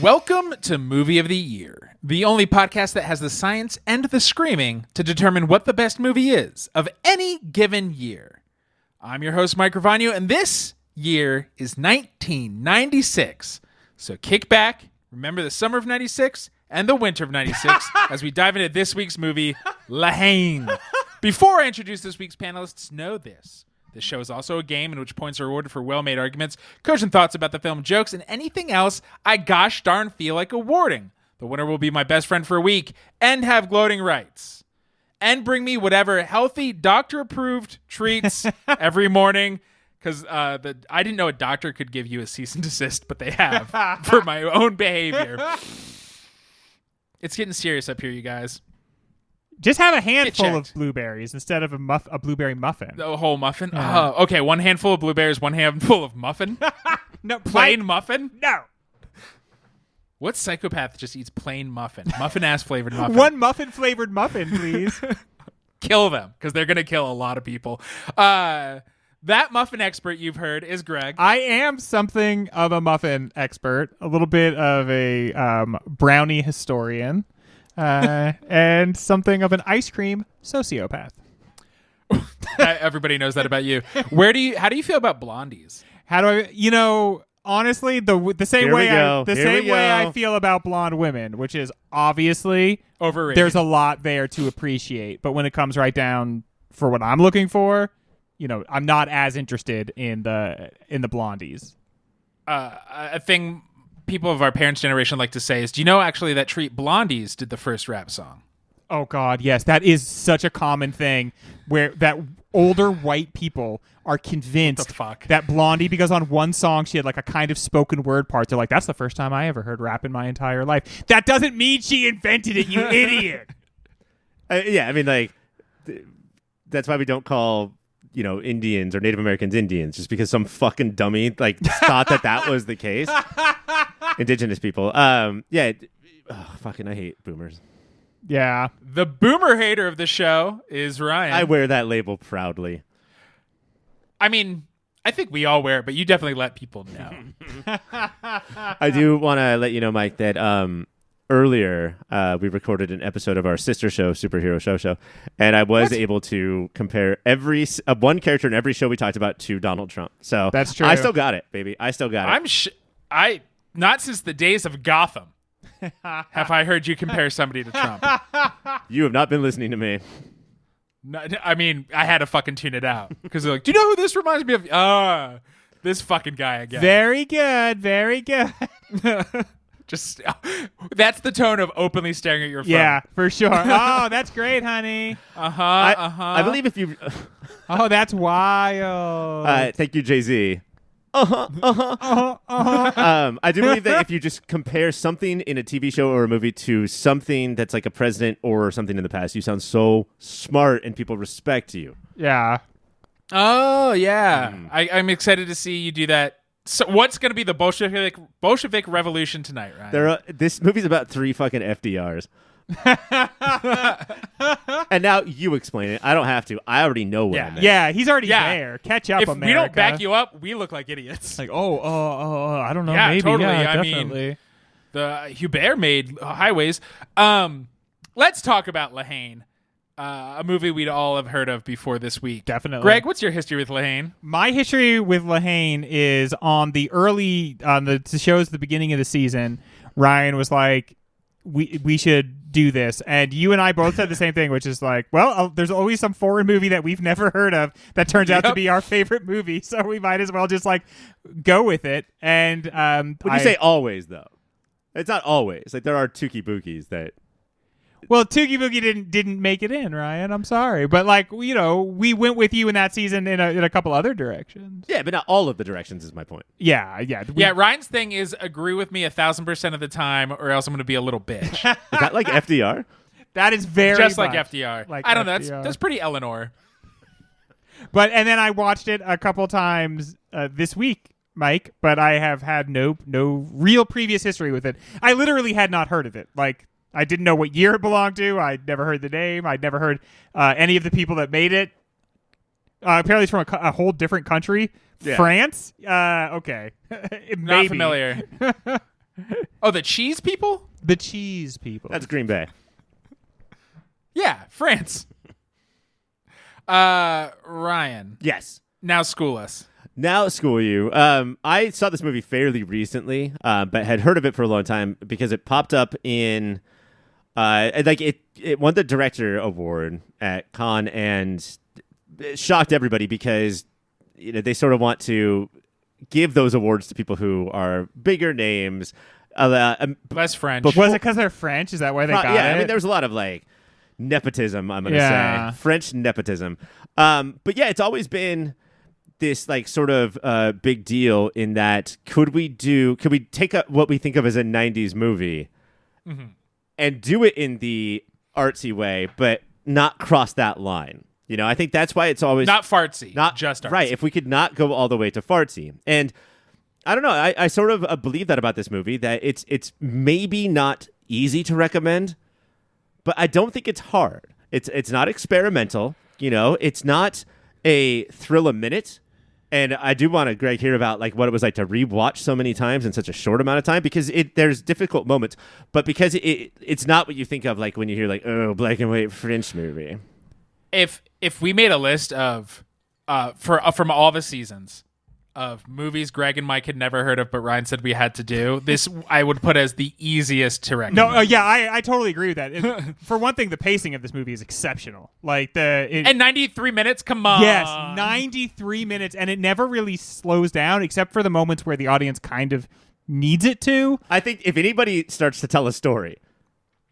Welcome to Movie of the Year, the only podcast that has the science and the screaming to determine what the best movie is of any given year. I'm your host, Mike Ravano, and this year is 1996. So kick back, remember the summer of 96 and the winter of 96 as we dive into this week's movie, Haine. Before I introduce this week's panelists, know this. This show is also a game in which points are awarded for well-made arguments, cogent thoughts about the film, jokes, and anything else I gosh darn feel like awarding. The winner will be my best friend for a week and have gloating rights. And bring me whatever healthy, doctor-approved treats every morning, because I didn't know a doctor could give you a cease and desist, but they have for my own behavior. It's getting serious up here, you guys. Just have a handful of blueberries instead of a blueberry muffin. A whole muffin? Okay, one handful of blueberries, one handful of muffin? No, plain muffin? No. What psychopath just eats plain muffin? Muffin-ass flavored muffin. One muffin-flavored muffin, please. Kill them, because they're going to kill a lot of people. That muffin expert you've heard is Greg. I am something of a muffin expert, a little bit of a brownie historian. And something of an ice cream sociopath. Everybody knows that about you. How do you feel about blondies? How do I, honestly, the same way I feel about blonde women, which is obviously overrated. There's a lot there to appreciate, but when it comes right down for what I'm looking for, I'm not as interested in the blondies. A thing people of our parents' generation like to say is, do you know actually that Treat Blondies did the first rap song? Oh God, yes. That is such a common thing where that older white people are convinced that Blondie, because on one song she had like a kind of spoken word part, they're like, that's the first time I ever heard rap in my entire life. That doesn't mean she invented it, you idiot. Yeah, I mean, like, that's why we don't call Indians or Native Americans Indians, just because some fucking dummy thought that was the case. Indigenous people. I hate boomers. Yeah. The boomer hater of the show is Ryan. I wear that label proudly. I mean, I think we all wear it, but you definitely let people know. I do want to let you know, Mike, that earlier we recorded an episode of our sister show, Superhero Show, and I was able to compare one character in every show we talked about to Donald Trump. So that's true. I still got it, baby. I still got it. Not since the days of Gotham have I heard you compare somebody to Trump. You have not been listening to me. No, I mean, I had to fucking tune it out because they're like, do you know who this reminds me of? This fucking guy again. Very good. Very good. Just that's the tone of openly staring at your phone. Yeah, for sure. Oh, that's great, honey. I believe if you. Oh, that's wild. Thank you, Jay-Z. I do believe that if you just compare something in a TV show or a movie to something that's like a president or something in the past, you sound so smart and people respect you. Yeah. Oh, yeah. I'm excited to see you do that. So what's going to be the Bolshevik revolution tonight, Ryan? This movie's about 3 fucking FDRs. And now you explain it. I don't have to. I already know what I meant. Yeah, he's already there. Catch up, if America. we don't back you up, we look like idiots. Like, I don't know. Yeah, maybe. totally. Yeah, I definitely. mean, the Hubert made highways. Let's talk about Haine. A movie we'd all have heard of before this week. Definitely. Greg, what's your history with Haine? My history with Haine is on the shows at the beginning of the season. Ryan was like, we should do this. And you and I both said the same thing, which is like, well, there's always some foreign movie that we've never heard of that turns out to be our favorite movie. So we might as well just go with it. And when you say always, though, it's not always. Like, there are Tuki Bookies that. Well, Tuki Boogie didn't make it in, Ryan. I'm sorry, but we went with you in that season in a couple other directions. Yeah, but not all of the directions is my point. Yeah. Ryan's thing is agree with me 1,000% of the time, or else I'm going to be a little bitch. Is that like FDR? That is very just much like FDR. Like I don't FDR. know. That's pretty Eleanor. And then I watched it a couple times this week, Mike. But I have had no real previous history with it. I literally had not heard of it. I didn't know what year it belonged to. I'd never heard the name. I'd never heard any of the people that made it. Apparently it's from a whole different country. Yeah. France? Okay. Not familiar. Oh, the cheese people? The cheese people. That's Green Bay. Yeah, France. Ryan, Yes. now school us. Now school you. I saw this movie fairly recently, but had heard of it for a long time because it popped up in, it won the director award at Cannes, and it shocked everybody because they sort of want to give those awards to people who are bigger names. Less French. Was it because they're French? Is that why they got it? I mean, there was a lot of nepotism. I'm gonna Yeah. say French nepotism. But yeah, it's always been this sort of big deal in that could we take what we think of as a 90s movie and do it in the artsy way but not cross that line. I think that's why it's always not fartsy, not just artsy. right. If we could not go all the way to fartsy. And I don't know, I sort of believe that about this movie, that it's maybe not easy to recommend, but I don't think it's hard. It's not experimental, it's not a thrill a minute. And I do want to, Greg, hear about what it was like to rewatch so many times in such a short amount of time, because there's difficult moments, but because it's not what you think of when you hear black and white French movie. If we made a list of from all the seasons of movies Greg and Mike had never heard of, but Ryan said we had to do this, I would put as the easiest to recommend. No, yeah, I totally agree with that. For one thing, the pacing of this movie is exceptional. And 93 minutes, come on. Yes, 93 minutes, and it never really slows down except for the moments where the audience kind of needs it to. I think if anybody starts to tell a story,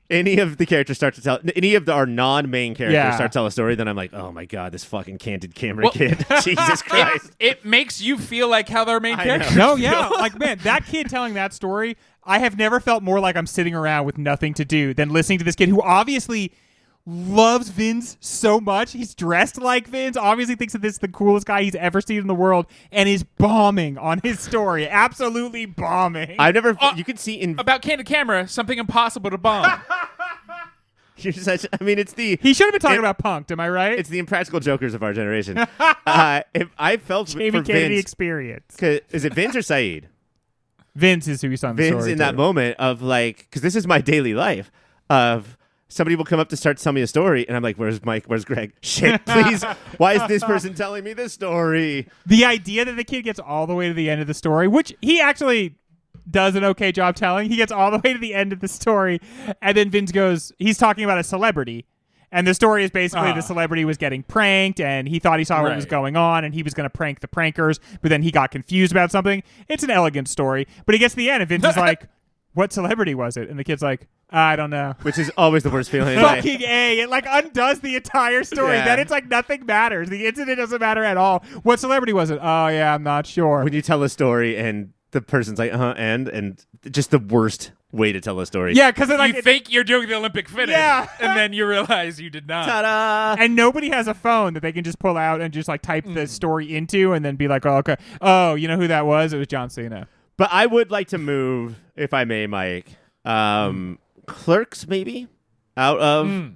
any of the characters start to tell, any of our non-main characters start to tell a story, then I'm like, oh my god, this fucking candid camera kid. Jesus Christ. It makes you feel like how their main characters No, yeah. Man, that kid telling that story, I have never felt more like I'm sitting around with nothing to do than listening to this kid who obviously loves Vinz so much. He's dressed like Vinz, obviously thinks that this is the coolest guy he's ever seen in the world, and is bombing on his story. Absolutely bombing. I've never, you can see in... About candid camera, something impossible to bomb. You're such, it's the... He should have been talking about Punk'd, am I right? It's the impractical jokers of our generation. If I felt Jamie for Kennedy Vinz... experience. Is it Vinz or Saeed? Vinz is who you saw in the Vinz story. in that moment of because this is my daily life of... Somebody will come up to start to tell me a story, and I'm like, where's Mike? Where's Greg? Shit, please. Why is this person telling me this story? The idea that the kid gets all the way to the end of the story, which he actually does an okay job telling. He gets all the way to the end of the story, and then Vinz goes, he's talking about a celebrity, and the story is basically the celebrity was getting pranked, and he thought he saw what was going on, and he was going to prank the prankers, but then he got confused about something. It's an elegant story, but he gets to the end, and Vinz is like, what celebrity was it? And the kid's like, I don't know. Which is always the worst feeling. Fucking A. It undoes the entire story. Yeah. Then it's nothing matters. The incident doesn't matter at all. What celebrity was it? Oh, yeah, I'm not sure. When you tell a story and the person's like, and just the worst way to tell a story. Yeah, because you think you're doing the Olympic finish, and then you realize you did not. Ta-da! And nobody has a phone that they can just pull out and just type the story into and then be like, oh, okay. Oh, you know who that was? It was John Cena. But I would like to move, if I may, Mike, Clerks maybe out of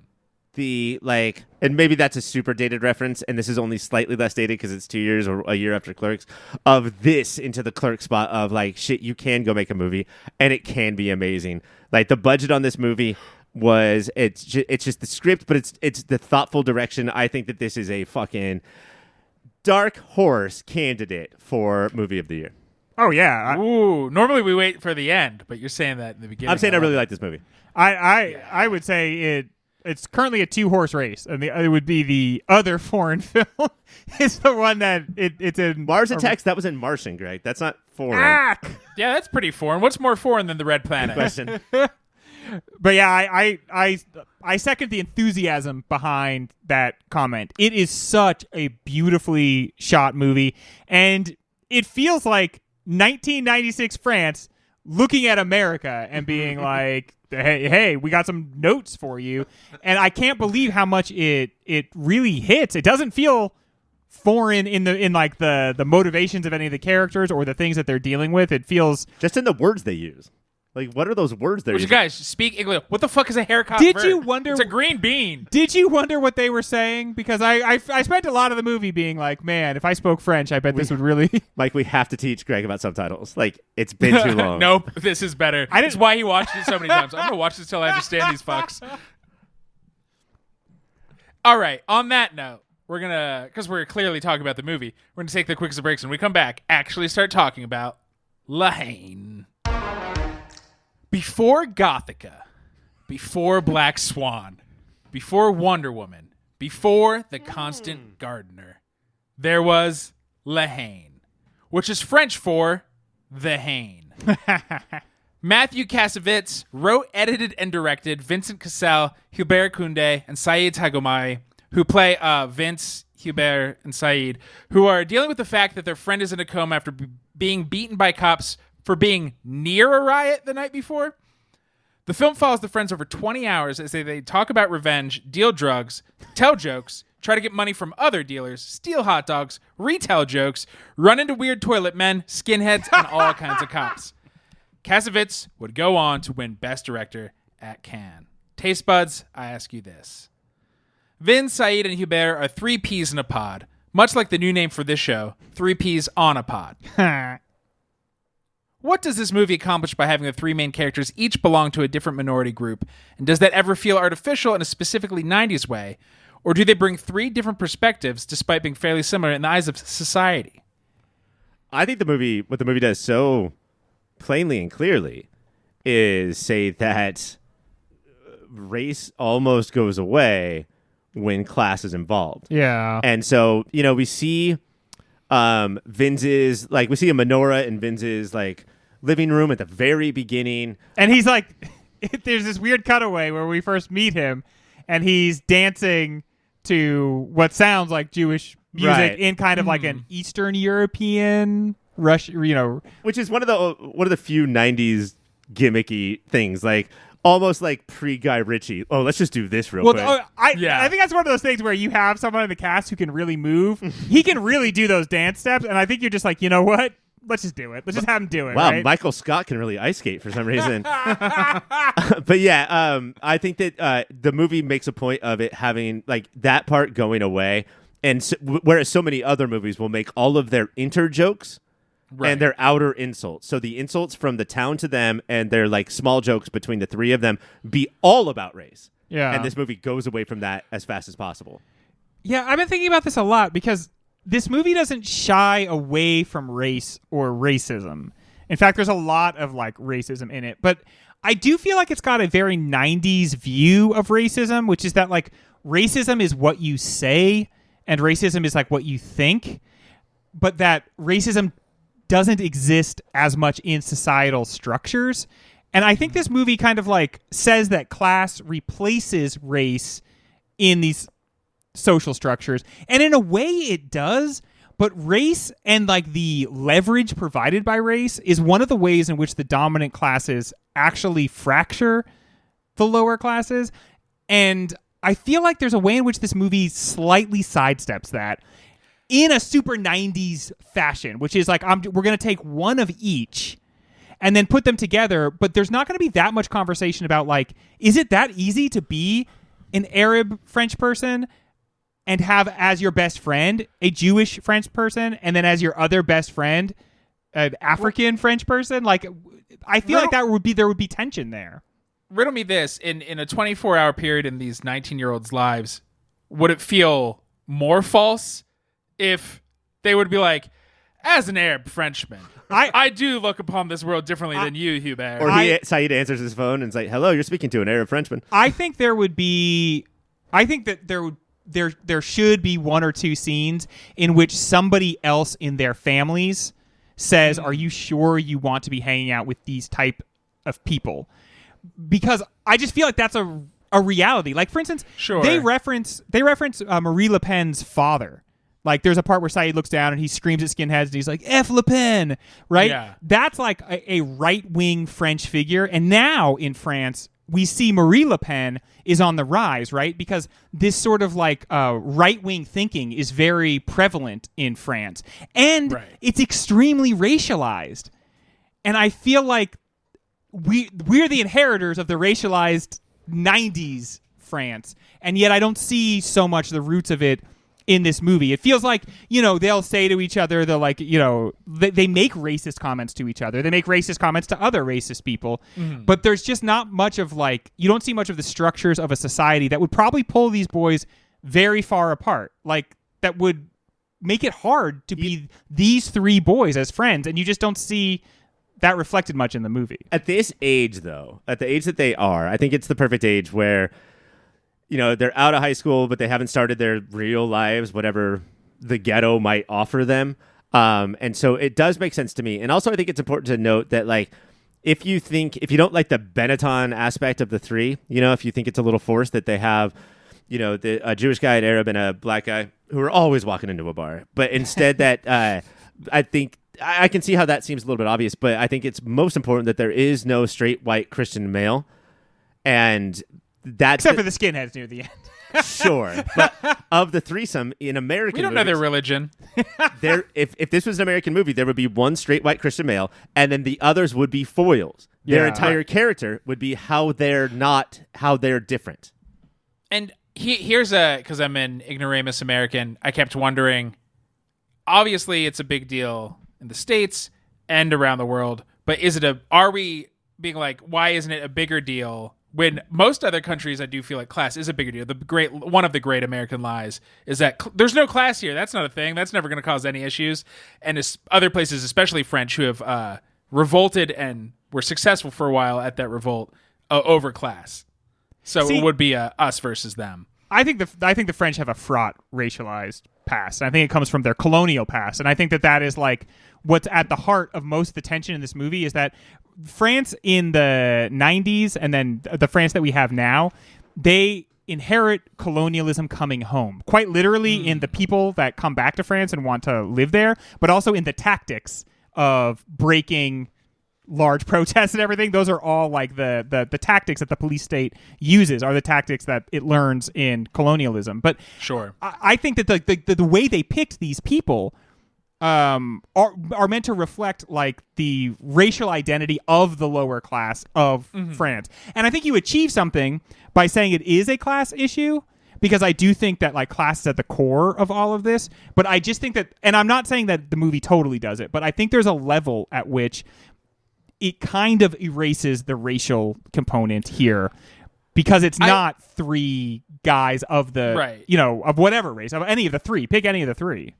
the and maybe that's a super dated reference, and this is only slightly less dated because it's 2 years or a year after Clerks, of this into the Clerk spot of shit, you can go make a movie and it can be amazing. The budget on this movie was it's just the script, but it's the thoughtful direction. I think that this is a fucking dark horse candidate for movie of the year. Oh, yeah. Ooh, normally we wait for the end, but you're saying that in the beginning. I'm saying I really like this movie. I would say it's currently a 2-horse race, and it would be the other foreign film. It's the one that it's in Mars Attacks. That was in Martian, Greg. That's not foreign. Yeah, that's pretty foreign. What's more foreign than the Red Planet? Question. But yeah, I second the enthusiasm behind that comment. It is such a beautifully shot movie, and it feels like 1996 France looking at America and being like, hey, we got some notes for you. And I can't believe how much it really hits. It doesn't feel foreign in the motivations of any of the characters or the things that they're dealing with. It feels just in the words they use. Like, what are those words there? Would you guys speak English? What the fuck is a haricot Did vert? you wonder? It's a green bean. Did you wonder what they were saying? Because I spent a lot of the movie being like, man, if I spoke French, I bet this would really. Mike, we have to teach Greg about subtitles. Like, it's been too long. Nope, this is better. That's why he watched it so many times. I'm gonna watch this till I understand these fucks. All right. On that note, we're gonna, because we're clearly talking about the movie, we're gonna take the quickest of breaks, and when we come back, actually start talking about Haine. Before Gothica, before Black Swan, before Wonder Woman, before The Constant Gardener, there was Haine, which is French for the Haine. Mathieu Kassovitz wrote, edited, and directed Vincent Cassel, Hubert Koundé, and Saïd Tagomaei, who play Vince, Hubert, and Saïd, who are dealing with the fact that their friend is in a coma after being beaten by cops for being near a riot the night before. The film follows the friends over 20 hours as they talk about revenge, deal drugs, tell jokes, try to get money from other dealers, steal hot dogs, retell jokes, run into weird toilet men, skinheads, and all kinds of cops. Kassovitz would go on to win Best Director at Cannes. Taste buds, I ask you this. Vinz, Saïd, and Hubert are 3 peas in a pod, much like the new name for this show, 3 peas on a pod. What does this movie accomplish by having the 3 main characters each belong to a different minority group? And does that ever feel artificial in a specifically 90s way? Or do they bring 3 different perspectives despite being fairly similar in the eyes of society? I think what the movie does so plainly and clearly is say that race almost goes away when class is involved. Yeah. And so, we see Vince's, like, we see a menorah in Vince's, like, living room at the very beginning. And he's like, there's this weird cutaway where we first meet him, and he's dancing to what sounds like Jewish music in kind of like an Eastern European which is one of the few 90s gimmicky things, like almost like pre-Guy Ritchie. Oh, let's just do this real quick. I think that's one of those things where you have someone in the cast who can really move. He can really do those dance steps, and I think you're just like, you know what? Let's just do it. Let's just have him do it. Wow, right? Michael Scott can really ice skate for some reason. But yeah, I think that the movie makes a point of it having like that part going away, and whereas so many other movies will make all of their inner jokes and their outer insults. So the insults from the town to them and their like small jokes between the 3 of them be all about race. Yeah. And this movie goes away from that as fast as possible. Yeah, I've been thinking about this a lot because this movie doesn't shy away from race or racism. In fact, there's a lot of like racism in it, but I do feel like it's got a very 90s view of racism, which is that like racism is what you say and racism is like what you think, but that racism doesn't exist as much in societal structures. And I think this movie kind of like says that class replaces race in these social structures. And in a way it does, but race and like the leverage provided by race is one of the ways in which the dominant classes actually fracture the lower classes. And I feel like there's a way in which this movie slightly sidesteps that in a super 90s fashion, which is like, we're going to take one of each and then put them together, but there's not going to be that much conversation about like, is it that easy to be an Arab French person and have as your best friend a Jewish French person, and then as your other best friend an African French person? Like, I feel like there would be tension there. Riddle me this: in a 24-hour period in these 19-year-olds' lives, would it feel more false if they would be like, as an Arab Frenchman, I do look upon this world differently than you, Hubert. Or Saïd answers his phone and is like, hello, you're speaking to an Arab Frenchman. I think there should be 1 or 2 scenes in which somebody else in their families says, are you sure you want to be hanging out with these type of people? Because I just feel like that's a reality. Like, for instance, they reference Marie Le Pen's father. Like, there's a part where Saïd looks down and he screams at skinheads and he's like, F Le Pen, right? Yeah. That's like a right-wing French figure. And now in France, we see Marie Le Pen is on the rise, right? Because this sort of like right-wing thinking is very prevalent in France. And it's extremely racialized. And I feel like we're the inheritors of the racialized 90s France, and yet I don't see so much the roots of it in this movie. It feels like, they'll say to each other, they're like, they make racist comments to each other. They make racist comments to other racist people. Mm-hmm. But there's just not much of you don't see much of the structures of a society that would probably pull these boys very far apart. Like, that would make it hard to be these three boys as friends. And you just don't see that reflected much in the movie. At this age, though, at the age that they are, I think it's the perfect age where they're out of high school, but they haven't started their real lives, whatever the ghetto might offer them. And so it does make sense to me. And also I think it's important to note that, like, if you don't like the Benetton aspect of the three, if you think it's a little forced that they have, a Jewish guy, an Arab, and a black guy who are always walking into a bar. But instead that I think I can see how that seems a little bit obvious, but I think it's most important that there is no straight white Christian male. And that's except for the skinheads near the end. Sure. But of the threesome in American we don't movies, know their religion. If this was an American movie, there would be one straight white Christian male, and then the others would be foils. Their entire character would be how they're different. And here's because I'm an ignoramus American, I kept wondering, obviously it's a big deal in the States and around the world, but are we being like, why isn't it a bigger deal? When most other countries, I do feel like class is a bigger deal. One of the great American lies is that there's no class here. That's not a thing. That's never going to cause any issues. And other places, especially French, who have revolted and were successful for a while at that revolt over class. So it would be us versus them. I think the French have a fraught racialized past. And I think it comes from their colonial past. And I think that is like what's at the heart of most of the tension in this movie is that France in the 90s and then the France that we have now, they inherit colonialism coming home, quite literally in the people that come back to France and want to live there, but also in the tactics of breaking large protests and everything. Those are all like the tactics that the police state uses are the tactics that it learns in colonialism. But sure, I think that the way they picked these people are meant to reflect like the racial identity of the lower class of France. And I think you achieve something by saying it is a class issue, because I do think that like class is at the core of all of this. But I just think that, and I'm not saying that the movie totally does it, but I think there's a level at which it kind of erases the racial component here, because it's not three guys of the, of whatever race, of any of the three. Pick any of the three.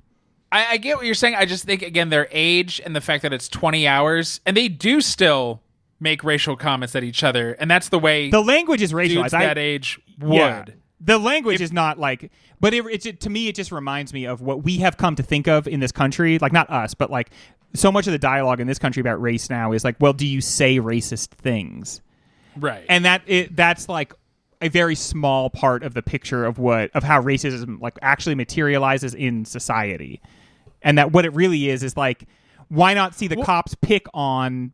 I get what you're saying. I just think, again, their age and the fact that it's 20 hours, and they do still make racial comments at each other, and that's the way the language is racialized. Dudes that age would. Yeah, the language is not like, but to me, it just reminds me of what we have come to think of in this country. Like, not us, but like so much of the dialogue in this country about race now is like, well, do you say racist things? Right. And that's like a very small part of the picture of how racism like actually materializes in society. And that what it really is like, why not see the cops pick on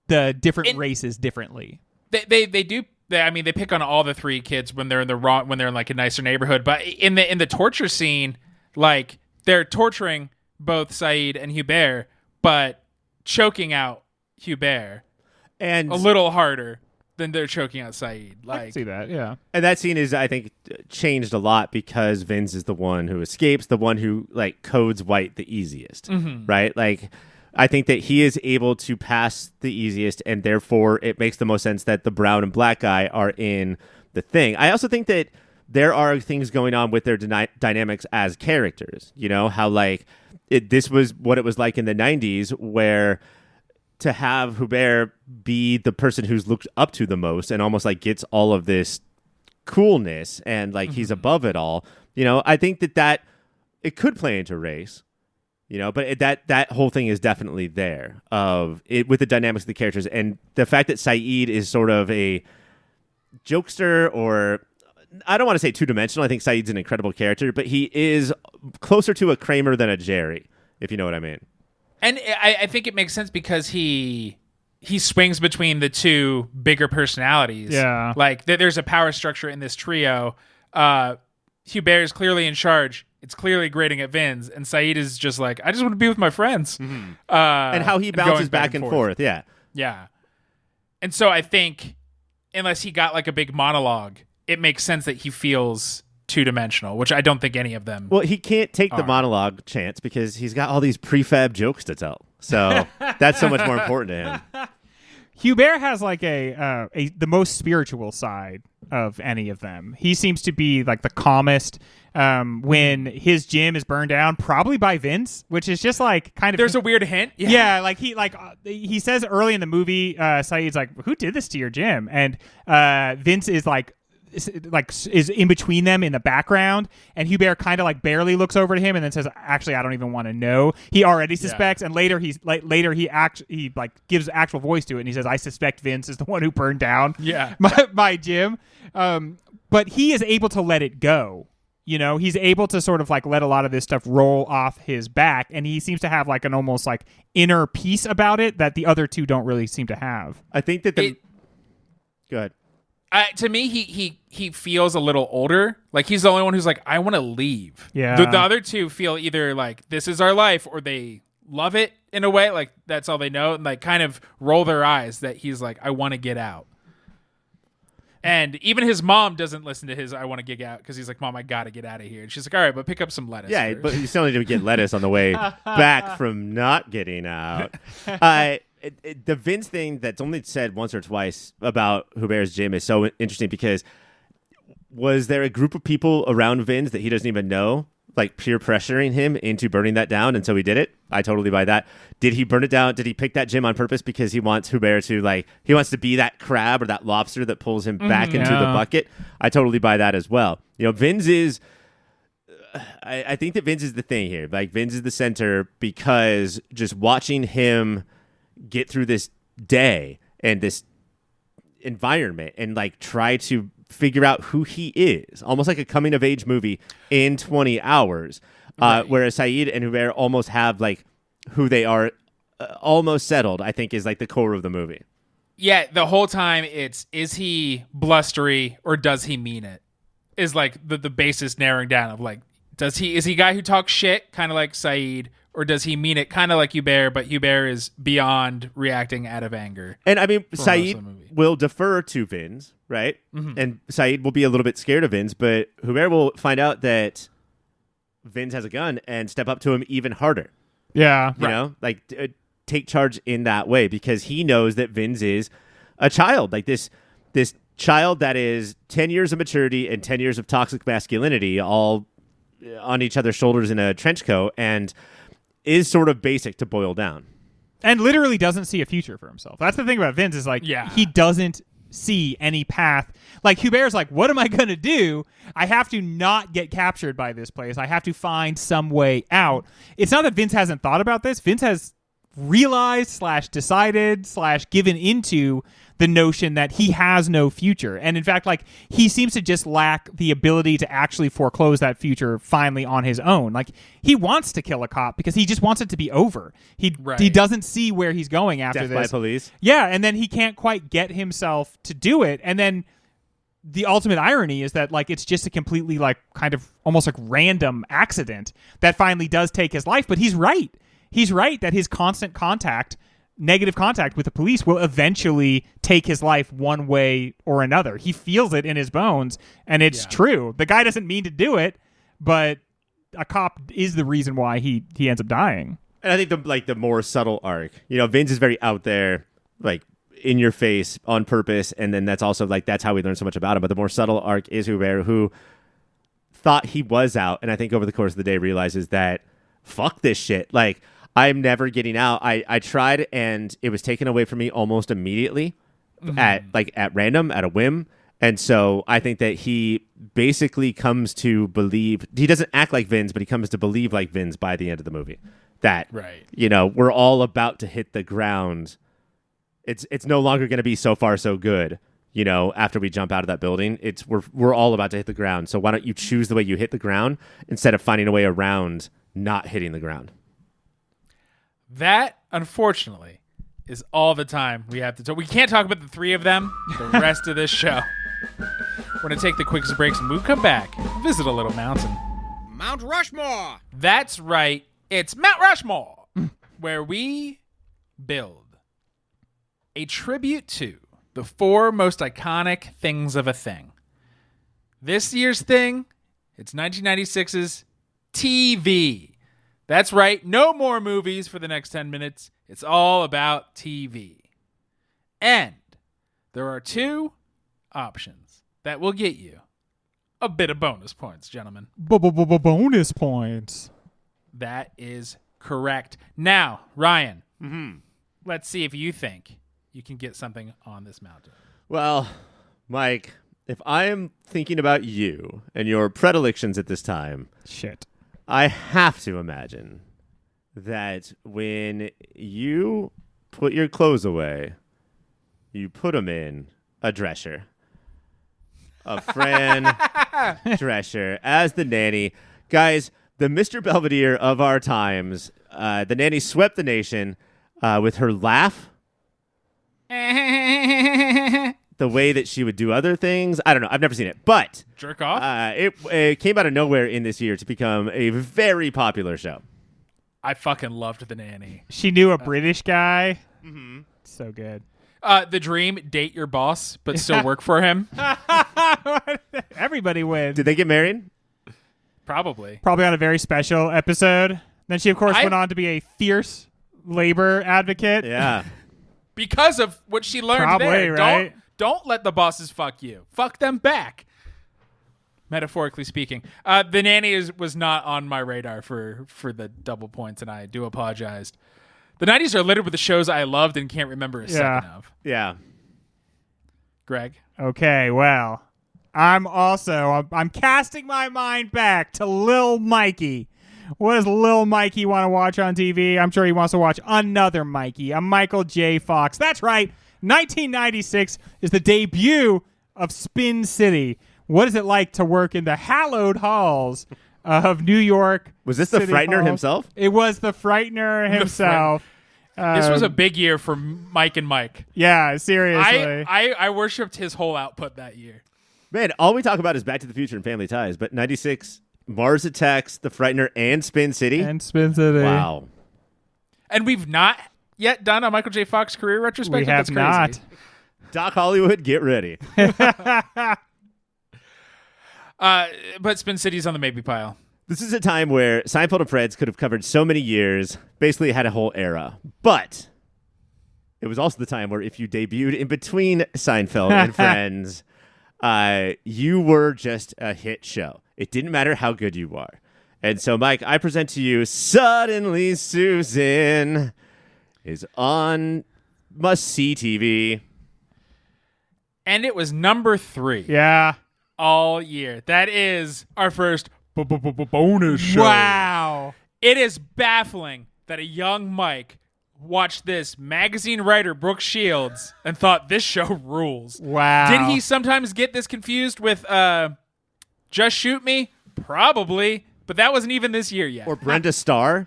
the different races differently? They do. They pick on all the three kids when they're in like a nicer neighborhood. But in the torture scene, like they're torturing both Saeed and Hubert, but choking out Hubert and a little harder than they're choking out Saeed. Like, I can see that, yeah. And that scene is, I think, changed a lot because Vinz is the one who escapes, the one who like codes white the easiest, right? Like, I think that he is able to pass the easiest, and therefore it makes the most sense that the brown and black guy are in the thing. I also think that there are things going on with their dynamics as characters. You know how like this was what it was like in the 90s, where to have Hubert be the person who's looked up to the most and almost like gets all of this coolness and like he's above it all. You know, I think that it could play into race, you know, but that whole thing is definitely there of it with the dynamics of the characters, and the fact that Saeed is sort of a jokester, or I don't want to say two-dimensional. I think Saeed's an incredible character, but he is closer to a Kramer than a Jerry, if you know what I mean. And I think it makes sense because he swings between the two bigger personalities. Yeah. Like, there's a power structure in this trio. Hubert is clearly in charge. It's clearly grating at Vinz. And Saeed is just like, I just want to be with my friends. And how he bounces back and forth. Yeah. Yeah. And so I think unless he got like a big monologue, it makes sense that he feels two-dimensional, which I don't think any of them. Well, he can't take the are. monologue chance because he's got all these prefab jokes to tell. So that's so much more important to him. Hubert has like the most spiritual side of any of them. He seems to be like the calmest when his gym is burned down, probably by Vinz, which is just like kind of. There's a weird hint. Yeah, like he says early in the movie, Saeed's like, "Who did this to your gym?" And Vinz is is in between them in the background, and Hubert kind of like barely looks over to him and then says, "Actually, I don't even want to know." He already suspects, and later he gives actual voice to it, and he says, "I suspect Vinz is the one who burned down my gym." But he is able to let it go. You know, he's able to sort of like let a lot of this stuff roll off his back, and he seems to have like an almost like inner peace about it that the other two don't really seem to have. I think that go ahead. To me, he feels a little older. Like he's the only one who's like, I want to leave. Yeah. The other two feel either like this is our life, or they love it in a way, like that's all they know, and like kind of roll their eyes that he's like, I want to get out. And even his mom doesn't listen to his I want to get out because he's like, Mom, I got to get out of here. And she's like, all right, but pick up some lettuce. Yeah, first. but you still need to get lettuce on the way back from not getting out. The Vinz thing that's only said once or twice about Hubert's gym is so interesting because was there a group of people around Vinz that he doesn't even know, like peer pressuring him into burning that down, and so he did it? I totally buy that. Did he burn it down? Did he pick that gym on purpose because he wants Hubert to he wants to be that crab or that lobster that pulls him back into the bucket? I totally buy that as well. You know, Vinz is... I think that Vinz is the thing here. Like, Vinz is the center because just watching him get through this day and this environment and like try to figure out who he is, almost like a coming of age movie in 20 hours. Right. Whereas Saeed and Hubert almost have like who they are almost settled, I think is like the core of the movie. Yeah. The whole time is he blustery or does he mean it is like the basis narrowing down of like, is he a guy who talks shit kind of like Saeed, or does he mean it kind of like Hubert, but Hubert is beyond reacting out of anger? And I mean, Saeed will defer to Vinz, right? Mm-hmm. And Saeed will be a little bit scared of Vinz, but Hubert will find out that Vinz has a gun and step up to him even harder. Yeah. You know, like take charge in that way because he knows that Vinz is a child, like this child that is 10 years of maturity and 10 years of toxic masculinity all on each other's shoulders in a trench coat and is sort of basic to boil down. And literally doesn't see a future for himself. That's the thing about Vinz is like, he doesn't see any path. Like Hubert's like, what am I going to do? I have to not get captured by this place. I have to find some way out. It's not that Vinz hasn't thought about this. Vinz has realized / decided / given into the notion that he has no future. And in fact, like he seems to just lack the ability to actually foreclose that future finally on his own. Like he wants to kill a cop because he just wants it to be over. He doesn't see where he's going after Death this. by police. Yeah, and then he can't quite get himself to do it. And then the ultimate irony is that like it's just a completely like kind of almost like random accident that finally does take his life. But he's right. He's right that his constant negative contact with the police will eventually take his life one way or another. He feels it in his bones, and it's true. The guy doesn't mean to do it, but a cop is the reason why he ends up dying. And I think the more subtle arc, you know, Vinz is very out there, like in your face on purpose, and then that's also like that's how we learn so much about him. But the more subtle arc is Hubert, who thought he was out, and I think over the course of the day realizes that fuck this shit. Like, I'm never getting out. I tried, and it was taken away from me almost immediately at random, at a whim. And so I think that he basically comes to believe, he doesn't act like Vinz, but he comes to believe like Vinz by the end of the movie. That, you know, we're all about to hit the ground. It's no longer going to be so far so good, you know, after we jump out of that building. We're all about to hit the ground. So why don't you choose the way you hit the ground instead of finding a way around not hitting the ground? That, unfortunately, is all the time we have to talk. We can't talk about the three of them the rest of this show. We're going to take the quickest breaks, and when we come back, visit a little mountain. Mount Rushmore! That's right. It's Mount Rushmore, where we build a tribute to The 4 most iconic things of a thing. This year's thing, it's 1996's TV. That's right, no more movies for the next 10 minutes. It's all about TV. And there are 2 options that will get you a bit of bonus points, gentlemen. Bonus points. That is correct. Now, Ryan, let's see if you think you can get something on this mountain. Well, Mike, if I am thinking about you and your predilections at this time, Shit. I have to imagine that when you put your clothes away, you put them in a dresser. A Fran dresser as the nanny. Guys, the Mr. Belvedere of our times, the nanny swept the nation with her laugh. The way that she would do other things. I don't know. I've never seen it. But Jerk off? it came out of nowhere in this year to become a very popular show. I fucking loved The Nanny. She knew a British guy. So good. The Dream, date your boss, but still work for him. Everybody wins. Did they get married? Probably. Probably on a very special episode. Then she, of course, went on to be a fierce labor advocate. Yeah. Because of what she learned Probably, there. right? Don't let the bosses fuck you. Fuck them back. Metaphorically speaking. The Nanny was not on my radar for the double points, and I do apologize. The 90s are littered with the shows I loved and can't remember a second of. Yeah. Greg? Okay, well, I'm casting my mind back to Lil Mikey. What does Lil Mikey want to watch on TV? I'm sure he wants to watch another Mikey, a Michael J. Fox. That's right. 1996 is the debut of Spin City. What is it like to work in the hallowed halls of New York? Was this the City Frightener Hall? himself? It was the Frightener himself. This was a big year for Mike and Mike. Yeah, seriously. I worshipped his whole output that year. Man, all we talk about is Back to the Future and Family Ties, but 96, Mars Attacks, The Frightener, and Spin City? And Spin City. Wow. And we've not yet done a Michael J. Fox career retrospective. We have That's crazy. not. Doc Hollywood, get ready. But Spin City's on the maybe pile. This is a time where Seinfeld and Friends could have covered so many years, basically had a whole era. But it was also the time where if you debuted in between Seinfeld and Friends, you were just a hit show. It didn't matter how good you were. And so, Mike, I present to you Suddenly Susan is on must-see TV. And it was number 3 Yeah. all year. That is our first bonus show. Wow. It is baffling that a young Mike watched this magazine writer, Brooke Shields, and thought this show rules. Wow. Did he sometimes get this confused with Just Shoot Me? Probably. But that wasn't even this year yet. Or Brenda Starr.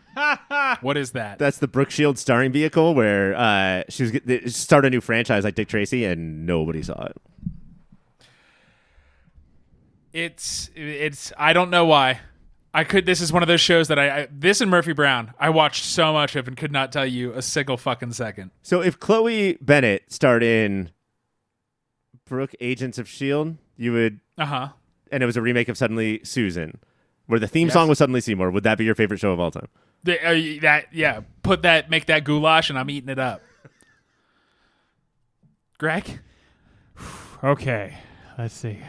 What is that? That's the Brooke Shields starring vehicle where she was start a new franchise like Dick Tracy, and nobody saw it. It's I don't know why. This is one of those shows that this and Murphy Brown, I watched so much of and could not tell you a single fucking second. So if Chloe Bennett starred in Brooke Agents of S.H.I.E.L.D., you would... Uh-huh. And it was a remake of Suddenly Susan, where the theme song was Suddenly Seymour. Would that be your favorite show of all time? Make that goulash and I'm eating it up. Greg? Okay. Let's see.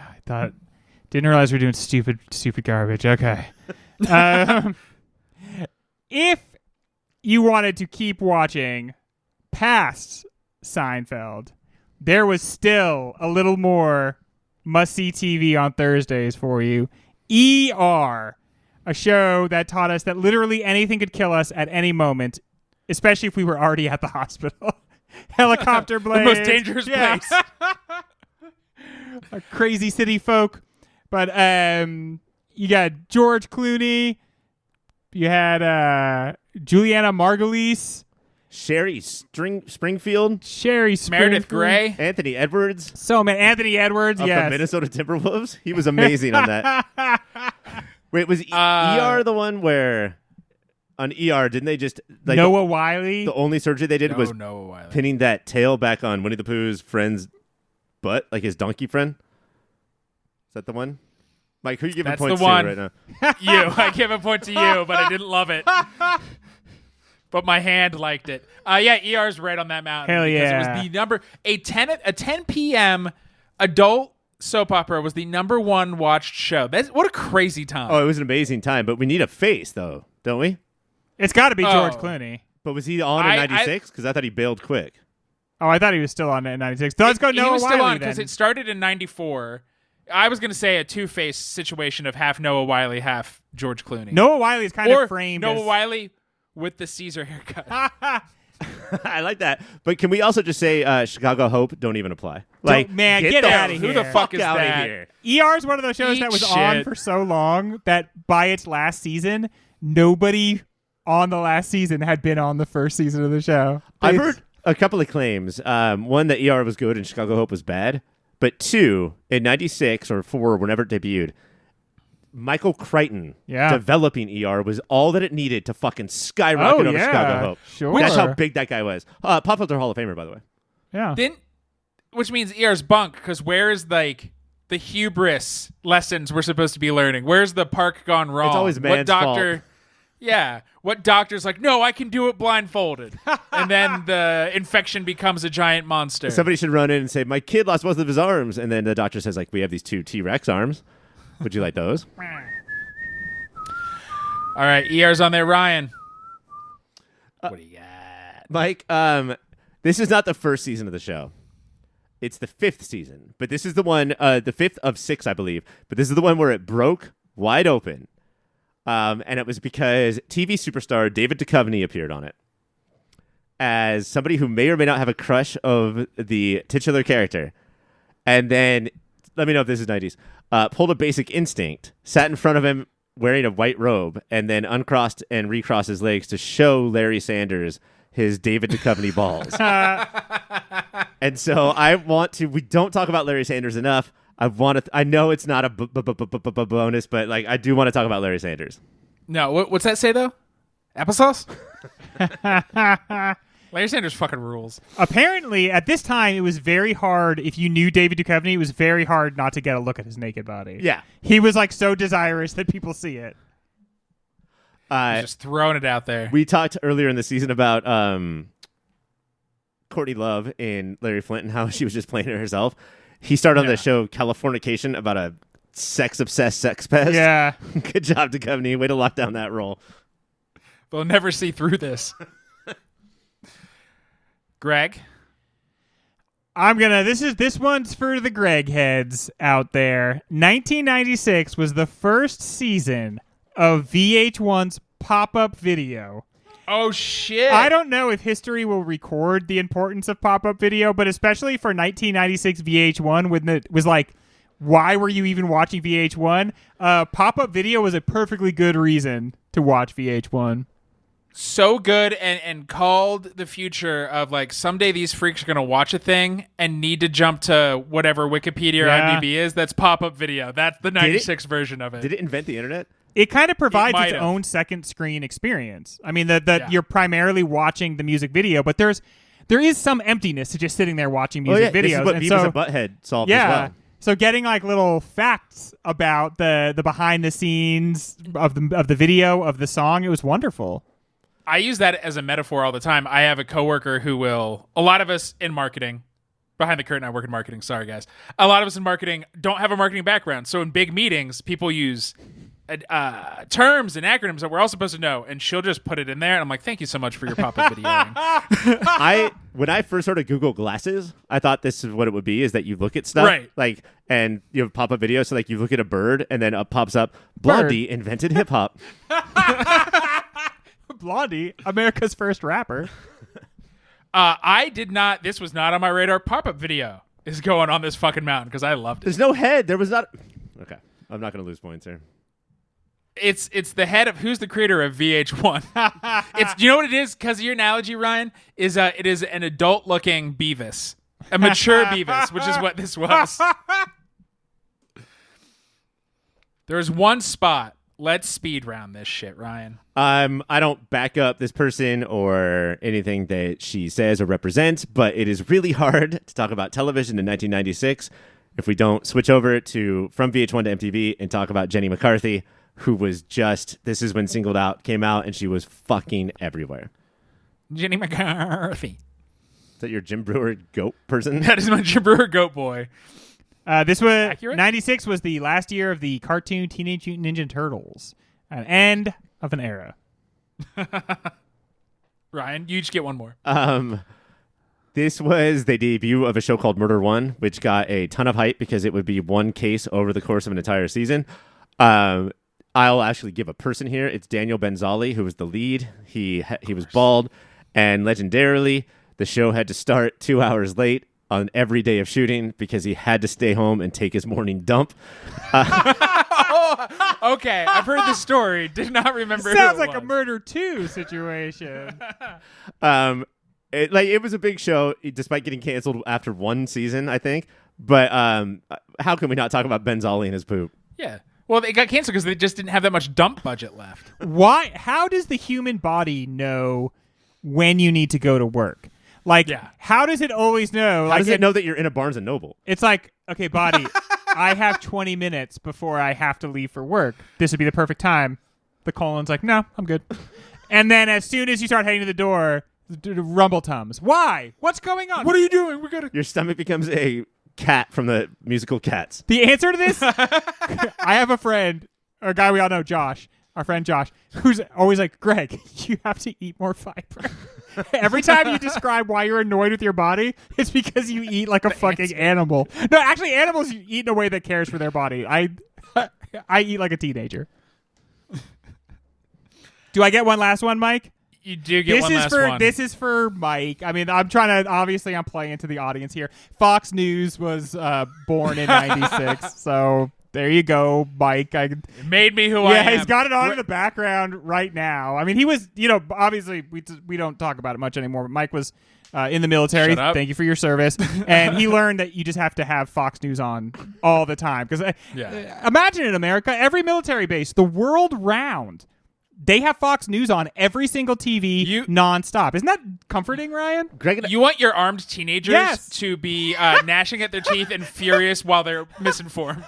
Didn't realize we were doing stupid garbage. Okay. If you wanted to keep watching past Seinfeld, there was still a little more must-see TV on Thursdays for you. ER, a show that taught us that literally anything could kill us at any moment, especially if we were already at the hospital. Helicopter blades. The most dangerous place. A crazy city folk. But you got George Clooney. You had Juliana Margulies. Sherry Springfield. Meredith Grey. Anthony Edwards. So, man, Anthony Edwards, Of yes. the Minnesota Timberwolves. He was amazing on that. Wait, was ER the one where on ER, didn't they just... Noah Wiley. The only surgery they did was Noah Wiley. pinning that tail back on Winnie the Pooh's friend's butt, like his donkey friend. Is that the one? Mike, who are you giving That's points the one. to right now? You. I give a point to you, but I didn't love it. But my hand liked it. Yeah, ER's right on that mountain. Hell because yeah. It was the number a 10 p.m. adult soap opera was the number one watched show. What a crazy time. Oh, it was an amazing time, but we need a face, though, don't we? It's got to be George Oh. Clooney. But was he on in 96? Because I thought he bailed quick. Oh, I thought he was still on in 96. Let's go He Noah was Wiley still on then. because it started in 94. I was going to say a two-face situation of half Noah Wiley, half George Clooney. Noah Wiley is kind or of framed Noah as... Wiley with the Caesar haircut. I like that. But can we also just say Chicago Hope don't even apply? Like, man, get the outta Who the here. fuck is outta that? here. ER is one of those shows that was on shit. for so long that by its last season, nobody on the last season had been on the first season of the show. I've heard a couple of claims. One, that ER was good and Chicago Hope was bad. But two, in 96 or 4, whenever it debuted, Michael Crichton developing ER was all that it needed to fucking skyrocket over Chicago Hope. Sure. That's how big that guy was. Pop Filter Hall of Famer, by the way. Yeah. Which means ER's bunk, because where is like the hubris lessons we're supposed to be learning? Where's the park gone wrong? It's always man's fault. Yeah. What doctor's like, no, I can do it blindfolded. And then the infection becomes a giant monster. Somebody should run in and say, my kid lost both of his arms. And then the doctor says, like, we have these 2 T-Rex arms. Would you like those? All right, ER's on there, Ryan. What do you got? Mike, this is not the first season of the show. It's the 5th season. But this is the one, the 5th of 6, I believe. But this is the one where it broke wide open. And it was because TV superstar David Duchovny appeared on it as somebody who may or may not have a crush of the titular character. And then, let me know if this is 90s, pulled a Basic Instinct, sat in front of him wearing a white robe, and then uncrossed and recrossed his legs to show Larry Sanders his David Duchovny balls. And so we don't talk about Larry Sanders enough. I know it's not a bonus, but like I do want to talk about Larry Sanders. No, what's that say though? Applesauce? Larry Sanders fucking rules. Apparently, at this time, it was very hard. If you knew David Duchovny, it was very hard not to get a look at his naked body. Yeah. He was like so desirous that people see it. He's just throwing it out there. We talked earlier in the season about Courtney Love in Larry Flint and how she was just playing it herself. He started on the show Californication about a sex-obsessed sex pest. Yeah. Good job, Duchovny. Way to lock down that role. They'll never see through this. Greg? This one's for the Greg heads out there. 1996 was the first season of VH1's pop-up video. Oh, shit. I don't know if history will record the importance of pop-up video, but especially for 1996 VH1, when it was like, why were you even watching VH1? Pop-up video was a perfectly good reason to watch VH1. So good and called the future of like someday these freaks are going to watch a thing and need to jump to whatever Wikipedia or IMDb is. That's pop-up video. That's the 96 version of it. Did it invent the internet? It kind of provides its have. own second screen experience. I mean, that you're primarily watching the music video, but there is some emptiness to just sitting there watching music videos. This is what And Beavis and Butthead solved as well. So getting like little facts about the behind the scenes of the video of the song, it was wonderful. I use that as a metaphor all the time. I have a coworker who a lot of us in marketing, behind the curtain, I work in marketing. Sorry, guys. A lot of us in marketing don't have a marketing background. So in big meetings, people use terms and acronyms that we're all supposed to know, and she'll just put it in there. And I'm like, thank you so much for your pop-up videoing. When I first heard of Google Glasses, I thought this is what it would be, is that you look at stuff, right? Like, and you have pop-up video, so like you look at a bird, and then up pops up, Blondie invented hip-hop. Blondie, America's first rapper. I did not. This was not on my radar. Pop-up video is going on this fucking mountain because I loved it. There's no head. There was not. Okay, I'm not going to lose points here. It's the head of who's the creator of VH1. It's, you know what it is? Because of your analogy, Ryan, is it is an adult-looking Beavis, a mature Beavis, which is what this was. There was one spot let's speed round this shit, Ryan. I don't back up this person or anything that she says or represents, but it is really hard to talk about television in 1996 if we don't switch over to from VH1 to MTV and talk about Jenny McCarthy, who was just, this is when Singled Out came out, and she was fucking everywhere. Jenny McCarthy. Is that your Jim Brewer goat person? That is my Jim Brewer goat boy. This was Accurate? 96 was the last year of the cartoon Teenage Mutant Ninja Turtles. An end of an era. Ryan, you each get one more. This was the debut of a show called Murder One, which got a ton of hype because it would be one case over the course of an entire season. I'll actually give a person here. It's Daniel Benzali, who was the lead. He was bald, and legendarily, the show had to start 2 hours late on every day of shooting because he had to stay home and take his morning dump. Okay, I've heard this story. Did not remember. Sounds who it like a was. Murder 2 situation. It was a big show, despite getting canceled after one season, I think. But how can we not talk about Benzali and his poop? Yeah. Well, it got canceled because they just didn't have that much dump budget left. Why? How does the human body know when you need to go to work? Like, how does it always know? How does it know that you're in a Barnes & Noble? It's like, okay, body, I have 20 minutes before I have to leave for work. This would be the perfect time. The colon's like, no, I'm good. And then as soon as you start heading to the door, the rumble tums. Why? What's going on? What are you doing? We gotta. Your stomach becomes a cat from the musical Cats. The answer to this, I have a friend, or a guy we all know, Josh, our friend Josh, who's always like, Greg, you have to eat more fiber. Every time you describe why you're annoyed with your body, it's because you eat like a fucking animal. No, actually, animals eat in a way that cares for their body. I eat like a teenager. Do I get one last one, Mike? You do get one last one. This is for Mike. I mean, I'm playing into the audience here. Fox News was born in 96, so there you go, Mike. It made me who I am. Yeah, he's got it on in the background right now. I mean, he was, obviously we don't talk about it much anymore, but Mike was in the military. Shut up. Thank you for your service. And he learned that you just have to have Fox News on all the time. Because imagine in America, every military base, the world round, they have Fox News on every single TV nonstop. Isn't that comforting, Ryan? Greg, you want your armed teenagers Yes. to be gnashing at their teeth and furious while they're misinformed.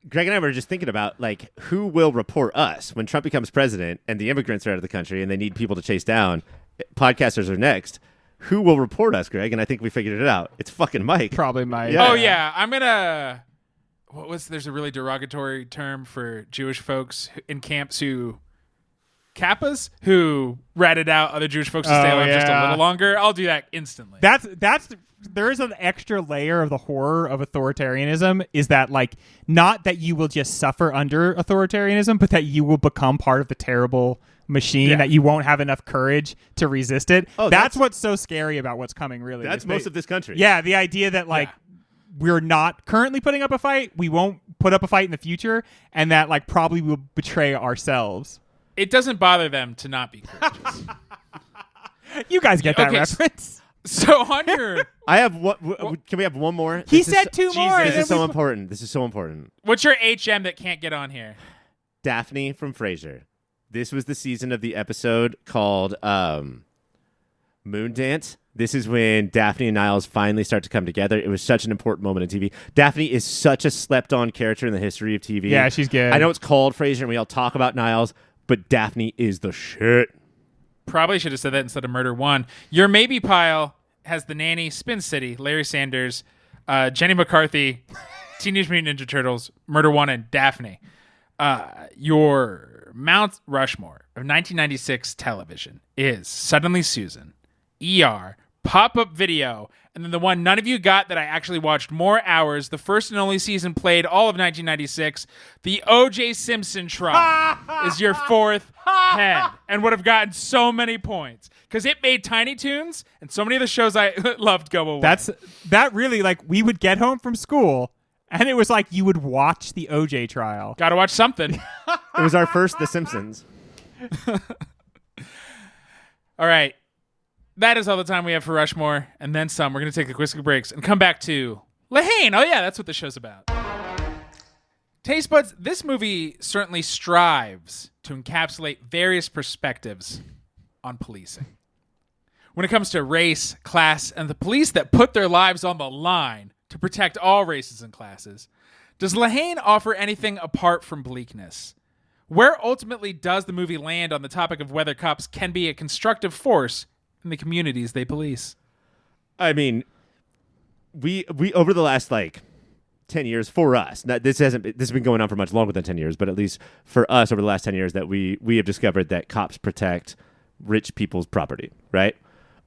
Greg and I were just thinking about, like, who will report us when Trump becomes president and the immigrants are out of the country and they need people to chase down. Podcasters are next. Who will report us, Greg? And I think we figured it out. It's fucking Mike. Probably Mike. Yeah. Oh, yeah. I'm going to... There's a really derogatory term for Jewish folks in camps who... Kappas who ratted out other Jewish folks to stay alive just a little longer. I'll do that instantly. There is an extra layer of the horror of authoritarianism, is that, like, not that you will just suffer under authoritarianism, but that you will become part of the terrible machine, that you won't have enough courage to resist it. That's what's so scary about what's coming, really. That's most of this country. Yeah, the idea that, like, we're not currently putting up a fight, we won't put up a fight in the future, and that, like, probably we'll betray ourselves. It doesn't bother them to not be courageous. You guys get that reference. So on your... I have what? Can we have one more? He said two more. This is so important. This is so important. What's your HM that can't get on here? Daphne from Frasier. This was the season of the episode called Moon Dance. This is when Daphne and Niles finally start to come together. It was such an important moment in TV. Daphne is such a slept-on character in the history of TV. Yeah, she's good. I know it's called Frasier, and we all talk about Niles, but Daphne is the shit. Probably should have said that instead of Murder One. Your maybe pile has The Nanny, Spin City, Larry Sanders, Jenny McCarthy, Teenage Mutant Ninja Turtles, Murder One, and Daphne. Your Mount Rushmore of 1996 television is Suddenly Susan, ER, Pop-Up Video, and then the one none of you got that I actually watched more hours, the first and only season played all of 1996, the O.J. Simpson trial is your fourth head and would have gotten so many points because it made Tiny Toons and so many of the shows I loved go away. That really, like, we would get home from school and it was like you would watch the O.J. trial. Gotta watch something. It was our first The Simpsons. All right. That is all the time we have for Rushmore, and then some. We're going to take a quick breaks and come back to Haine. Oh, yeah, that's what the show's about. Taste buds, this movie certainly strives to encapsulate various perspectives on policing. When it comes to race, class, and the police that put their lives on the line to protect all races and classes, does Haine offer anything apart from bleakness? Where ultimately does the movie land on the topic of whether cops can be a constructive force in the communities they police? I mean, we over the last 10 years for us. Now, this has been going on for much longer than 10 years, but at least for us over the last 10 years that we have discovered that cops protect rich people's property, right?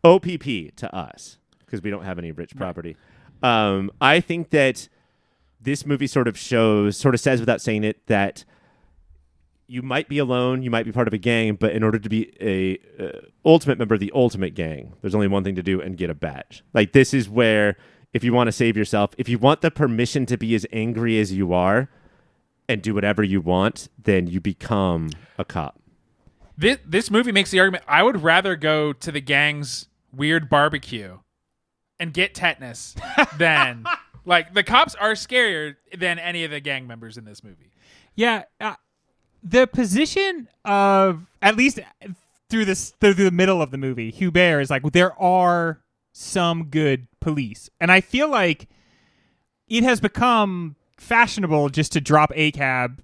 OPP to us, because we don't have any rich property. I think that this movie sort of says without saying it that you might be alone, you might be part of a gang, but in order to be a ultimate member of the ultimate gang, there's only one thing to do and get a badge. This is where, if you want to save yourself, if you want the permission to be as angry as you are and do whatever you want, then you become a cop. This movie makes the argument, I would rather go to the gang's weird barbecue and get tetanus than... the cops are scarier than any of the gang members in this movie. Yeah, the position of, at least through the middle of the movie, Hubert is there are some good police. And I feel like it has become fashionable just to drop ACAB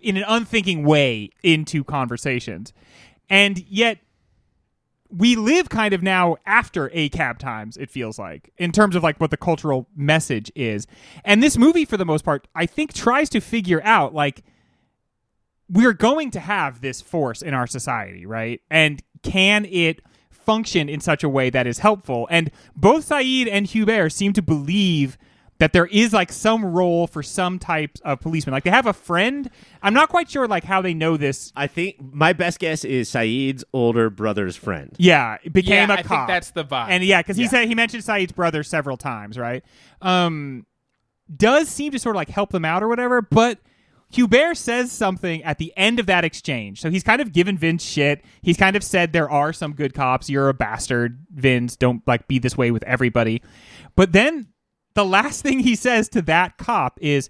in an unthinking way into conversations. And yet we live kind of now after ACAB times, it feels like, in terms of what the cultural message is. And this movie, for the most part, I think tries to figure out we're going to have this force in our society, right? And can it function in such a way that is helpful? And both Saeed and Hubert seem to believe that there is some role for some types of policemen. They have a friend. I'm not quite sure how they know this. I think my best guess is Saeed's older brother's friend. Yeah, it became a I cop. think that's the vibe. And because he mentioned Saeed's brother several times, right? Does seem to sort of help them out or whatever, but Hubert says something at the end of that exchange. So he's kind of given Vinz shit. He's kind of said there are some good cops. You're a bastard, Vinz. Don't be this way with everybody. But then the last thing he says to that cop is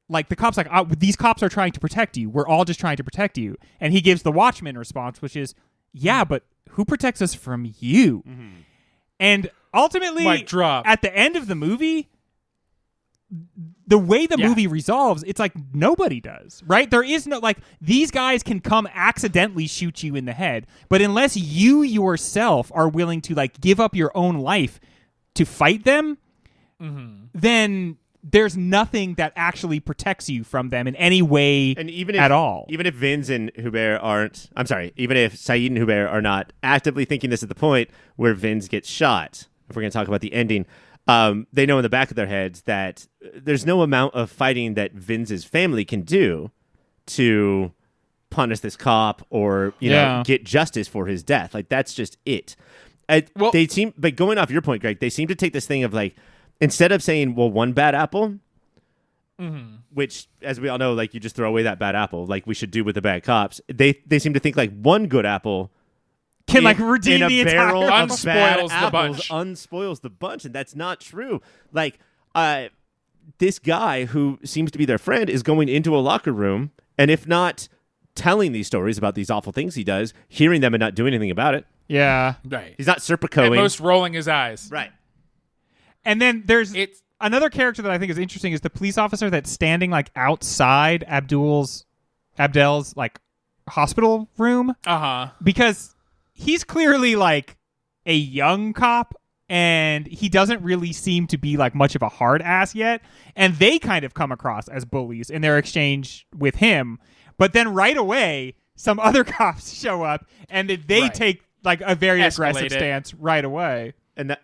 the cop's these cops are trying to protect you. We're all just trying to protect you. And he gives the Watchmen response, which is, yeah, but who protects us from you? Mm-hmm. And ultimately, at the end of the movie, the way the movie resolves, it's nobody does, right? There is no, these guys can come accidentally shoot you in the head, but unless you yourself are willing to give up your own life to fight them, then there's nothing that actually protects you from them in any way at all. Even if Vinz and Hubert even if Saeed and Hubert are not actively thinking this at the point where Vinz gets shot, if we're going to talk about the ending, they know in the back of their heads that there's no amount of fighting that Vinz's family can do to punish this cop or get justice for his death. That's just it. They seem, but going off your point, Greg, they seem to take this thing of instead of saying, well, one bad apple, which, as we all know, you just throw away that bad apple, we should do with the bad cops. They seem to think one good apple can redeem the barrel entire of unspoils bad the apples, bunch. unspoils the bunch, and that's not true. This guy who seems to be their friend is going into a locker room, and if not telling these stories about these awful things he does, hearing them and not doing anything about it. Yeah, right. He's not Serpicoing. At most, rolling his eyes. Right. And then there's another character that I think is interesting is the police officer that's standing outside Abdel's hospital room. Because he's clearly a young cop and he doesn't really seem to be much of a hard ass yet. And they kind of come across as bullies in their exchange with him. But then right away, some other cops show up and they take a very aggressive stance right away. And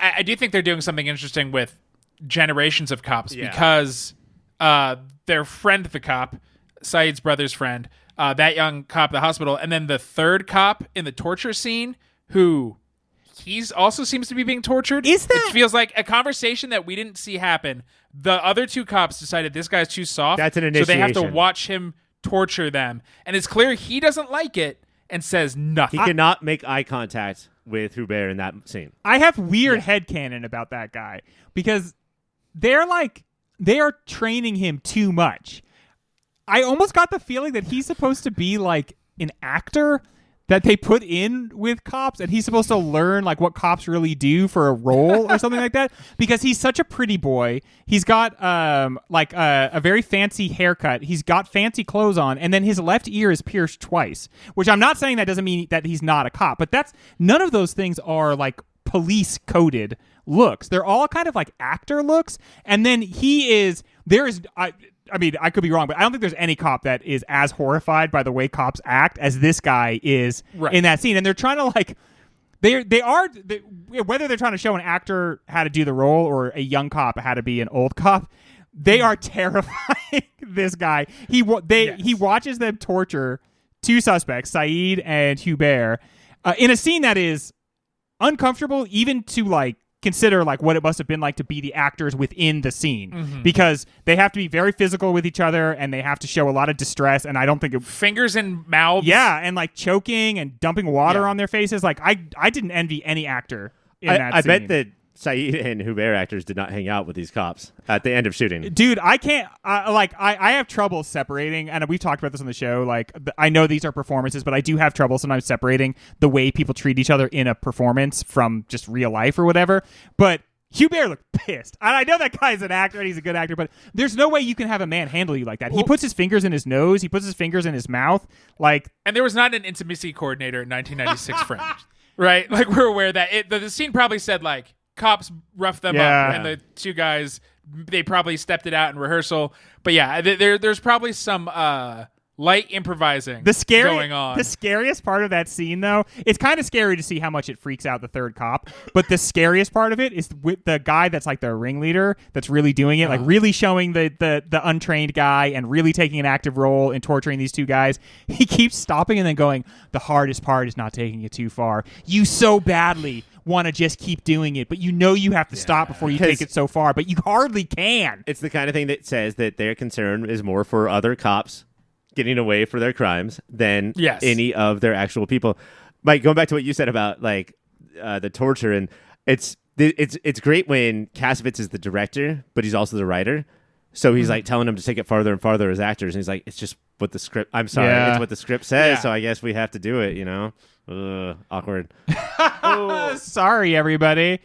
I do think they're doing something interesting with generations of cops because their friend, the cop, Saeed's brother's friend, that young cop at the hospital, and then the third cop in the torture scene who he's also seems to be being tortured. Is that? It feels like a conversation that we didn't see happen. The other two cops decided this guy's too soft. That's an initiation. So they have to watch him torture them. And it's clear he doesn't like it and says nothing. He cannot make eye contact with Hubert in that scene. I have weird headcanon about that guy because they're they are training him too much. I almost got the feeling that he's supposed to be like an actor that they put in with cops, and he's supposed to learn like what cops really do for a role or something like that, because he's such a pretty boy. He's got like a very fancy haircut. He's got fancy clothes on, and then his left ear is pierced twice, which I'm not saying that doesn't mean that he's not a cop, but that's none of those things are like police coded looks. They're all kind of like actor looks. And then I mean, I could be wrong, but I don't think there's any cop that is as horrified by the way cops act as this guy is in that scene. And they're trying to like, whether they're trying to show an actor how to do the role or a young cop how to be an old cop, they are terrifying this guy. He watches them torture two suspects, Saeed and Hubert, in a scene that is uncomfortable even to like consider like what it must have been like to be the actors within the scene, because they have to be very physical with each other and they have to show a lot of distress, and I don't think fingers in mouths, and like choking and dumping water on their faces. Like I didn't envy any actor in that I scene. bet that Saeed and Hubert actors did not hang out with these cops at the end of shooting. Dude, I can't. I have trouble separating, and we've talked about this on the show. Like, I know these are performances, but I do have trouble sometimes separating the way people treat each other in a performance from just real life or whatever. But Hubert looked pissed. And I know that guy's an actor and he's a good actor, but there's no way you can have a man handle you like that. He puts his fingers in his nose. He puts his fingers in his mouth. Like, and there was not an intimacy coordinator in 1996 French, right? Like, we're aware that the scene probably said like, cops roughed them up, and the two guys, they probably stepped it out in rehearsal. But yeah, there's probably some light improvising going on. The scariest part of that scene, though, it's kind of scary to see how much it freaks out the third cop. But the scariest part of it is with the guy that's like the ringleader that's really doing it, like really showing the untrained guy and really taking an active role in torturing these two guys. He keeps stopping and then going, the hardest part is not taking it too far. You so badly want to just keep doing it, but you know you have to stop before you take it so far, but you hardly can. It's the kind of thing that says that their concern is more for other cops getting away for their crimes than any of their actual people. Mike, going back to what you said about like the torture, and it's great when Kassovitz is the director, but he's also the writer. So he's like telling them to take it farther and farther as actors, and he's like, it's just what the script. I'm sorry, it's what the script says. So I guess we have to do it. You know. Awkward. Sorry, everybody,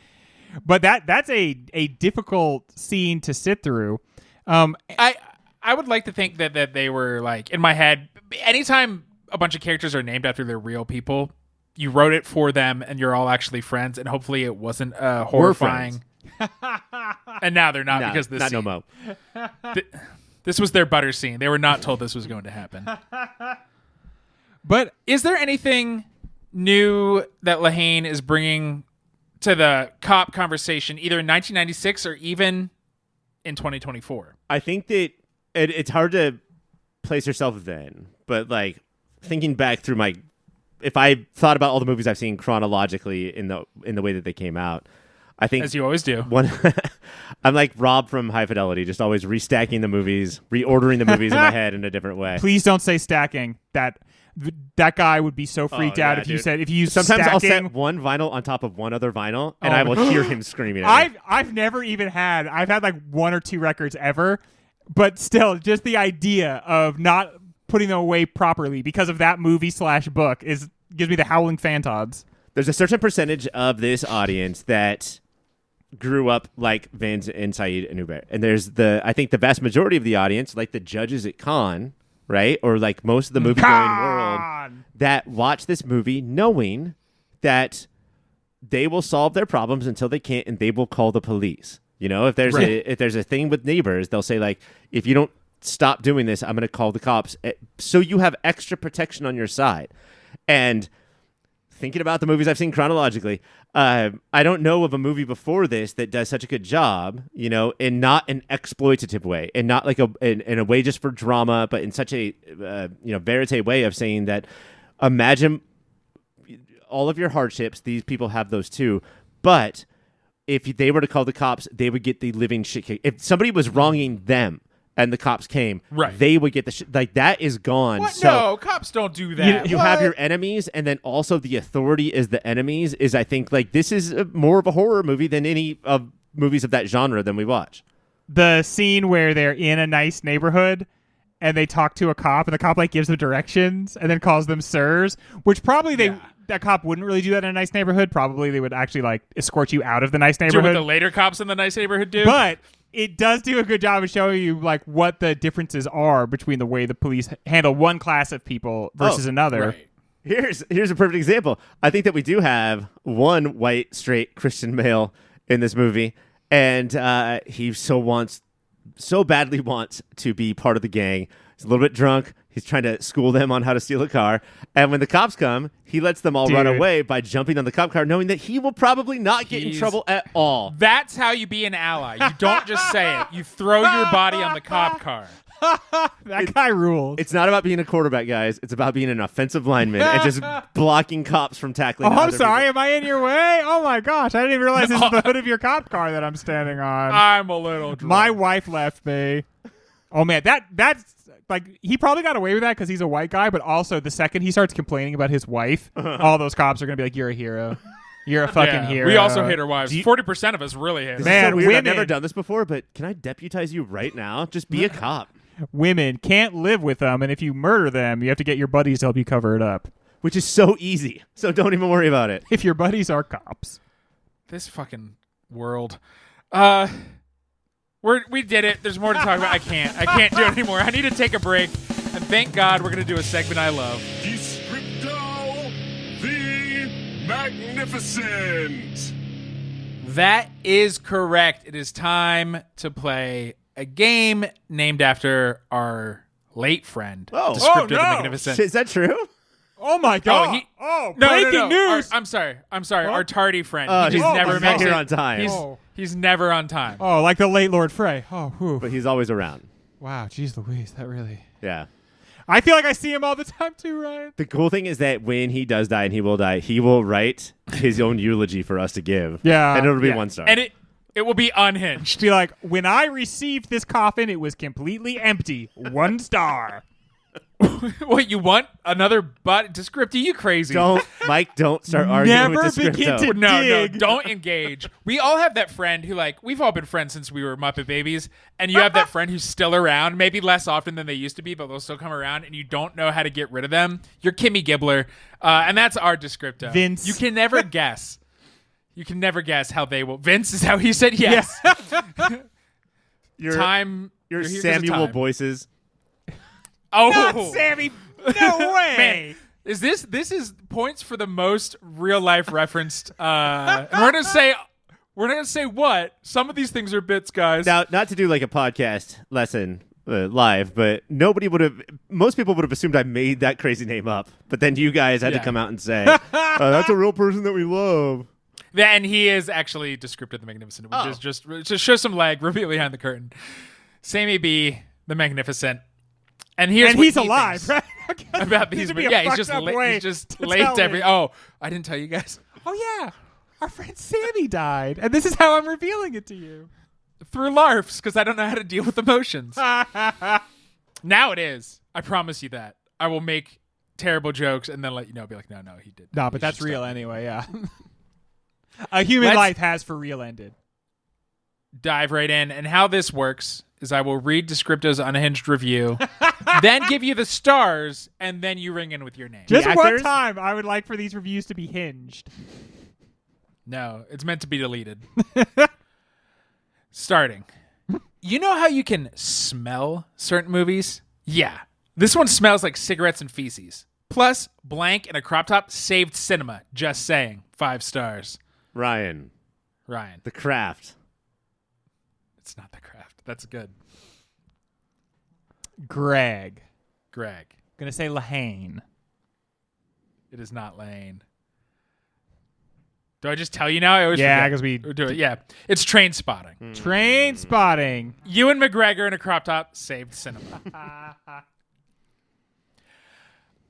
but that's a difficult scene to sit through. I would like to think that they were like, in my head, anytime a bunch of characters are named after their real people, you wrote it for them and you're all actually friends, and hopefully it wasn't horrifying. And now they're not, because this not scene, no mo. This was their butter scene. They were not told this was going to happen. But is there anything new that Haine is bringing to the cop conversation, either in 1996 or even in 2024? I think that it's hard to place yourself then, but like thinking back through if I thought about all the movies I've seen chronologically in the way that they came out, I think, as you always do, I'm like Rob from High Fidelity, just always restacking the movies, reordering the movies in my head in a different way. Please don't say stacking. That guy would be so freaked out if you said, if you use sometimes stacking. I'll set one vinyl on top of one other vinyl, and I will hear him screaming at me. I've had like one or two records ever, but still, just the idea of not putting them away properly because of that movie / book gives me the howling phantods. There's a certain percentage of this audience that grew up like Vinz and Saeed and Hubert, and there's I think the vast majority of the audience, like the judges at Cannes, right? Or like most of the movie-going world, that watch this movie knowing that they will solve their problems until they can't, and they will call the police. You know, if there's a thing with neighbors, they'll say like, if you don't stop doing this, I'm going to call the cops. So you have extra protection on your side. And thinking about the movies I've seen chronologically, I don't know of a movie before this that does such a good job, you know, in not an exploitative way, and not like in a way just for drama, but in such a verite way of saying that, imagine all of your hardships, these people have those too, but if they were to call the cops, they would get the living shit kicked. If somebody was wronging them and the cops came, they would get the shit. Like, that is gone. What? So no, cops don't do that. You have your enemies, and then also the authority is the enemies. I think, like, this is more of a horror movie than any of movies of that genre than we watch. the scene where they're in a nice neighborhood and they talk to a cop and the cop like gives them directions and then calls them sirs, which probably that cop wouldn't really do that in a nice neighborhood. Probably they would actually like escort you out of the nice Do neighborhood. what the later cops in the nice neighborhood do. But it does do a good job of showing you like what the differences are between the way the police handle one class of people versus another. Right. Here's a perfect example. I think that we do have one white, straight Christian male in this movie, and he so badly wants to be part of the gang. He's a little bit drunk. He's trying to school them on how to steal a car. And when the cops come, he lets them all run away by jumping on the cop car, knowing that he will probably not get in trouble at all. That's how you be an ally. You don't just say it. You throw your body on the cop car. That guy rules. It's not about being a quarterback, guys. It's about being an offensive lineman and just blocking cops from tackling. I'm sorry. Am I in your way? Oh my gosh! I didn't even realize this is the hood of your cop car that I'm standing on. I'm a little drunk. My wife left me. Oh man, that's like he probably got away with that because he's a white guy. But also, the second he starts complaining about his wife, all those cops are gonna be like, "You're a hero. You're a fucking hero." We also hate our wives. 40% of us really hate This them. is Man, so weird. I've women- never done this before, but can I deputize you right now? Just be a cop. Women can't live with them, and if you murder them, you have to get your buddies to help you cover it up. Which is so easy. So don't even worry about it. If your buddies are cops. This fucking world. We did it. There's more to talk about. I can't do it anymore. I need to take a break. And thank God we're going to do a segment I love. Descripto the Magnificent. That is correct. It is time to play a game named after our late friend, Descripto the Magnificent. Is that true? Oh my god! Breaking news! I'm sorry. Our tardy friend. Oh, He just never he's makes not here it on time. He's never on time. Oh, like the late Lord Frey. Oh, whew. But he's always around. Wow, jeez Louise, that really... Yeah. I feel like I see him all the time too, Ryan. The cool thing is that when he does die, and he will die, he will write his own eulogy for us to give. Yeah. And it'll be Yeah. 1 star. And it will be unhinged. Be like, when I received this coffin, it was completely empty. 1 star. What, you want another butt? Descripto, you crazy. Mike, don't start arguing Never with begin Descripto. to- No, dig. don't engage. We all have that friend who, like, we've all been friends since we were Muppet babies, and you have that friend who's still around, maybe less often than they used to be, but they'll still come around, and you don't know how to get rid of them. You're Kimmy Gibbler, and that's our Descripto. Vince. You can never guess. You can never guess how they will. Vince is how he said yes. You're Time. You're here 'cause of Samuel time. Boyce's. Oh, Not Sammy. No way. Man, is this is points for the most real life referenced? And we're gonna say what? Some of these things are bits, guys. Now, not to do like a podcast lesson live, but most people would have assumed I made that crazy name up. But then you guys had to Yeah. come out and say, that's a real person that we love. And he is actually Descripto the Magnificent, which is just to show some leg, reveal behind the curtain. Sammy B, the Magnificent, and here's And what he's he alive, thinks right? about these. Be a Yeah, he's fucked just up late. way He's just to late tell to every. me. Oh, I didn't tell you guys. Oh, yeah. Our friend Sammy died. And this is how I'm revealing it to you. Through LARFs, because I don't know how to deal with emotions. Now it is. I promise you that. I will make terrible jokes and then let you know. Be like, no, he did. No, but He that's should real stop. anyway, yeah. A human life has for real ended. Dive right in. And how this works is I will read Descripto's unhinged review, then give you the stars, and then you ring in with your name. Just one actors? time, I would like for these reviews to be hinged. No, it's meant to be deleted. Starting. You know how you can smell certain movies? Yeah. This one smells like cigarettes and feces. Plus, blank and a crop top saved cinema. Just saying. 5 stars. Ryan, The Craft. It's not The Craft. That's good. Greg. Greg. Gonna say Haine. It is not Lane. Do I just tell you now? I always Yeah, forget. because we Or do it. Yeah. It's Train Spotting. train spotting. Ewan McGregor in a crop top saved cinema.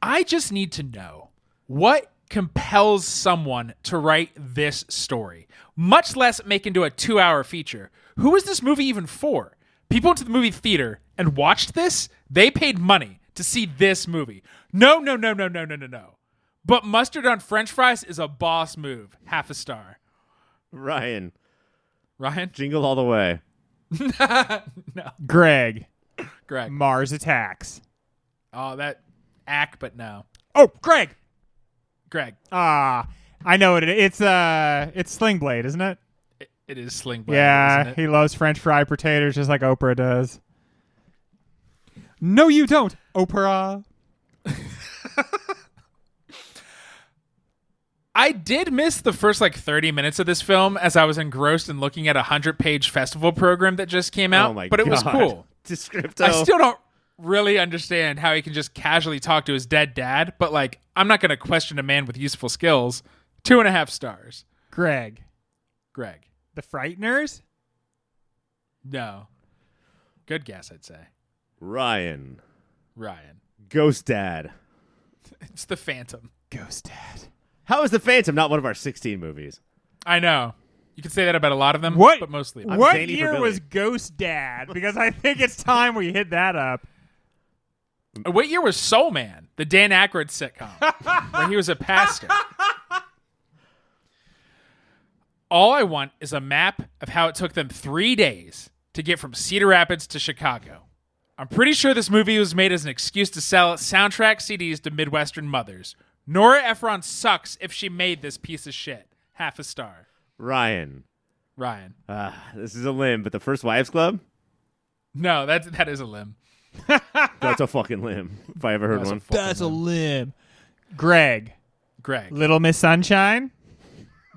I just need to know what compels someone to write this story, much less make into a 2-hour feature. Who is this movie even for? People went to the movie theater and watched this? They paid money to see this movie. No. But mustard on French fries is a boss move. 0.5 star. Ryan, Ryan? Jingle All the Way. No. Greg. Greg. Mars Attacks. Oh, that ack, but no. Oh, Greg. Greg. I know what it is. It's Sling Blade, isn't it? It is Sling Blade, Yeah, isn't it? he loves French fried potatoes just like Oprah does. No, you don't, Oprah. I did miss the first 30 minutes of this film as I was engrossed in looking at a 100-page festival program that just came out. Oh my but it was God. cool. Descripto. I still don't really understand how he can just casually talk to his dead dad, but I'm not going to question a man with useful skills. 2.5 stars. Greg. The The Frighteners? No. Good guess, I'd say. Ryan. Ghost Dad. It's The Phantom. Ghost Dad. How is The Phantom not one of our 16 movies? I know. You can say that about a lot of them, What? but mostly. I'm What zany for year Billy. was Ghost Dad? Because I think it's time we hit that up. What year was Soul Man, the Dan Aykroyd sitcom, where he was a pastor? All I want is a map of how it took them 3 days to get from Cedar Rapids to Chicago. I'm pretty sure this movie was made as an excuse to sell soundtrack CDs to Midwestern mothers. Nora Ephron sucks if she made this piece of shit. 0.5 star. Ryan. This is a limb, but The First Wives Club? No, that is a limb. That's a fucking limb, if I ever heard That's a one. fucking That's a limb. limb. Greg. Little Miss Sunshine?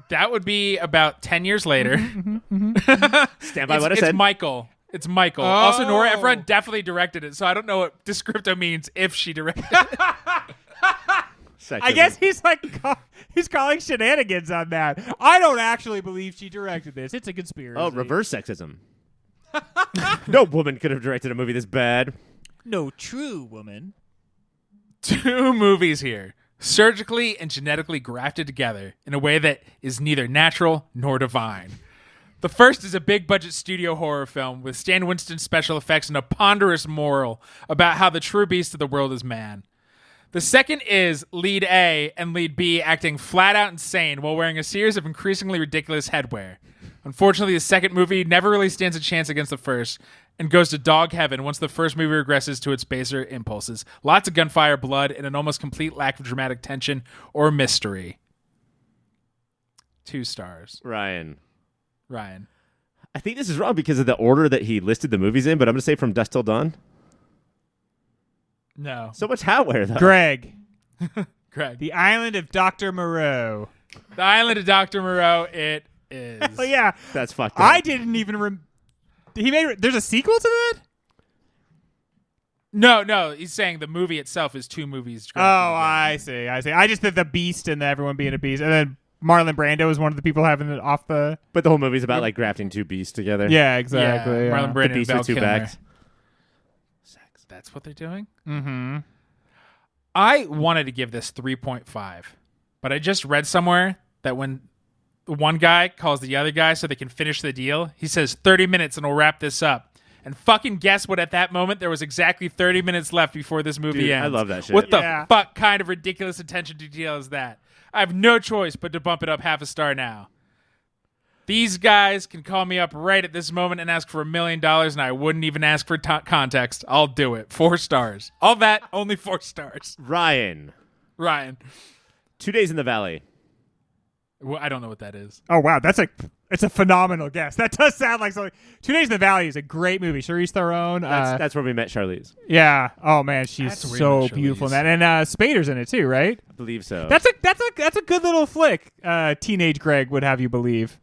That would be about 10 years later. Stand by what I said. It's Michael. Also, Nora Ephron definitely directed it, so I don't know what descripto means if she directed it. I guess he's he's calling shenanigans on that. I don't actually believe she directed this. It's a conspiracy. Oh, reverse sexism. No woman could have directed a movie this bad. No true woman. 2 movies here, surgically and genetically grafted together in a way that is neither natural nor divine. The first is a big-budget studio horror film with Stan Winston's special effects and a ponderous moral about how the true beast of the world is man. The second is lead A and lead B acting flat-out insane while wearing a series of increasingly ridiculous headwear. Unfortunately, the second movie never really stands a chance against the first and goes to dog heaven once the first movie regresses to its baser impulses. Lots of gunfire, blood, and an almost complete lack of dramatic tension or mystery. 2 stars. Ryan. I think this is wrong because of the order that he listed the movies in, but I'm going to say From Dusk Till Dawn. No. So much hatwear, though. Greg. The Island of Dr. Moreau. The Island of Dr. Moreau, it is. Oh, yeah. That's fucked up. I didn't even there's a sequel to that? No, he's saying the movie itself is 2 movies. Oh, I see. I just did the beast and everyone being a beast. And then Marlon Brando was one of the people having it off the... But the whole movie's about grafting 2 beasts together. Yeah, exactly. Yeah, Marlon Brando The beast and Val with 2 Kilmer. backs. That's what they're doing? Mm-hmm. I wanted to give this 3.5, but I just read somewhere that when the one guy calls the other guy so they can finish the deal, he says 30 minutes and we'll wrap this up. And fucking guess what? At that moment, there was exactly 30 minutes left before this movie Dude, ends. I love that shit. What the Yeah. fuck kind of ridiculous attention to detail is that? I have no choice but to bump it up 0.5 star now. These guys can call me up right at this moment and ask for $1 million, and I wouldn't even ask for context. I'll do it. 4 stars. All that, only 4 stars. Ryan. 2 Days in the Valley. Well, I don't know what that is. Oh, wow. It's a phenomenal guess. That does sound like something. 2 Days in the Valley is a great movie. Charlize Theron. That's where we met Charlize. Yeah. Oh, man. She's That's where we so met beautiful in Charlize. that. And Spader's in it, too, right? I believe so. That's a good little flick. Teenage Greg would have you believe.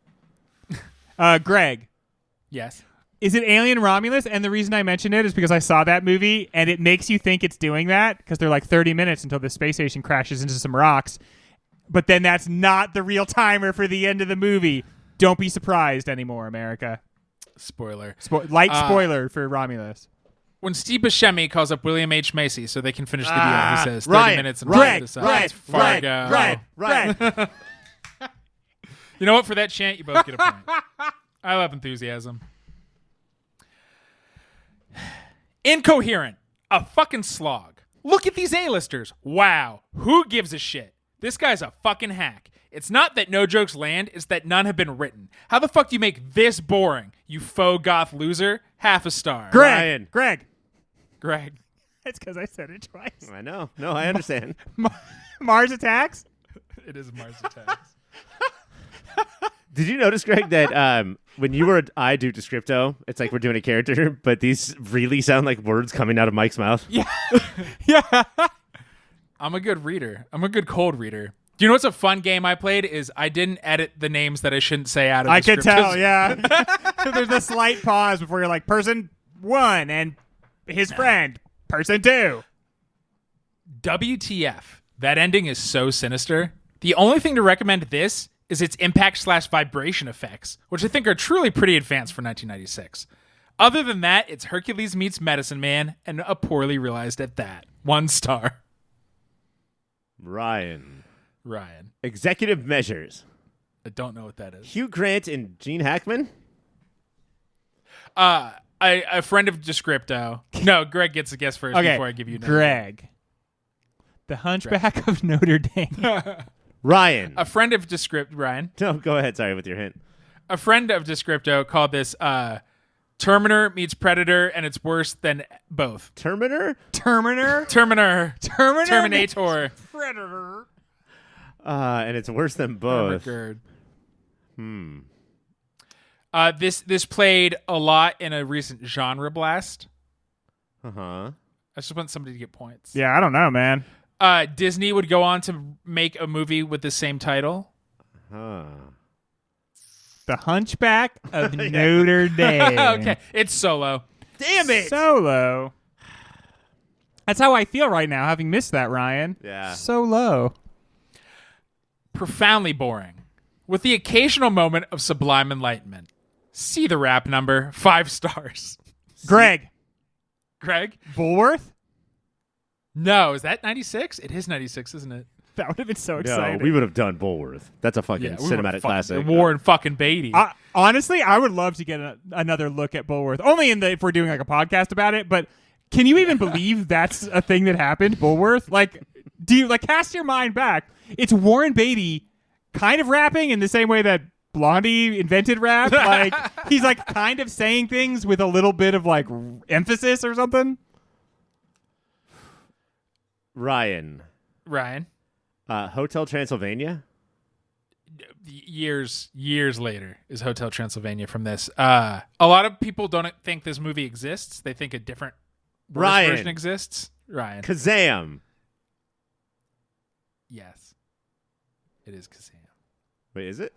Greg, Yes. is it Alien Romulus? And the reason I mention it is because I saw that movie, and it makes you think it's doing that because they're 30 minutes until the space station crashes into some rocks. But then that's not the real timer for the end of the movie. Don't be surprised anymore, America. Spoiler. Spoiler for Romulus. When Steve Buscemi calls up William H. Macy so they can finish the deal, he says 30 Ryan, minutes and Ryan, wrap this up. Ryan, It's Fargo. Ryan. You know what? For that chant, you both get a point. I love enthusiasm. Incoherent. A fucking slog. Look at these A-listers. Wow. Who gives a shit? This guy's a fucking hack. It's not that no jokes land, it's that none have been written. How the fuck do you make this boring, you faux goth loser? Half a star. Ryan. Greg. It's because I said it twice. I know. No, I understand. Mars Attacks? It is Mars Attacks. Did you notice, Greg, that when you were I do Descripto, it's like we're doing a character, but these really sound like words coming out of Mike's mouth? Yeah. Yeah. I'm a good reader. I'm a good cold reader. Do you know what's a fun game I played is I didn't edit the names that I shouldn't say out of the I could script. tell, yeah. So there's a slight pause before you're like, person 1 and his friend, person 2. WTF. That ending is so sinister. The only thing to recommend this is its impact/vibration effects, which I think are truly pretty advanced for 1996. Other than that, it's Hercules meets Medicine Man, and a poorly realized at that. 1 star. Ryan. Executive measures. I don't know what that is. Hugh Grant and Gene Hackman? A friend of Descripto. No, Greg gets a guess first before I give you a name. Greg. The Hunchback of Notre Dame. Ryan. A friend of Ryan. No, go ahead. Sorry with your hint. A friend of Descripto called this Terminator meets Predator, and it's worse than both. Terminator. Terminator. Predator. And it's worse than both. This played a lot in a recent genre blast. Uh-huh. I just want somebody to get points. Yeah, I don't know, man. Disney would go on to make a movie with the same title. Huh. The Hunchback of Notre Dame. Okay, it's Solo. Damn it! Solo. That's how I feel right now, having missed that, Ryan. Yeah. Solo. Profoundly boring, with the occasional moment of sublime enlightenment. See the rap number, 5 stars. Greg. Bullworth? No, is that 96? It is 96, isn't it? That would have been so No, exciting. we would have done Bullworth. That's a fucking cinematic classic. Warren fucking Beatty. Honestly, I would love to get another look at Bullworth. Only if we're doing like a podcast about it. But can you even believe that's a thing that happened, Bullworth? Like, do you cast your mind back? It's Warren Beatty kind of rapping in the same way that Blondie invented rap. Like he's like kind of saying things with a little bit of like emphasis or something. Ryan. Hotel Transylvania? Years later is Hotel Transylvania from this. A lot of people don't think this movie exists. They think a different version exists. Ryan. Kazam. Yes. It is Kazam. Wait, is it?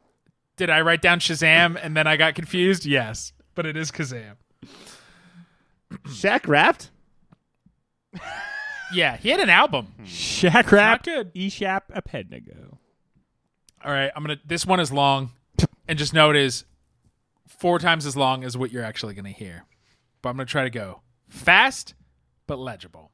Did I write down Shazam and then I got confused? Yes. But it is Kazam. Shaq rapped? Yeah, he had an album. Shaq rap. Not good. Eshap Abednego. All right, this one is long, and just know it is 4 times as long as what you're actually going to hear. But I'm going to try to go fast, but legible.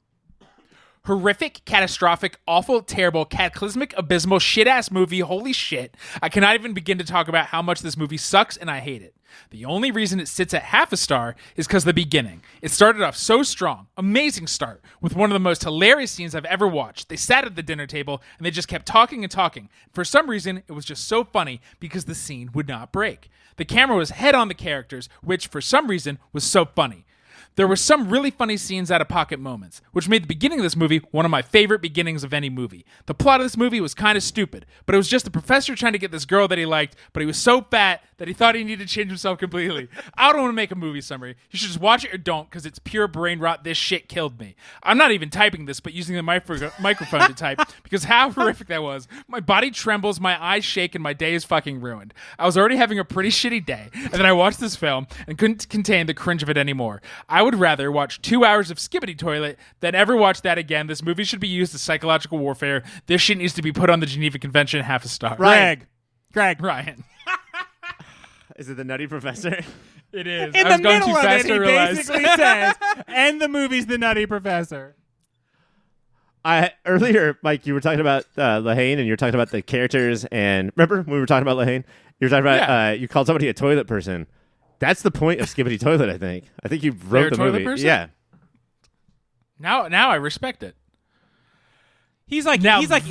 Horrific, catastrophic, awful, terrible, cataclysmic, abysmal, shit-ass movie. Holy shit. I cannot even begin to talk about how much this movie sucks and I hate it. The only reason it sits at half a star is because of the beginning. It started off so strong. Amazing start. With one of the most hilarious scenes I've ever watched. They sat at the dinner table and they just kept talking and talking. For some reason, it was just so funny because the scene would not break. The camera was head on the characters, which for some reason was so funny. There were some really funny scenes out of pocket moments, which made the beginning of this movie one of my favorite beginnings of any movie. The plot of this movie was kind of stupid, but it was just the professor trying to get this girl that he liked, but he was so fat that he thought he needed to change himself completely. I don't want to make a movie summary. You should just watch it or don't, because it's pure brain rot. This shit killed me. I'm not even typing this, but using the microphone to type, because how horrific that was. My body trembles, my eyes shake, and my day is fucking ruined. I was already having a pretty shitty day, and then I watched this film and couldn't contain the cringe of it anymore. I would rather watch 2 hours of Skibbity Toilet than ever watch that again. This movie should be used as psychological warfare. This shit needs to be put on the Geneva Convention, half a star. Greg. Ryan. Is it the Nutty Professor? It is. In I was the going middle too of fast it, to he realize. basically says, and the movie's The Nutty Professor. Earlier, Mike, you were talking about Haine, and you were talking about the characters. And remember when we were talking about Haine? You were talking about you called somebody a toilet person. That's the point of Skibbity Toilet, I think. I think you wrote the toilet movie. person? Yeah. Now I respect it. He's like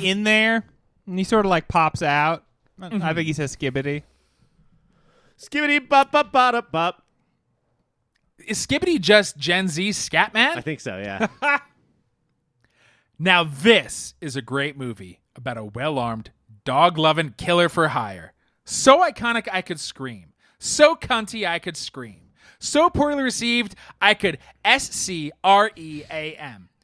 in there, and he sort of like pops out. I think he says skibbity. Skibbity bop bop bop bop. Is Skibbity just Gen Z Scatman? I think so, yeah. Now this is a great movie about a well-armed, dog-loving killer for hire. So iconic I could scream. So cunty I could scream. So poorly received I could SCREAM.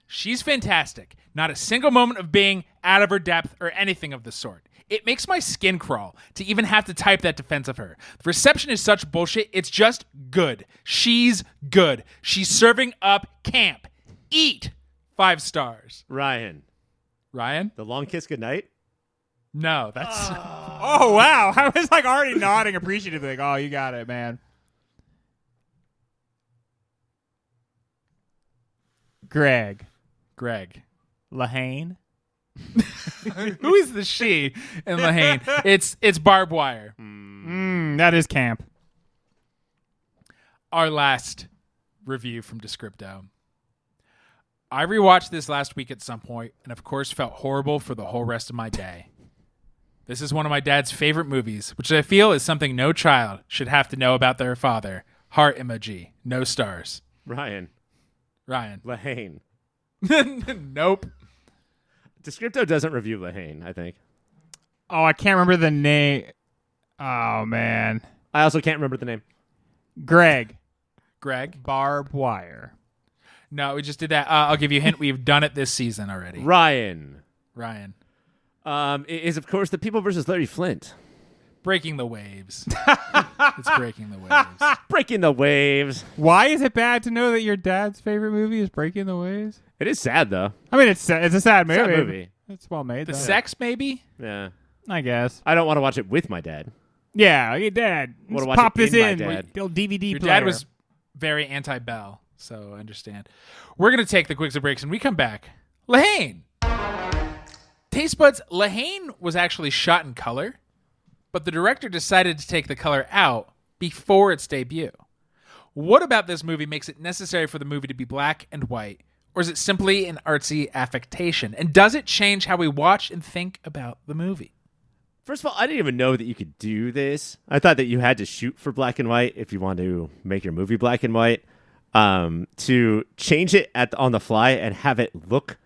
She's fantastic. Not a single moment of being out of her depth or anything of the sort. It makes my skin crawl to even have to type that defense of her. The reception is such bullshit, it's just good. She's good. She's serving up camp. Eat. 5 stars. Ryan. Ryan? The Long Kiss Goodnight? No, that's... Oh, wow. I was like already nodding appreciatively. Like, oh, you got it, man. Greg. Lahaine. Who is the she in Lahaine? It's barbed wire. That is camp. Our last review from Descripto. I rewatched this last week at some point and of course felt horrible for the whole rest of my day. This is one of my dad's favorite movies, which I feel is something no child should have to know about their father. Heart emoji. No stars. Ryan. Lahaine. Nope. Descripto doesn't review Lahaine, I think. Oh, I can't remember the name. Oh, man. I also can't remember the name. Greg. Barbed wire. No, we just did that. I'll give you a hint. We've done it this season already. Ryan. It is, of course, The People versus Larry Flint. Breaking the waves. It's breaking the waves. Breaking the waves. Why is it bad to know that your dad's favorite movie is Breaking the Waves? It is sad, though. I mean, it's a sad movie. Sad movie. It's well made. The though. sex, maybe? Yeah. I guess. I don't want to watch it with my dad. Yeah, hey, Dad. Wanna Let's watch pop it this in my in. dad. The old DVD Your player. dad was very anti-Bell, so I understand. We're going to take the quick breaks, and we come back. Lahaine. Taste buds, Lahaine was actually shot in color, but the director decided to take the color out before its debut. What about this movie makes it necessary for the movie to be black and white, or is it simply an artsy affectation? And does it change how we watch and think about the movie? First of all, I didn't even know that you could do this. I thought that you had to shoot for black and white if you want to make your movie black and white. To change it on the fly and have it look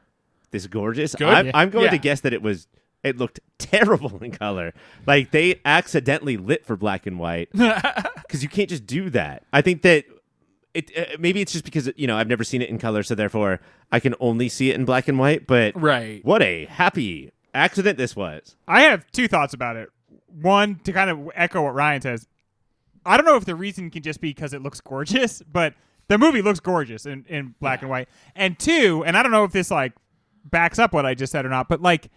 this gorgeous. Good. I'm going to Yeah. guess that it looked terrible in color. Like they accidentally lit for black and white because you can't just do that. I think that maybe it's just because I've never seen it in color, so therefore I can only see it in black and white. But Right. what a happy accident this was. I have 2 thoughts about it. One, to kind of echo what Ryan says. I don't know if the reason can just be because it looks gorgeous, but the movie looks gorgeous in black and white. And 2, and I don't know if this like backs up what I just said or not, but like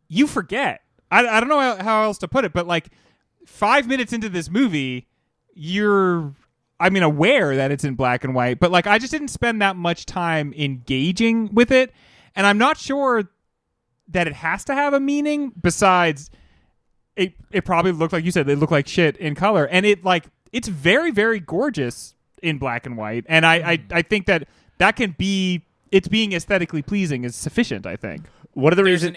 you forget. I don't know how else to put it, but like 5 minutes into this movie, you're aware that it's in black and white, but like I just didn't spend that much time engaging with it, and I'm not sure that it has to have a meaning besides it probably looked like you said, they look like shit in color, and it's very, very gorgeous in black and white, and I think that can be, it's being aesthetically pleasing is sufficient, I think. What are the reasons?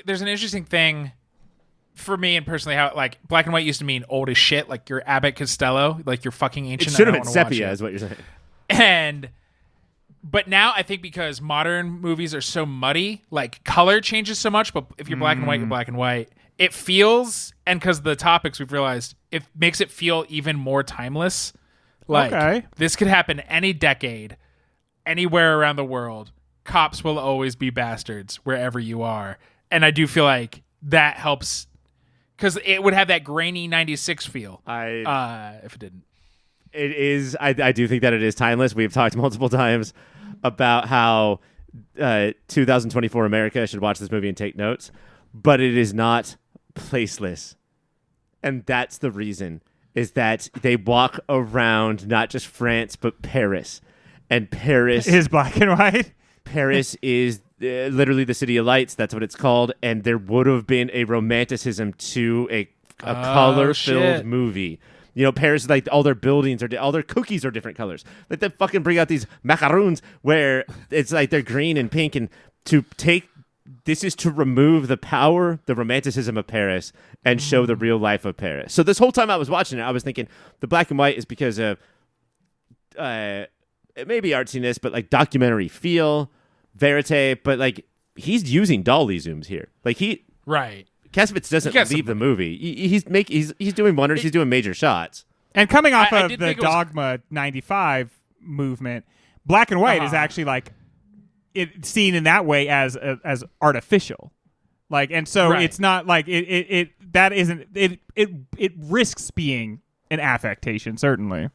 There's an interesting thing for me and personally how like black and white used to mean old as shit, like your Abbott Costello, like you're fucking It ancient. should have I been don't wanna watch sepia, it. is what you're saying. But now I think because modern movies are so muddy, like color changes so much, but if you're black and white, you're black and white. It feels, and because the topics we've realized, it makes it feel even more timeless. Like Okay. this could happen any decade, anywhere around the world. Cops will always be bastards wherever you are. And I do feel like that helps because it would have that grainy 96 feel if it didn't. It is. I do think that it is timeless. We've talked multiple times about how 2024 America should watch this movie and take notes, but it is not placeless. And that's the reason, is that they walk around not just France, but Paris. And Paris Is black and white? Paris is literally the city of lights. That's what it's called. And there would have been a romanticism to a color-filled shit. movie. Paris, like all their buildings all their cookies are different colors. Like they fucking bring out these macaroons where it's like they're green and pink, and to take this is to remove the power, the romanticism of Paris, and show the real life of Paris. So this whole time I was watching it, I was thinking the black and white is because of it may be artsiness, but like documentary feel, verite, but like he's using dolly zooms here. Like Kassovitz doesn't leave the movie. He's doing wonders. He's doing major shots. And coming off of the Dogma 95 movement, black and white is actually like seen in that way as artificial. Like, and so it's not like it risks being an affectation, certainly.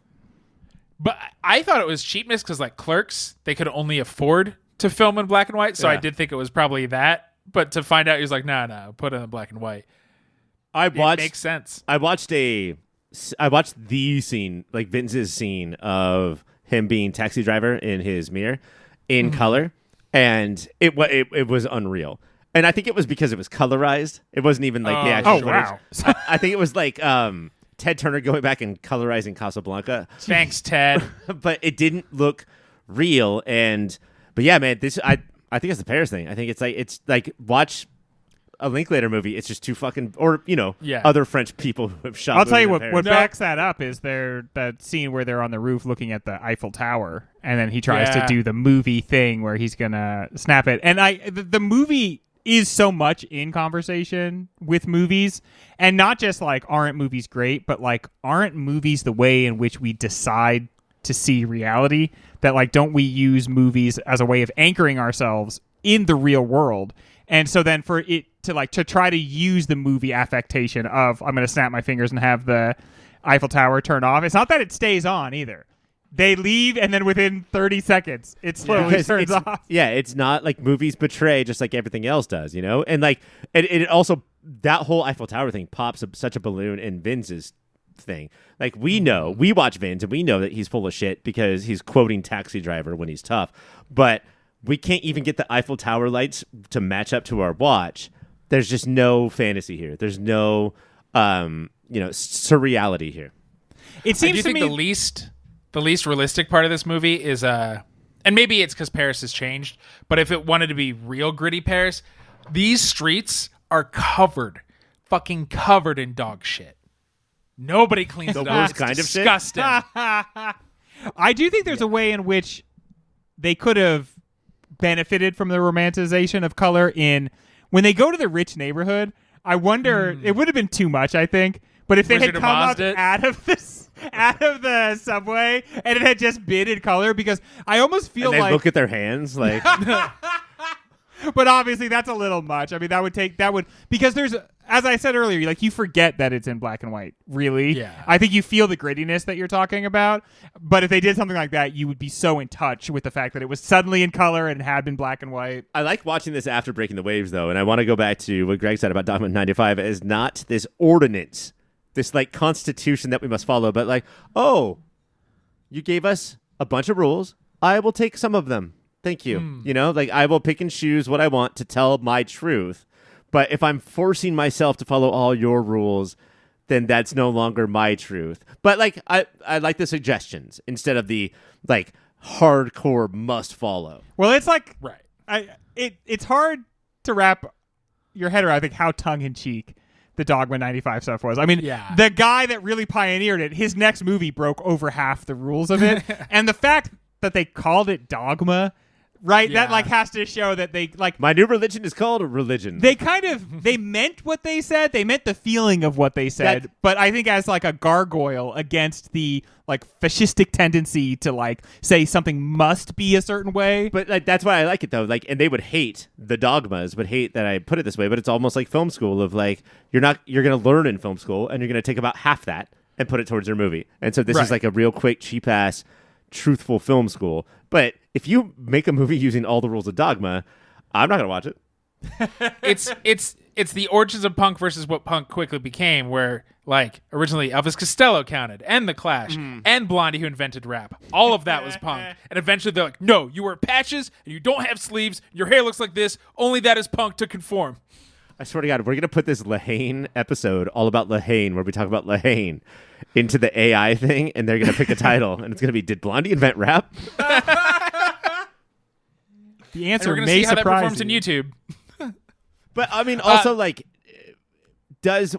But I thought it was cheapness because, like, Clerks, they could only afford to film in black and white, so I did think it was probably that. But to find out, he was like, no, put it in black and white. It makes sense. I watched the scene, like Vinz's scene of him being taxi driver in his mirror in color, and it was unreal. And I think it was because it was colorized. It wasn't even like the actual footage. I think it was like Ted Turner going back and colorizing Casablanca. Thanks, Ted. But it didn't look real. But yeah, man, I think it's the Paris thing. I think it's like watch a Linklater movie. It's just too fucking, or other French people who have shot. I'll tell you what backs that up is that scene where they're on the roof looking at the Eiffel Tower, and then he tries to do the movie thing where he's gonna snap it. And the movie is so much in conversation with movies, and not just like aren't movies great, but like aren't movies the way in which we decide to see reality? That like don't we use movies as a way of anchoring ourselves in the real world? And so then for it to try to use the movie affectation of I'm going to snap my fingers and have the Eiffel Tower turn off. It's not that it stays on either. They leave, and then within 30 seconds, it slowly turns off. Yeah, it's not like movies betray just like everything else does, you know? And like, it also, that whole Eiffel Tower thing pops up such a balloon in Vinz's thing. Like, we watch Vinz, and we know that he's full of shit because he's quoting Taxi Driver when he's tough. But we can't even get the Eiffel Tower lights to match up to our watch. There's just no fantasy here. There's no, surreality here. It seems to me the least realistic part of this movie is, and maybe it's because Paris has changed, but if it wanted to be real gritty Paris, these streets are fucking covered in dog shit. Nobody cleans it up. The worst It's kind of shit? disgusting. I do think there's a way in which they could have benefited from the romanticization of color in when they go to the rich neighborhood. I wonder, it would have been too much, I think, but if they had come up out of the subway and it had just been in color, because I almost feel and they like look at their hands like but obviously that's a little much. I mean, because there's, as I said earlier, like you forget that it's in black and white, really. Yeah. I think you feel the grittiness that you're talking about, but if they did something like that, you would be so in touch with the fact that it was suddenly in color and had been black and white. I like watching this after Breaking the Waves, though, and I want to go back to what Greg said about Dogma 95 as not this ordinance, this like constitution that we must follow, but like, oh, you gave us a bunch of rules. I will take some of them. Thank you. You know, like I will pick and choose what I want to tell my truth. But if I'm forcing myself to follow all your rules, then that's no longer my truth. But like I like the suggestions instead of the like hardcore must follow. Well, it's like Right. It's hard to wrap your head around, I think, how tongue in cheek the Dogma 95 stuff was. I mean, the guy that really pioneered it, his next movie broke over half the rules of it. And the fact that they called it Dogma, right? Yeah. That like has to show that they like My new religion is called a religion. they they meant what they said. They meant the feeling of what they said. But I think as like a gargoyle against the like fascistic tendency to like say something must be a certain way. But like that's why I like it though. Like, and they would hate the dogmas, would hate that I put it this way. But it's almost like film school of like you're going to learn in film school, and you're going to take about half that and put it towards your movie. And so this is like a real quick, cheap ass, truthful film school. But if you make a movie using all the rules of Dogma, I'm not going to watch it. It's the origins of punk versus what punk quickly became, where like originally Elvis Costello counted, and The Clash, and Blondie, who invented rap. All of that was punk. And eventually they're like, no, you wear patches and you don't have sleeves. Your hair looks like this. Only that is punk to conform. I swear to God, we're going to put this Haine episode all about Haine, where we talk about Haine, into the AI thing, and they're going to pick a title, and it's going to be, did Blondie invent rap? The answer We're going to may see how that surprise performs in you. YouTube. But I mean, also like,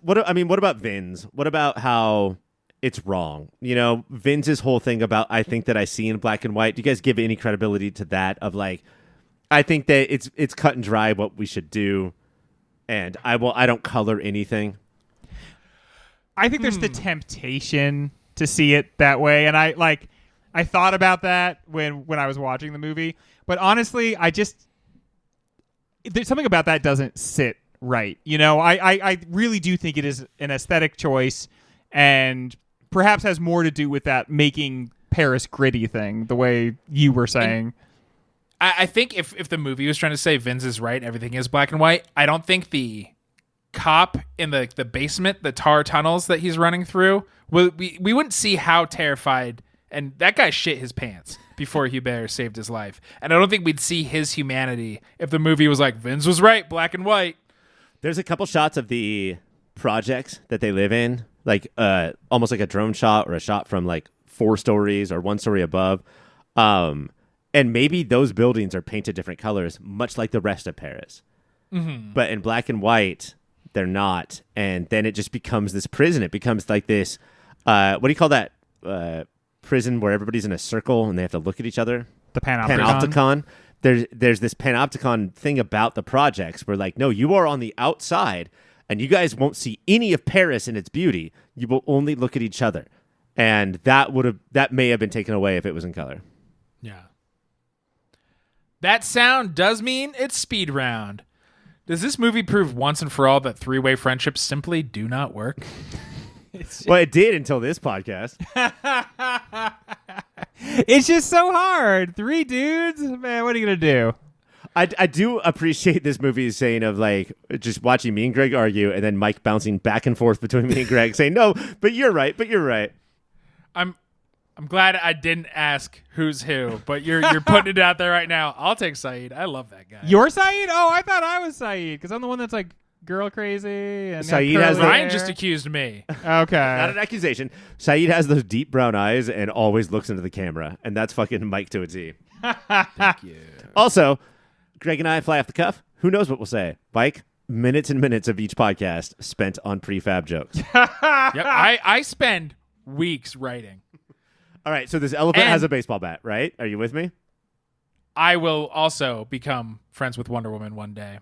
what about Vinz? What about how it's wrong? You know, Vinz's whole thing about I think that I see in black and white. Do you guys give any credibility to that? Of like, I think that it's cut and dry what we should do, and I don't color anything. I think there's the temptation to see it that way, and I thought about that when I was watching the movie, but honestly, there's something about that doesn't sit right. You know, I really do think it is an aesthetic choice, and perhaps has more to do with that making Paris gritty thing, the way you were saying. I think if the movie was trying to say Vinz is right, everything is black and white, I don't think the cop in the basement, the tar tunnels that he's running through, we wouldn't see how terrified, and that guy shit his pants before Hubert saved his life. And I don't think we'd see his humanity if the movie was like, Vinz was right, black and white. There's a couple shots of the projects that they live in, like almost like a drone shot or a shot from like 4 stories or 1 story above. And maybe those buildings are painted different colors, much like the rest of Paris. Mm-hmm. But in black and white, they're not. And then it just becomes this prison. It becomes like this, what do you call that prison where everybody's in a circle and they have to look at each other? The panopticon. There's this panopticon thing about the projects where like, no, you are on the outside and you guys won't see any of Paris in its beauty. You will only look at each other. And that may have been taken away if it was in color. Yeah. That sound does mean it's speed round. Does this movie prove once and for all that 3-way friendships simply do not work? Well, it did until this podcast. It's just so hard. 3 dudes? Man, what are you going to do? I do appreciate this movie's saying of like just watching me and Greg argue and then Mike bouncing back and forth between me and Greg saying, no, but you're right. I'm glad I didn't ask who's who, but you're putting it out there right now. I'll take Saeed. I love that guy. You're Saeed? Oh, I thought I was Saeed because I'm the one that's like girl crazy. And Saeed has Ryan just accused me. Okay. Not an accusation. Saeed has those deep brown eyes and always looks into the camera, and that's fucking Mike to a T. Thank you. Also, Greg and I fly off the cuff. Who knows what we'll say? Mike, minutes and minutes of each podcast spent on prefab jokes. Yep, I spend weeks writing. All right, so this elephant has a baseball bat, right? Are you with me? I will also become friends with Wonder Woman one day.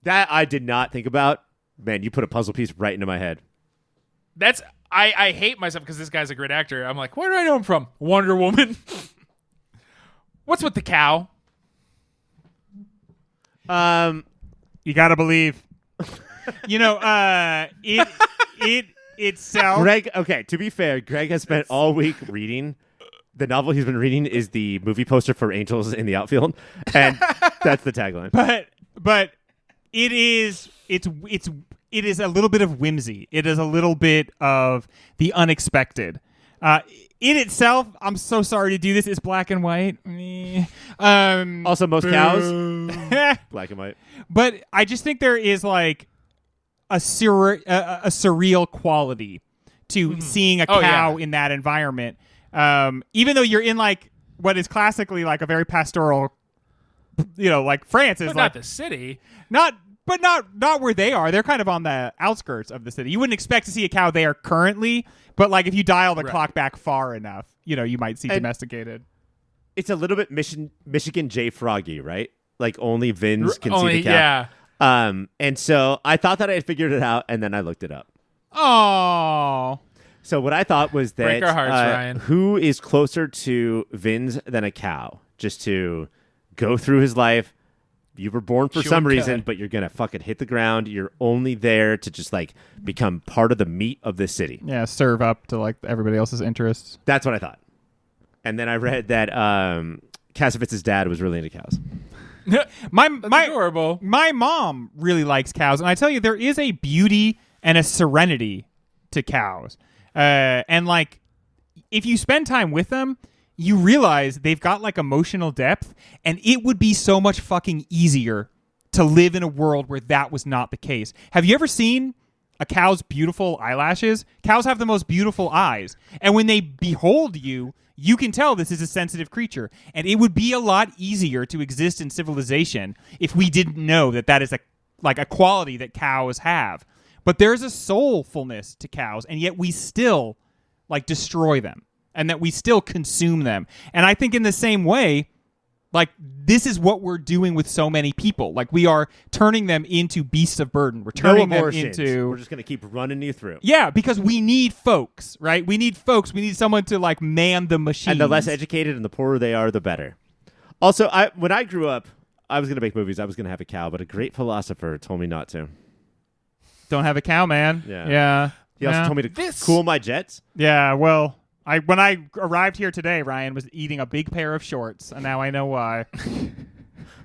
That I did not think about. Man, you put a puzzle piece right into my head. I hate myself because this guy's a great actor. I'm like, where do I know him from? Wonder Woman. What's with the cow? You gotta believe. You know, it itself. Greg, okay, to be fair, Greg has spent all week reading. The novel he's been reading is the movie poster for Angels in the Outfield, and that's the tagline. But it is a little bit of whimsy. It is a little bit of the unexpected. In itself, I'm so sorry to do this, is black and white. Also, most cows, black and white. But I just think there is like a surreal quality to seeing a cow in that environment. Even though you're in like what is classically like a very pastoral, like France is but like not the city. Not where they are. They're kind of on the outskirts of the city. You wouldn't expect to see a cow there currently, but like if you dial the clock back far enough, you might see domesticated. It's a little bit Michigan J. Froggy, right? Like only Vinz can see the cow. Yeah. And so I thought that I had figured it out, and then I looked it up. Oh. So what I thought was that Break our hearts, Ryan. Who is closer to Vinz than a cow? Just to go through his life. You were born for some reason, but you're gonna fucking hit the ground. You're only there to just like become part of the meat of this city. Yeah, serve up to like everybody else's interests. That's what I thought. And then I read that Kassovitz's dad was really into cows. my adorable. My mom really likes cows, and I tell you, there is a beauty and a serenity to cows. And like, if you spend time with them, you realize they've got like emotional depth, and it would be so much fucking easier to live in a world where that was not the case. Have you ever seen a cow's beautiful eyelashes? Cows have the most beautiful eyes, and when they behold you, you can tell this is a sensitive creature, and it would be a lot easier to exist in civilization if we didn't know that is like a quality that cows have. But there's a soulfulness to cows, and yet we still like destroy them, and that we still consume them. And I think in the same way, like this is what we're doing with so many people. Like we are turning them into beasts of burden. We're turning them into. We're just going to keep running you through. Yeah, because we need folks, right? We need folks. We need someone to like man the machine. And the less educated and the poorer they are, the better. Also, when I grew up, I was going to make movies. I was going to have a cow, but a great philosopher told me not to. Don't have a cow, man. Yeah. He also told me to cool my jets. Yeah, well, when I arrived here today, Ryan was eating a big pair of shorts, and now I know why.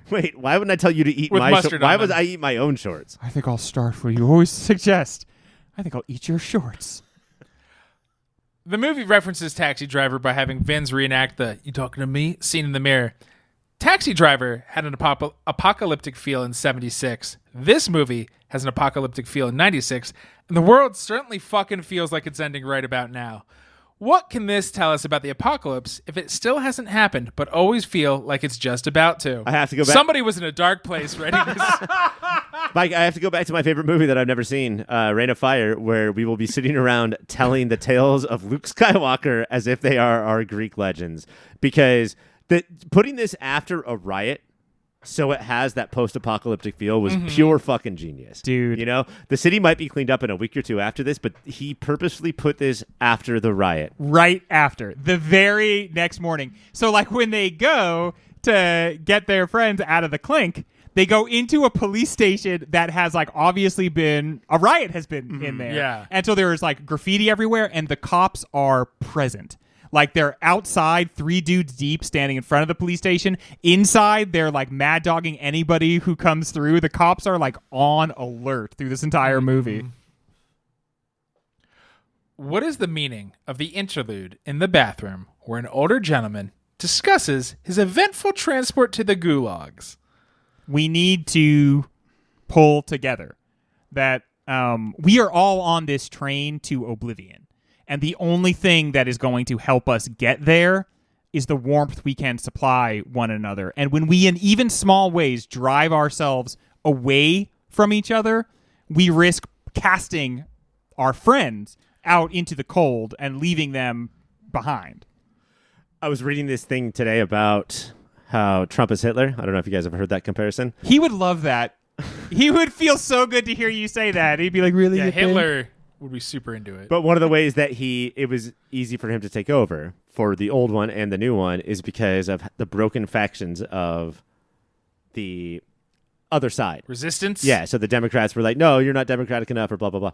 Wait, why wouldn't I tell you to eat With my shorts? mustard Why on would them. I eat my own shorts? I think I'll start where you always suggest. I think I'll eat your shorts. The movie references Taxi Driver by having Vinz reenact the "you talking to me" scene in the mirror. Taxi Driver had an apocalyptic feel in 76. This movie has an apocalyptic feel in 96, and the world certainly fucking feels like it's ending right about now. What can this tell us about the apocalypse if it still hasn't happened, but always feel like it's just about to? I have to go back. Somebody was in a dark place writing this. Mike, I have to go back to my favorite movie that I've never seen, Reign of Fire, where we will be sitting around telling the tales of Luke Skywalker as if they are our Greek legends. Because putting this after a riot so it has that post-apocalyptic feel was pure fucking genius. Dude. You know, the city might be cleaned up in a week or two after this, but he purposely put this after the riot. Right after. The very next morning. So, like, when they go to get their friends out of the clink, they go into a police station that has, like, obviously been... A riot has been in there. Yeah. And so there's, like, graffiti everywhere, and the cops are present. Like, they're outside, 3 dudes deep, standing in front of the police station. Inside, they're, like, mad dogging anybody who comes through. The cops are, like, on alert through this entire movie. What is the meaning of the interlude in the bathroom where an older gentleman discusses his eventful transport to the gulags? We need to pull together that we are all on this train to oblivion. And the only thing that is going to help us get there is the warmth we can supply one another. And when we, in even small ways, drive ourselves away from each other, we risk casting our friends out into the cold and leaving them behind. I was reading this thing today about how Trump is Hitler. I don't know if you guys have heard that comparison. He would love that. He would feel so good to hear you say that. He'd be like, really? Yeah, you think? Hitler would be super into it. But one of the ways that it was easy for him to take over for the old one and the new one is because of the broken factions of the other side. Resistance? Yeah, so the Democrats were like, no, you're not democratic enough, or blah, blah,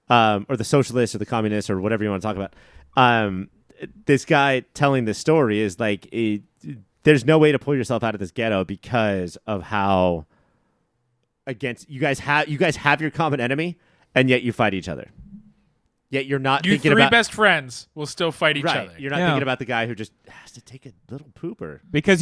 blah. Or the socialists or the communists or whatever you want to talk about. This guy telling this story is like, there's no way to pull yourself out of this ghetto because of how against you guys have your common enemy, and yet you fight each other. Yet you're not You thinking three about best friends will still fight each right. other. You're not Yeah. thinking about the guy who just has to take a little pooper. Because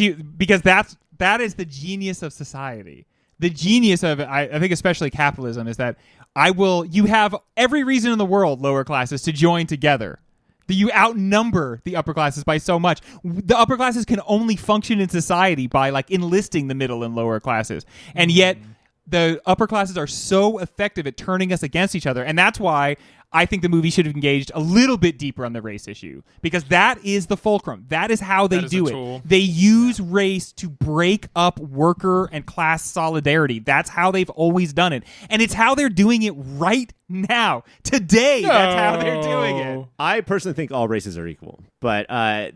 that is the genius of society. The genius of it, I think especially capitalism, is that you have every reason in the world, lower classes, to join together. You outnumber the upper classes by so much. The upper classes can only function in society by like enlisting the middle and lower classes. And yet the upper classes are so effective at turning us against each other. And that's why I think the movie should have engaged a little bit deeper on the race issue, because that is the fulcrum. That is how they That is do the it. tool. They use race to break up worker and class solidarity. That's how they've always done it. And it's how they're doing it right now. Today, that's how they're doing it. I personally think all races are equal, but I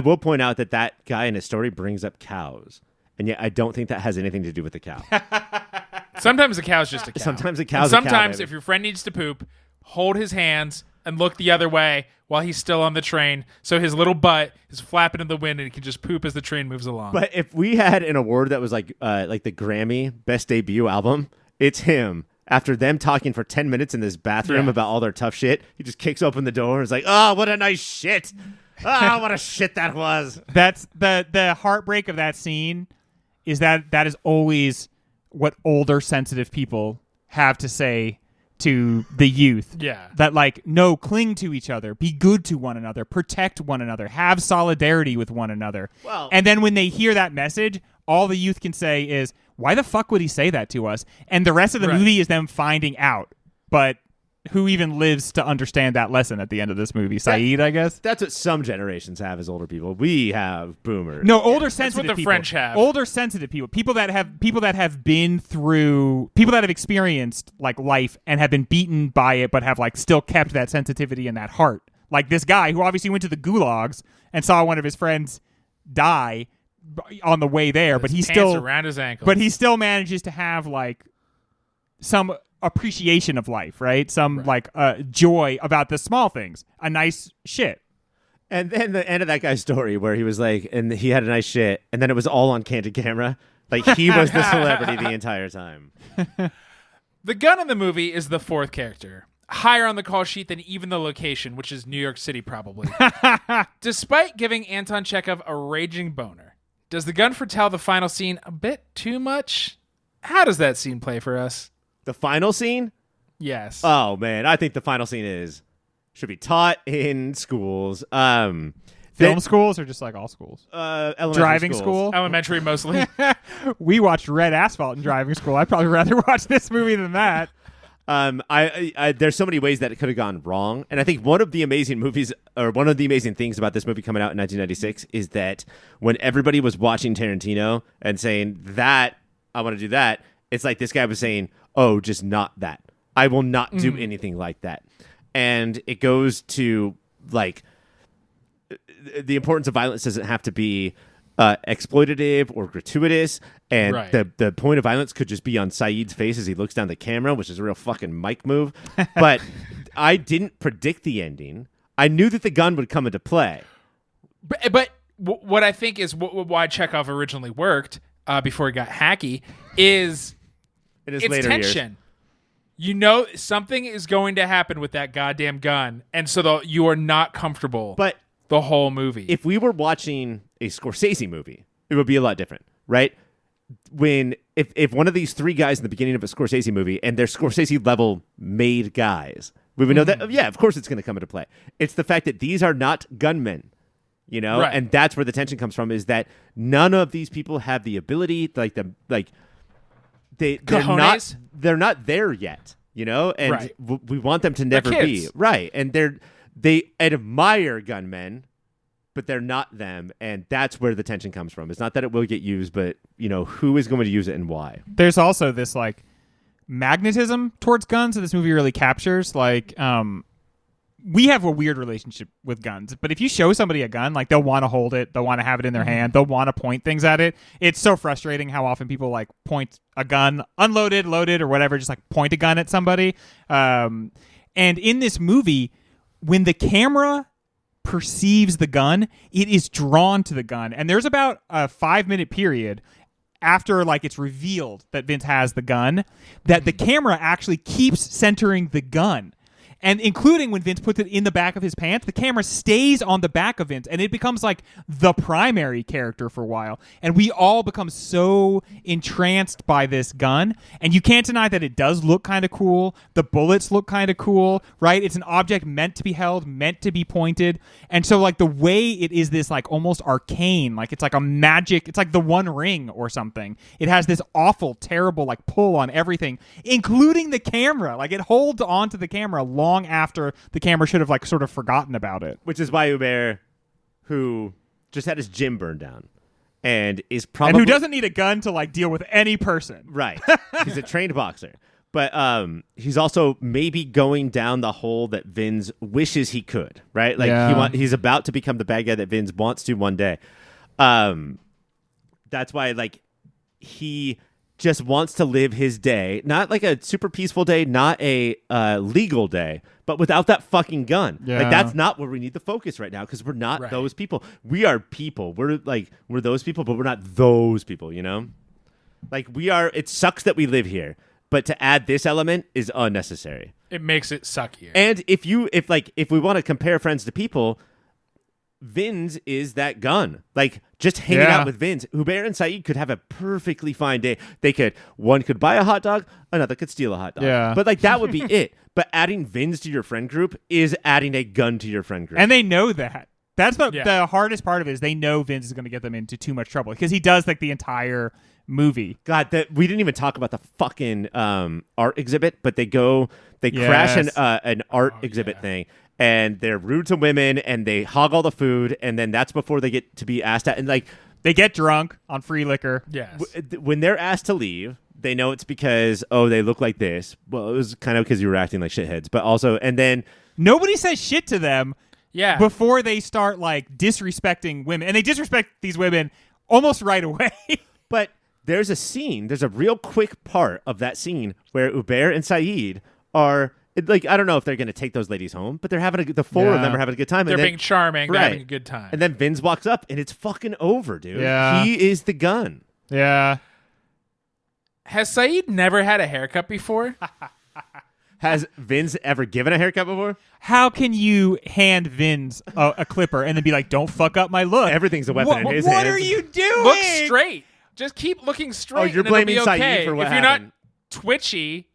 will point out that guy in his story brings up cows, and yet I don't think that has anything to do with the cow. Sometimes a cow's just a cow. Sometimes a And cow's a cow, sometimes baby. if your friend needs to poop, hold his hands and look the other way while he's still on the train, so his little butt is flapping in the wind and he can just poop as the train moves along. But if we had an award that was like the Grammy Best Debut Album, it's him. After them talking for 10 minutes in this bathroom about all their tough shit, he just kicks open the door and is like, oh, what a nice shit. Oh, what a shit that was. That's the heartbreak of that scene is that is always what older sensitive people have to say to the youth. Yeah. That like, no, cling to each other, be good to one another, protect one another, have solidarity with one another. Well- and then when they hear that message, all the youth can say is, why the fuck would he say that to us? And the rest of the movie is them finding out. But who even lives to understand that lesson at the end of this movie? Saeed, I guess? That's what some generations have as older people. We have boomers. No, older sensitive what the people. French have. Older sensitive people. People that have experienced like life and have been beaten by it, but have like still kept that sensitivity and that heart. Like this guy who obviously went to the gulags and saw one of his friends die on the way there, but he still around his ankles. But he still manages to have like some appreciation of life, right? Some like joy about the small things, a nice shit. And then the end of that guy's story where he was like, and he had a nice shit, and then it was all on candid camera. Like he was the celebrity the entire time. The gun in the movie is the fourth character. Higher on the call sheet than even the location, which is New York City probably. Despite giving Anton Chekhov a raging boner, does the gun foretell the final scene a bit too much? How does that scene play for us? The final scene? Yes. Oh man, I think the final scene should be taught in schools. Film schools or just like all schools? Elementary Driving schools. school? Elementary mostly. We watched Red Asphalt in driving school. I'd probably rather watch this movie than that. There's so many ways that it could have gone wrong, and I think one of the amazing things about this movie coming out in 1996 is that when everybody was watching Tarantino and saying that I want to do that, it's like this guy was saying, "Oh, just not that. I will not do anything like that." And it goes to like the importance of violence doesn't have to be exploitative or gratuitous, and the point of violence could just be on Saeed's face as he looks down the camera, which is a real fucking Mike move. But I didn't predict the ending. I knew that the gun would come into play. But what I think is why Chekhov originally worked before he got hacky is it's later tension. Years. You know something is going to happen with that goddamn gun, and so you are not comfortable. But the whole movie. If we were watching a Scorsese movie, it would be a lot different, right? If one of these three guys in the beginning of a Scorsese movie and they're Scorsese level made guys, we would know that, yeah, of course it's going to come into play. It's the fact that these are not gunmen, you know, and that's where the tension comes from, is that none of these people have the ability, they're not there yet, you know, and we want them to never be, right? And they admire gunmen, but they're not them, and that's where the tension comes from. It's not that it will get used, but you know who is going to use it and why. There's also this like magnetism towards guns that this movie really captures. Like, we have a weird relationship with guns, but if you show somebody a gun, like they'll want to hold it, they'll want to have it in their hand, they'll want to point things at it. It's so frustrating how often people like point a gun, unloaded, loaded, or whatever, just like point a gun at somebody. And in this movie, when the camera perceives the gun, it is drawn to the gun. And there's about a 5-minute period after like it's revealed that Vinz has the gun that the camera actually keeps centering the gun. And including when Vinz puts it in the back of his pants, the camera stays on the back of Vinz, and it becomes like the primary character for a while. And we all become so entranced by this gun. And you can't deny that it does look kind of cool. The bullets look kind of cool, right? It's an object meant to be held, meant to be pointed. And so like the way it is this like almost arcane, like it's like a magic, it's like the One Ring or something. It has this awful, terrible like pull on everything, including the camera. Like it holds onto the camera long after the camera should have like sort of forgotten about it. Which is why Hubert, who just had his gym burned down and is probably... And who doesn't need a gun to like deal with any person. Right. He's a trained boxer. But he's also maybe going down the hole that Vinz wishes he could, right? Like he's about to become the bad guy that Vinz wants to one day. That's why like he just wants to live his day, not like a super peaceful day, not a legal day, but without that fucking gun. Yeah. Like that's not where we need the focus right now, because we're not those people. We are people. We're those people, but we're not those people, you know? Like we are, it sucks that we live here, but to add this element is unnecessary. It makes it suckier. And if we want to compare friends to people, Vinz is that gun. Like just hanging out with Vinz. Hubert and Saeed could have a perfectly fine day. One could buy a hot dog, another could steal a hot dog. Yeah. But like that would be it. But adding Vinz to your friend group is adding a gun to your friend group. And they know that. That's the hardest part of it is they know Vinz is going to get them into too much trouble because he does like the entire movie. God, we didn't even talk about the fucking art exhibit, but they crash an art exhibit thing, and they're rude to women, and they hog all the food, and then that's before they get to be asked out, and like they get drunk on free liquor. Yes. When they're asked to leave, they know it's because they look like this. Well, it was kind of because you were acting like shitheads, but also, and then nobody says shit to them. Yeah. Before they start like disrespecting women, and they disrespect these women almost right away. But there's a real quick part of that scene where Hubert and Saeed are like, I don't know if they're going to take those ladies home, but they're having the four of them are having a good time. They're and then, being charming. Right. They're having a good time. And then Vinz walks up, and it's fucking over, dude. Yeah. He is the gun. Yeah. Has Saeed never had a haircut before? Has Vinz ever given a haircut before? How can you hand Vinz a clipper and then be like, "Don't fuck up my look"? Everything's a weapon in his What hands. are you doing? Look straight. Just keep looking straight. you're and it'll be blaming Saeed okay. for what if you're happened. not twitchy,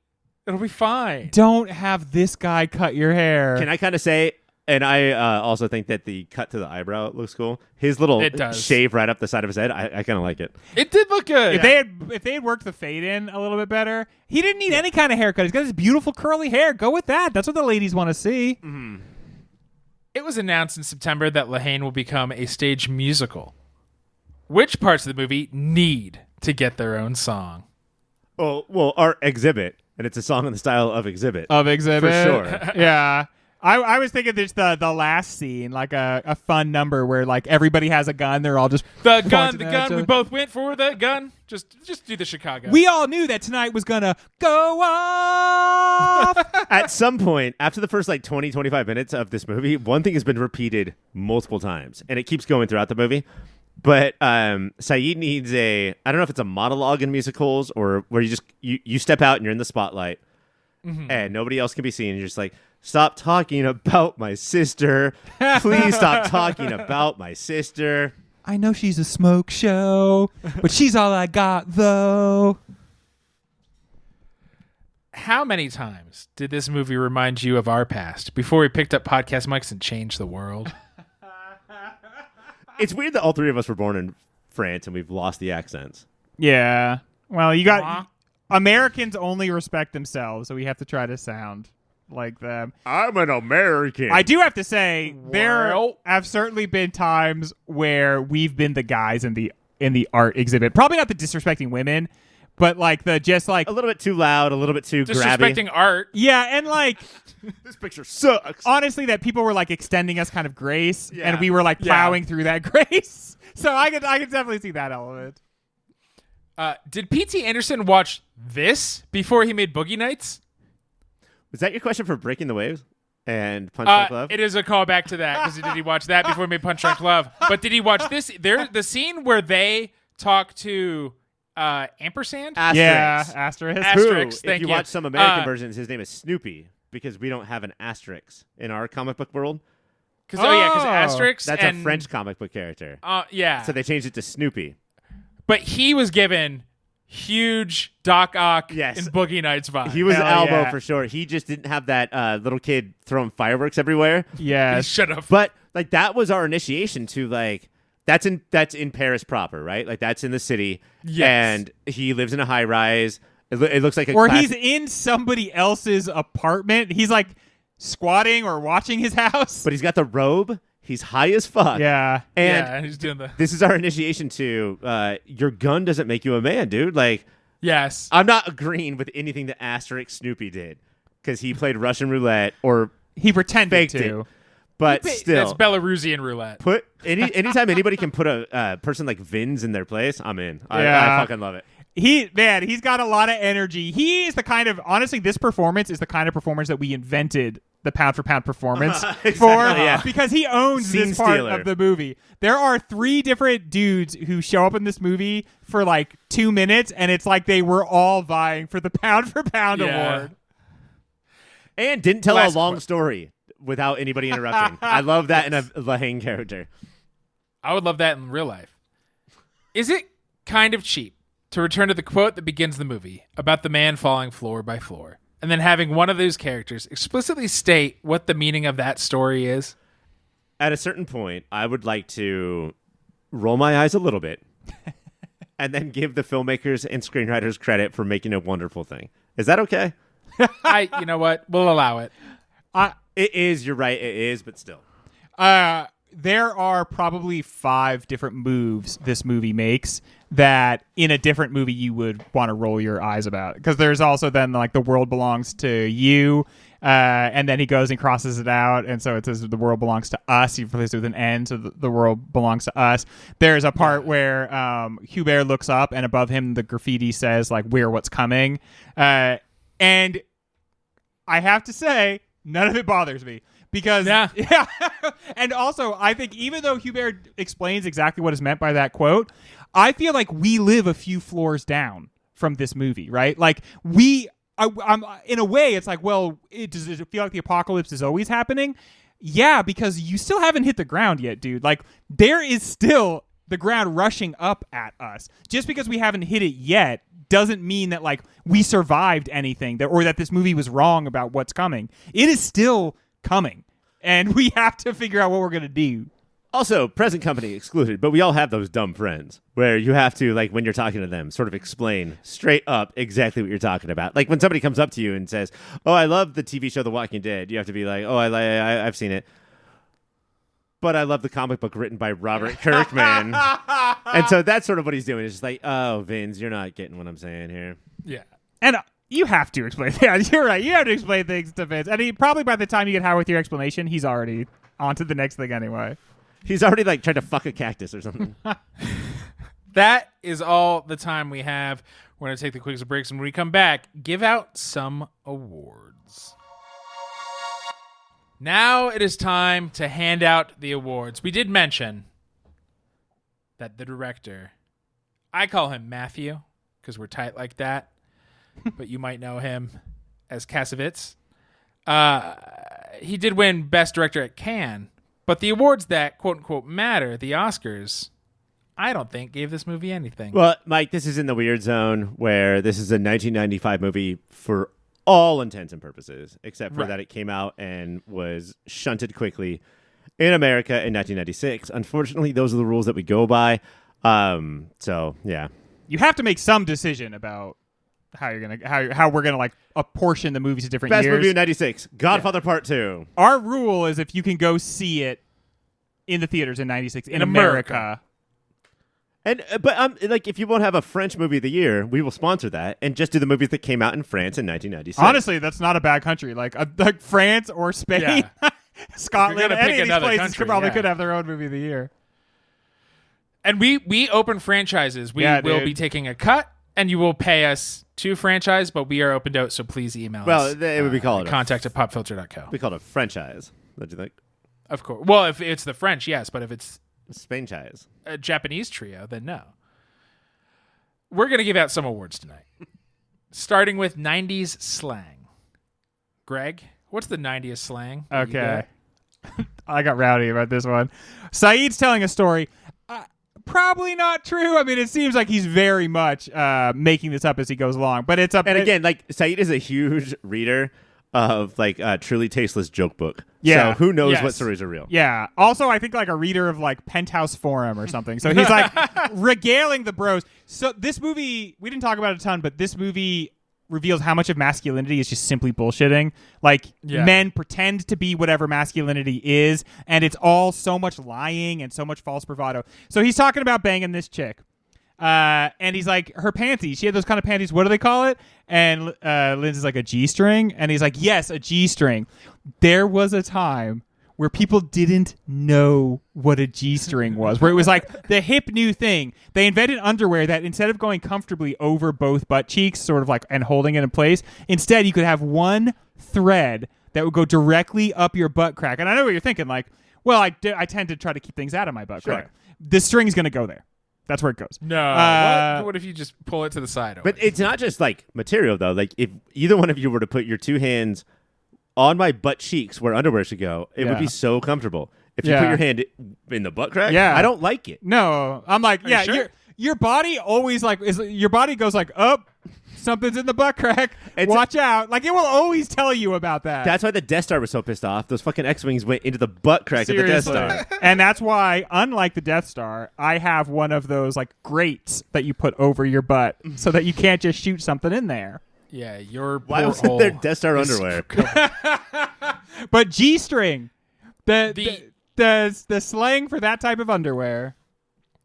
it'll be fine. Don't have this guy cut your hair. Can I kind of say, and I also think that the cut to the eyebrow looks cool. His little It does. shave right up the side of his head, I kind of like it. It did look good. If they had worked the fade in a little bit better, he didn't need any kind of haircut. He's got his beautiful curly hair. Go with that. That's what the ladies want to see. Mm-hmm. It was announced in September that Haine will become a stage musical. Which parts of the movie need to get their own song? Well, our exhibit, and it's a song in the style of Exhibit. Of Exhibit. For sure. Yeah. I was thinking there's the last scene, like a fun number where like everybody has a gun. They're all just The gun, pointing the at gun. each We other. both went for the gun. Just do the Chicago. We all knew that tonight was gonna go off. At some point, after the first 20, 25 minutes of this movie, one thing has been repeated multiple times, and it keeps going throughout the movie. But Saeed needs I don't know if it's a monologue in musicals or where you step out and you're in the spotlight and nobody else can be seen. And you're just like, stop talking about my sister. Please stop talking about my sister. I know she's a smoke show, but she's all I got though. How many times did this movie remind you of our past before we picked up podcast mics and changed the world? It's weird that all three of us were born in France and we've lost the accents. Yeah. Well, you got Americans only respect themselves, so we have to try to sound like them. I'm an American. I do have to say there Well- have certainly been times where we've been the guys in the art exhibit. Probably not the disrespecting women, but like the just like a little bit too loud, a little bit too grabby. Disrespecting art. yeah, and like This picture sucks. honestly that people were like extending us kind of grace Yeah. and we were like Yeah. plowing through that grace. So I could definitely see that element. Did P.T. Anderson watch this before he made Boogie Nights? Was that your question for Breaking the Waves and Punch Drunk Love? It is a callback to that because did he watch that before he made Punch Drunk Love? But did he watch this? The scene where they talk to ampersand. Asterisk. Yeah, asterisk. Ast- Who, Asterix, if thank you you. watch some American versions, his name is Snoopy because we don't have an asterisk in our comic book world. Because Oh. Asterix. That's and, a French comic book character. Yeah. So they changed it to Snoopy. But he was given huge Doc Ock Yes. in Boogie Nights vibe. He was Hell Elbow yeah. for sure. He just didn't have that little kid throwing fireworks everywhere. He Yes. should have. But like that was our initiation to like that's in Paris proper, right? Like that's in the city. Yes. And he lives in a high rise. It looks like a Or classic- he's in somebody else's apartment. He's like squatting or watching his house. but he's got the robe. He's high as fuck. yeah. And yeah, he's doing the this is our initiation to your gun doesn't make you a man, dude. Like yes. I'm not agreeing with anything that Asterix Snoopy did because he played Russian roulette or He pretended faked to. it. But That's still, Belarusian roulette. put anytime anybody can put a person like Vinz in their place, I'm in. I Yeah. fucking love it. He's got a lot of energy. He is the kind of honestly, this performance is the kind of performance that we invented the pound for pound performance Exactly, for yeah. because he owns Scene this part stealer. of the movie. There are 3 different dudes who show up in this movie for like 2 minutes, and it's like they were all vying for the pound for pound Yeah. award. And didn't tell Last a long que- story without anybody interrupting. I love that in a Haine character. I would love that in real life. Is it kind of cheap to return to the quote that begins the movie about the man falling floor by floor, and then having one of those characters explicitly state what the meaning of that story is? at a certain point, I would like to roll my eyes a little bit and then give the filmmakers and screenwriters credit for making a wonderful thing. Is that okay? You know what? We'll allow it. It is. You're right. It is, but still. There are probably 5 different moves this movie makes that in a different movie you would want to roll your eyes about. Because there's also then like the world belongs to you, and then he goes and crosses it out, and so it says the world belongs to us. He replaces it with an N, so the world belongs to us. There's a part where Hubert looks up, and above him the graffiti says like "We're what's coming," and I have to say none of it bothers me. Because yeah. And also, I think even though Hubert explains exactly what is meant by that quote, I feel like we live a few floors down from this movie, right? Like I'm in a way, it's like, well, does it feel like the apocalypse is always happening? Yeah, because you still haven't hit the ground yet, dude. Like there is still the ground rushing up at us. Just because we haven't hit it yet doesn't mean that like we survived anything or that this movie was wrong about what's coming. It is still coming, and we have to figure out what we're going to do. Also, present company excluded, but we all have those dumb friends where you have to, like, when you're talking to them, sort of explain straight up exactly what you're talking about. Like, when somebody comes up to you and says, oh, I love the TV show The Walking Dead, you have to be like, oh, I've seen it. But I love the comic book written by Robert Kirkman. And so that's sort of what he's doing. It's just like, oh, Vinz, you're not getting what I'm saying here. Yeah. And you have to explain. Yeah, you're right. You have to explain things to Vinz. And he probably by the time you get Howard with your explanation, he's already on to the next thing anyway. He's already like trying to fuck a cactus or something. That is all the time we have. We're going to take the quickest breaks, and when we come back, give out some awards. Now it is time to hand out the awards. We did mention that the director, I call him Mathieu because we're tight like that, but you might know him as Kassovitz. He did win Best Director at Cannes, but the awards that quote-unquote matter, the Oscars, I don't think gave this movie anything. Well, Mike, this is in the weird zone where this is a 1995 movie for all intents and purposes, except for that it came out and was shunted quickly in America in 1996. Unfortunately, those are the rules that we go by. So, yeah. You have to make some decision about how you're gonna how we're gonna like apportion the movies to different Best years. movie of 96, Godfather Part 2. Our rule is if you can go see it in the theaters in 96 in America. And but like if you won't have a French movie of the year, we will sponsor that and just do the movies that came out in France in 1996. Honestly, that's not a bad country. Like France or Spain, Scotland, any of these places could have their own movie of the year. And we open franchises. We will be taking a cut, and you will pay us to franchise, but we are open to it, so please email us. Well, it would be called contact@popfilter.co. We call it a franchise. What do you think? Of course. Well, if it's the French, yes, but if it's Spain-chise. A Japanese trio, then no. We're going to give out some awards tonight. Starting with 90s slang. Greg, what's the 90s slang? Okay. I got rowdy about this one. Saeed's telling a story. Probably not true. I mean, it seems like he's very much making this up as he goes along. But it's up. And again, like Saeed is a huge reader of like Truly Tasteless Joke Book. Yeah. So who knows what stories are real? Yeah. Also, I think like a reader of like Penthouse Forum or something. So he's like regaling the bros. So this movie, we didn't talk about it a ton, but this movie reveals how much of masculinity is just simply bullshitting. Like men pretend to be whatever masculinity is, and it's all so much lying and so much false bravado. So he's talking about banging this chick. And he's like, her panties, she had those kind of panties, what do they call it? And Lindsay's like, a G-string? And he's like, yes, a G-string. There was a time where people didn't know what a G-string was, where it was like the hip new thing. They invented underwear that instead of going comfortably over both butt cheeks, sort of like, and holding it in place, instead you could have one thread that would go directly up your butt crack. And I know what you're thinking, like, well, I tend to try to keep things out of my butt crack. The string's going to go there. That's where it goes. No. What if you just pull it to the side? But it's not just like material, though. Like if either one of you were to put your two hands on my butt cheeks where underwear should go, it would be so comfortable. If you put your hand in the butt crack, I don't like it. No. I'm like, sure? your body always like, your body goes like up something's in the butt crack. Watch out. Like, it will always tell you about that. That's why the Death Star was so pissed off. Those fucking X-Wings went into the butt crack of the Death Star. And that's why, unlike the Death Star, I have one of those, like, grates that you put over your butt so that you can't just shoot something in there. Yeah, your Why wasn't there Death Star underwear? But G-string. The slang for that type of underwear.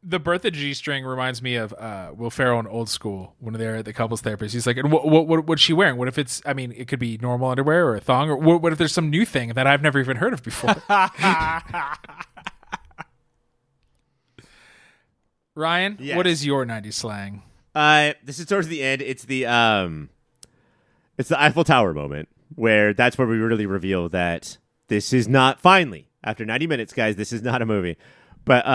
The birth of G-string reminds me of Will Ferrell in Old School when they're at the couples therapist. He's like, and what's she wearing? What if it's, I mean, it could be normal underwear or a thong, or what if there's some new thing that I've never even heard of before? Ryan, Yes. what is your 90s slang? This is towards the end. It's the Eiffel Tower moment where that's where we really reveal that this is not, finally, after 90 minutes, guys, this is not a movie. But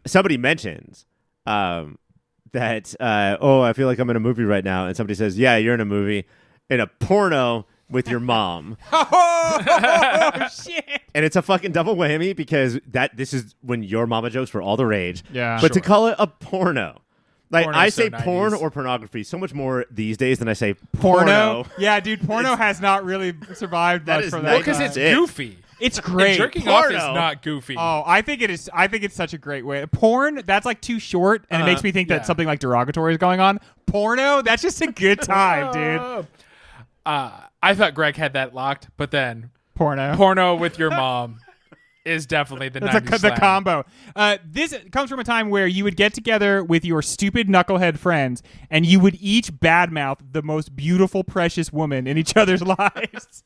somebody mentions that, I feel like I'm in a movie right now. And somebody says, yeah, you're in a movie, in a porno with your mom. Oh, shit. And it's a fucking double whammy because this is when your mama jokes were all the rage. Yeah. But to call it a porno. Like, Porno's I say so porn 90s. or pornography so much more these days than I say Porno? Yeah, dude, porno has not really survived That much is from not- that. Because it's it. goofy. It's great. Jerking off is Porno. not goofy. Oh, I think it is. I think it's such a great way. Porn, that's like too short, and it makes me think yeah. that something like derogatory is going on. Porno, that's just a good time, dude. I thought Greg had that locked, but then Porno. with your mom is definitely the 90s That's the slang. combo. This comes from a time where you would get together with your stupid knucklehead friends, and you would each badmouth the most beautiful, precious woman in each other's lives.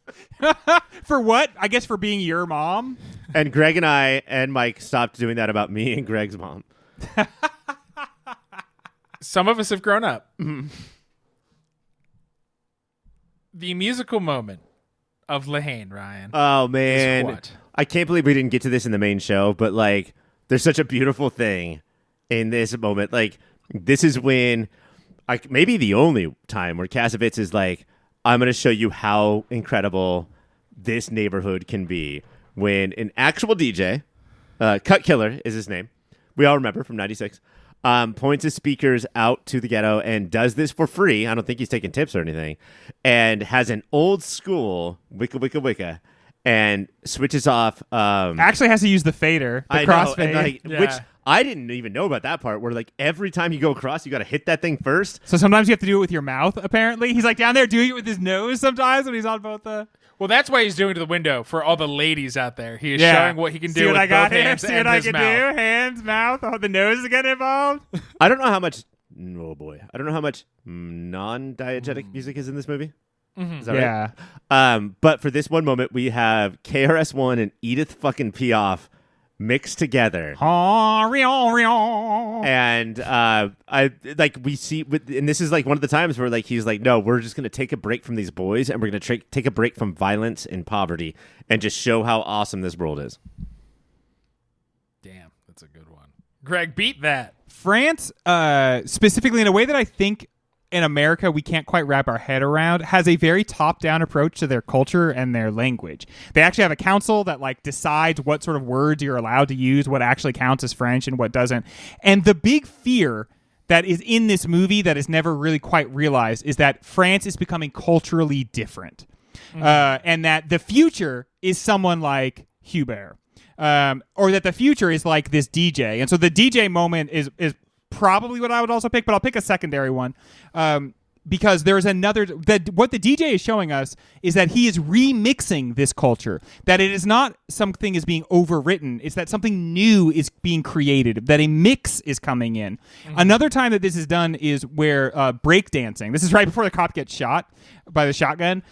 For what? I guess for being your mom. And Greg and I and Mike stopped doing that about me and Greg's mom. Some of us have grown up. The musical moment of Haine, Ryan. Oh, man. Is what? I can't believe we didn't get to this in the main show, but, like, there's such a beautiful thing in this moment. Like, this is when, maybe the only time where Kassovitz is like, I'm going to show you how incredible this neighborhood can be. When an actual DJ, Cut Killer is his name, we all remember from 96, points his speakers out to the ghetto and does this for free. I don't think he's taking tips or anything. And has an old school wicka wicka wicka and switches off. Actually has to use the fader, the I know, crossfade. and like, Yeah. which I didn't even know about that part. Where like every time you go across, you got to hit that thing first. So sometimes you have to do it with your mouth, apparently. He's like down there doing it with his nose sometimes when he's on both the... Well, that's why he's doing it to the window for all the ladies out there. He is showing what he can See do what with I got both here? hands See and what I his can mouth. do? Hands, mouth, oh, the nose is getting involved. I don't know how much. Oh boy, I don't know how much non-diegetic music is in this movie. Is that right? Yeah. But for this one moment, we have KRS-One and Edith fucking Piaf mixed together. And we see, and this is like one of the times where like he's like, no, we're just gonna take a break from these boys, and we're gonna take a break from violence and poverty, and just show how awesome this world is. Damn, that's a good one. Greg, beat that. France, specifically in a way that I think in America we can't quite wrap our head around, has a very top-down approach to their culture and their language. They actually have a council that like decides what sort of words you're allowed to use, what actually counts as French and what doesn't. And the big fear that is in this movie that is never really quite realized is that France is becoming culturally different. And that the future is someone like Hubert. Or that the future is like this DJ. And so the DJ moment is probably what I would also pick, but I'll pick a secondary one. Because there's another what the DJ is showing us is that he is remixing this culture, that it is not something is being overwritten, it's that something new is being created, that a mix is coming in. Another time that this is done is where breakdancing, this is right before the cop gets shot by the shotgun,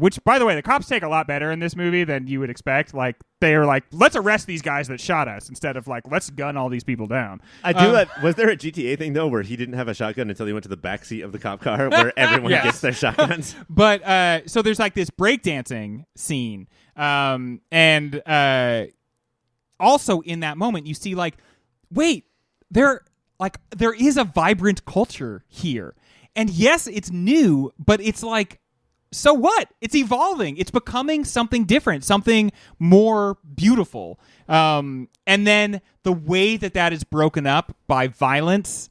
which by the way the cops take a lot better in this movie than you would expect. Like they are like, let's arrest these guys that shot us instead of like, let's gun all these people down. I do. Was there a GTA thing though where he didn't have a shotgun until he went to the backseat of the cop car where everyone Yes. gets their shotguns? But so there's like this breakdancing scene, and also in that moment you see like, wait, there is a vibrant culture here, and yes, it's new, but it's like, so what? It's evolving. It's becoming something different, something more beautiful. And then the way that is broken up by violence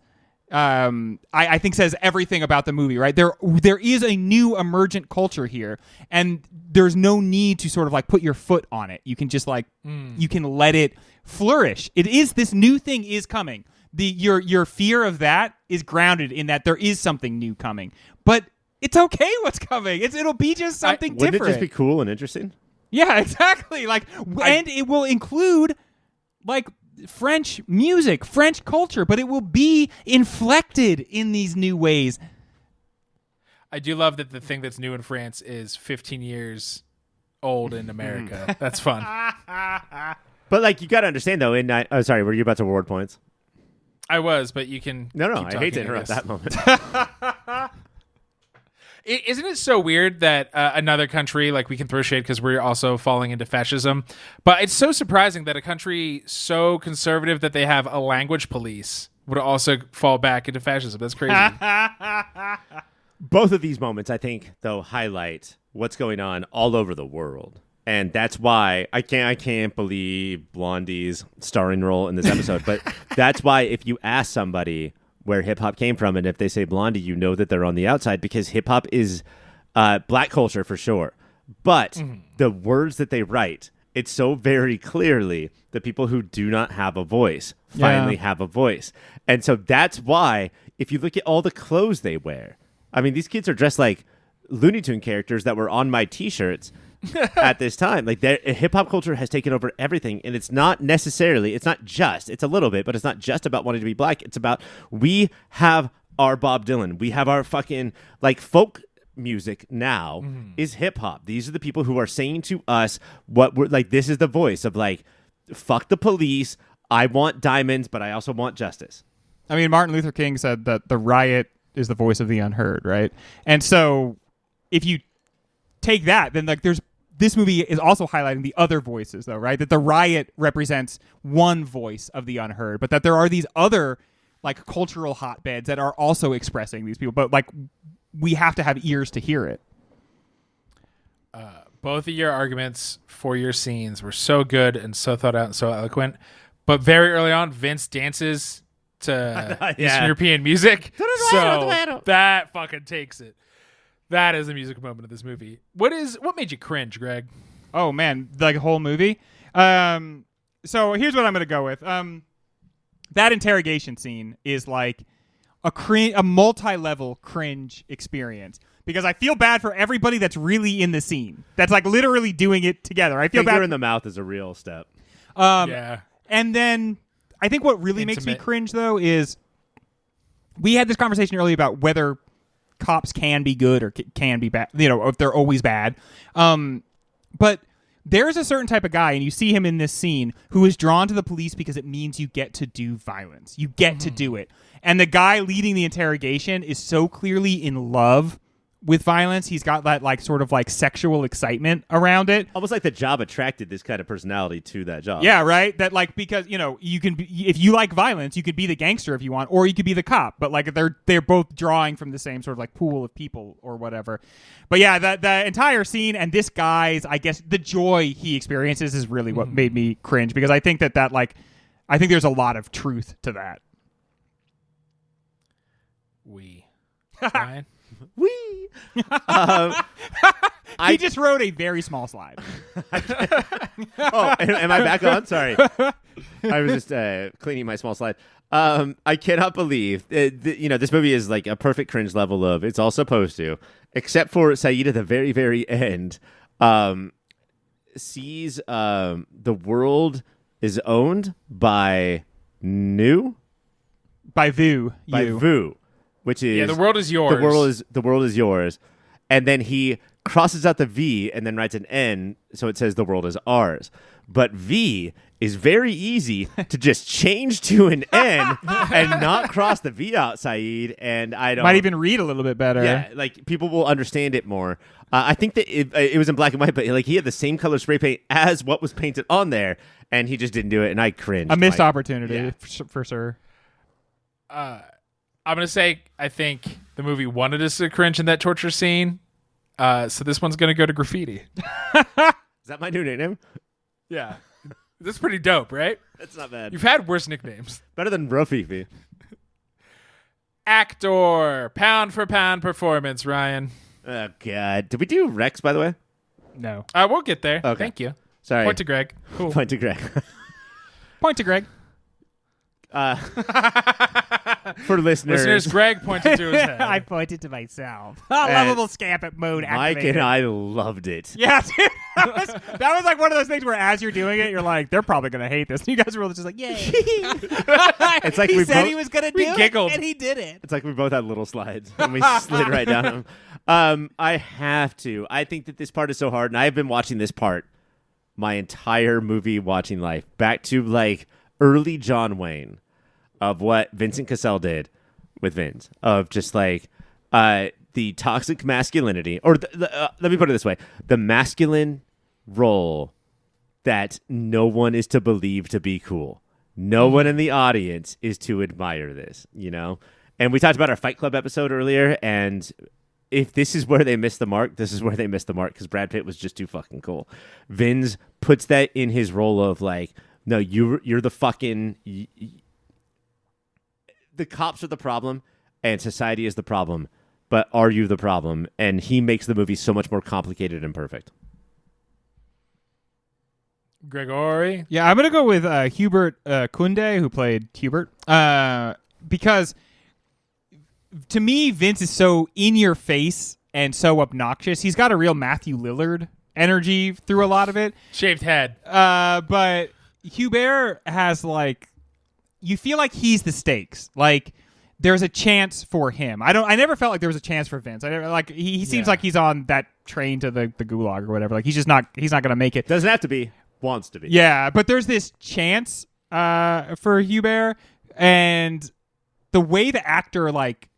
I think says everything about the movie, right? There is a new emergent culture here, and there's no need to sort of like put your foot on it. You can just like you can let it flourish. It is this new thing is coming. Your fear of that is grounded in that there is something new coming, but it's okay what's coming. It'll be just something different. Wouldn't it just be cool and interesting? Yeah, exactly. Like, and it will include like French music, French culture, but it will be inflected in these new ways. I do love that the thing that's new in France is 15 years old in America. That's fun. But like, you got to understand though. Oh, sorry, were you about to award points? I was, but you can. No, keep I talking, hate to interrupt guess. that moment. Isn't it so weird that another country, like we can throw shade because we're also falling into fascism, but it's so surprising that a country so conservative that they have a language police would also fall back into fascism. That's crazy. Both of these moments, I think, though, highlight what's going on all over the world. And that's why I can't believe Blondie's starring role in this episode. But that's why if you ask somebody where hip-hop came from, and if they say Blondie, you know that they're on the outside, because hip-hop is black culture for sure. But the words that they write, it's so very clearly the people who do not have a voice finally have a voice. And so that's why, if you look at all the clothes they wear, I mean, these kids are dressed like Looney Tune characters that were on my T-shirts at this time. Like, hip-hop culture has taken over everything, and it's not just, it's a little bit, but it's not just about wanting to be black. It's about, we have our Bob Dylan. We have our fucking, like, folk music now is hip-hop. These are the people who are saying to us what we're, like, this is the voice of, like, fuck the police. I want diamonds, but I also want justice. I mean, Martin Luther King said that the riot is the voice of the unheard, right? And so if you take that, then like this movie is also highlighting the other voices, though, right? That the riot represents one voice of the unheard, but that there are these other like cultural hotbeds that are also expressing these people, but like we have to have ears to hear it. Both of your arguments for your scenes were so good and so thought out and so eloquent, but very early on, Vince dances to Eastern European music, so that fucking takes it. That is the music moment of this movie. What made you cringe, Greg? Oh man, the whole movie. So here's what I'm gonna go with. That interrogation scene is like a multi-level cringe experience because I feel bad for everybody that's really in the scene. That's like literally doing it together. I feel Finger bad. in the mouth is a real step. Yeah, and then I think what really makes me cringe though is we had this conversation earlier about whether cops can be good or can be bad, you know, if they're always bad. But there's a certain type of guy, and you see him in this scene, who is drawn to the police because it means you get to do violence. You get to do it. And the guy leading the interrogation is so clearly in love with violence. He's got that like sort of like sexual excitement around it. Almost like the job attracted this kind of personality to that job. Yeah, right? That like, because, you know, you can be, if you like violence, you could be the gangster if you want, or you could be the cop. But like they're both drawing from the same sort of like pool of people or whatever. But yeah, the entire scene and this guy's, I guess, the joy he experiences is really what made me cringe, because I think that like, I think there's a lot of truth to that. Ryan? Wee. He just wrote a very small slide. Oh, am I back on? Sorry. I was just cleaning my small slide. I cannot believe, this movie is like a perfect cringe level of it's all supposed to, except for Saeed at the very, very end, sees the world is owned by By Vu. Vu, which is the world is yours. The world is yours, and then he crosses out the V and then writes an N, so it says the world is ours. But V is very easy to just change to an N and not cross the V out, Saeed. And I don't might even read a little bit better. Yeah, like people will understand it more. I think that it was in black and white, but like he had the same color spray paint as what was painted on there, and he just didn't do it, and I cringed. A missed opportunity for sure. I'm gonna say I think the movie wanted us to cringe in that torture scene, so this one's gonna go to Graffiti. Is that my new nickname? Yeah, this is pretty dope, right? That's not bad. You've had worse nicknames. Better than Rafifi. actor, pound for pound performance, Ryan. Oh, God. Did we do Rex, by the way? No. We'll get there. Okay. Thank you. Sorry. Point to Greg. Cool. Point to Greg. Point to Greg. For listeners, Greg pointed to his head. I pointed to myself. Lovable scamp at mode Mike activated. and I loved it. Yeah, dude. That was like one of those things where as you're doing it, you're like, they're probably going to hate this. And you guys were just like, yay. It's like he we said both- he was going to do we it, giggled. and he did it. It's like we both had little slides and we slid right down them. I have to. I think that this part is so hard, and I have been watching this part my entire movie watching life, back to like early John Wayne, of what Vincent Cassel did with Vinz, of just like the toxic masculinity, or let me put it this way, the masculine role that no one is to believe to be cool. No one in the audience is to admire this, you know? And we talked about our Fight Club episode earlier, and if this is where they missed the mark, this is where they missed the mark, because Brad Pitt was just too fucking cool. Vinz puts that in his role of like, no, you're the fucking... the cops are the problem, and society is the problem, but are you the problem? And he makes the movie so much more complicated and perfect. Gregory. Yeah, I'm going to go with Hubert Kunde, who played Hubert, because to me, Vince is so in your face and so obnoxious. He's got a real Matthew Lillard energy through a lot of it. Shaved head. But Hubert has like, you feel like he's the stakes. Like there's a chance for him. I never felt like there was a chance for Vince. I never like he seems like he's on that train to the gulag or whatever. Like he's not going to make it. Doesn't have to be, wants to be. Yeah, but there's this chance for Hubert, and the way the actor like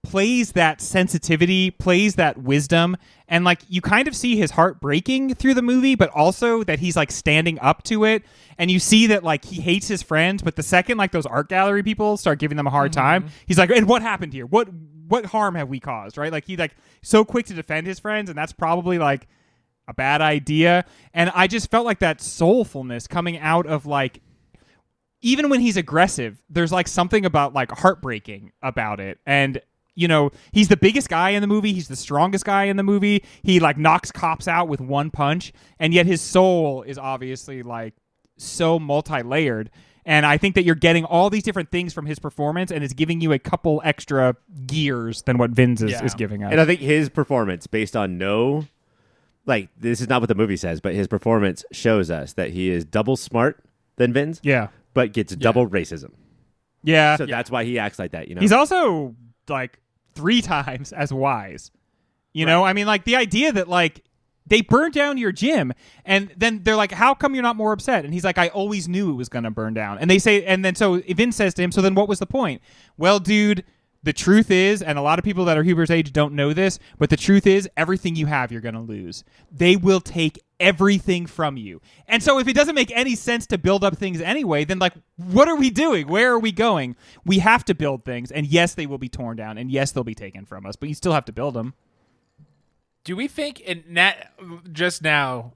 plays that sensitivity, plays that wisdom, and like you kind of see his heart breaking through the movie, but also that he's like standing up to it, and you see that like he hates his friends, but the second like those art gallery people start giving them a hard time, he's like, and what happened here? What harm have we caused? Right? Like he like so quick to defend his friends, and that's probably like a bad idea. And I just felt like that soulfulness coming out of like, even when he's aggressive, there's like something about like heartbreaking about it. And you know, he's the biggest guy in the movie. He's the strongest guy in the movie. He like knocks cops out with one punch, and yet his soul is obviously like so multi-layered. And I think that you're getting all these different things from his performance, and it's giving you a couple extra gears than what Vinz is giving us. And I think his performance, based on like this is not what the movie says, but his performance shows us that he is double smart than Vinz, but gets double racism. Yeah. So that's why he acts like that, you know? He's also like 3 times as wise. You know, I mean, like the idea that like they burned down your gym, and then they're like, how come you're not more upset? And he's like, I always knew it was going to burn down. And they say, and then so Vince says to him, so then what was the point? Well, dude, the truth is, and a lot of people that are Hubert's age don't know this, but the truth is everything you have, you're going to lose. They will take everything from you. And so if it doesn't make any sense to build up things anyway, then like, what are we doing? Where are we going? We have to build things, and yes, they will be torn down, and yes, they'll be taken from us, but you still have to build them. Do we think, just now,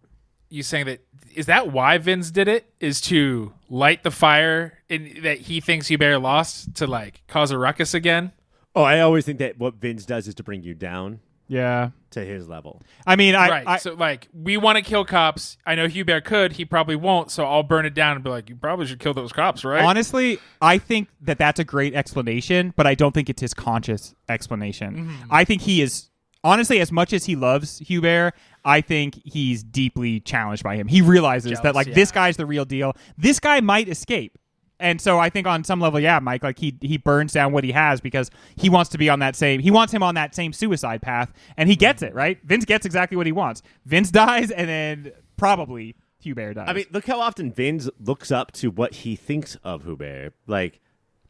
you saying that, is that why Vince did it? Is to light the fire that he thinks Hubert lost, to like cause a ruckus again? Oh, I always think that what Vince does is to bring you down Yeah. to his level. I mean, So like, we want to kill cops. I know Hubert could. He probably won't. So I'll burn it down and be like, you probably should kill those cops, right? honestly, I think that that's a great explanation, but I don't think it's his conscious explanation. I think he is, honestly, as much as he loves Hubert, I think he's deeply challenged by him. He realizes that like this guy's the real deal. This guy might escape. And so I think on some level, yeah, Mike, like he burns down what he has because he wants to be on that same, he wants him on that same suicide path, and he gets it, right? Vince gets exactly what he wants. Vince dies, and then probably Hubert dies. I mean, look how often Vince looks up to what he thinks of Hubert. Like,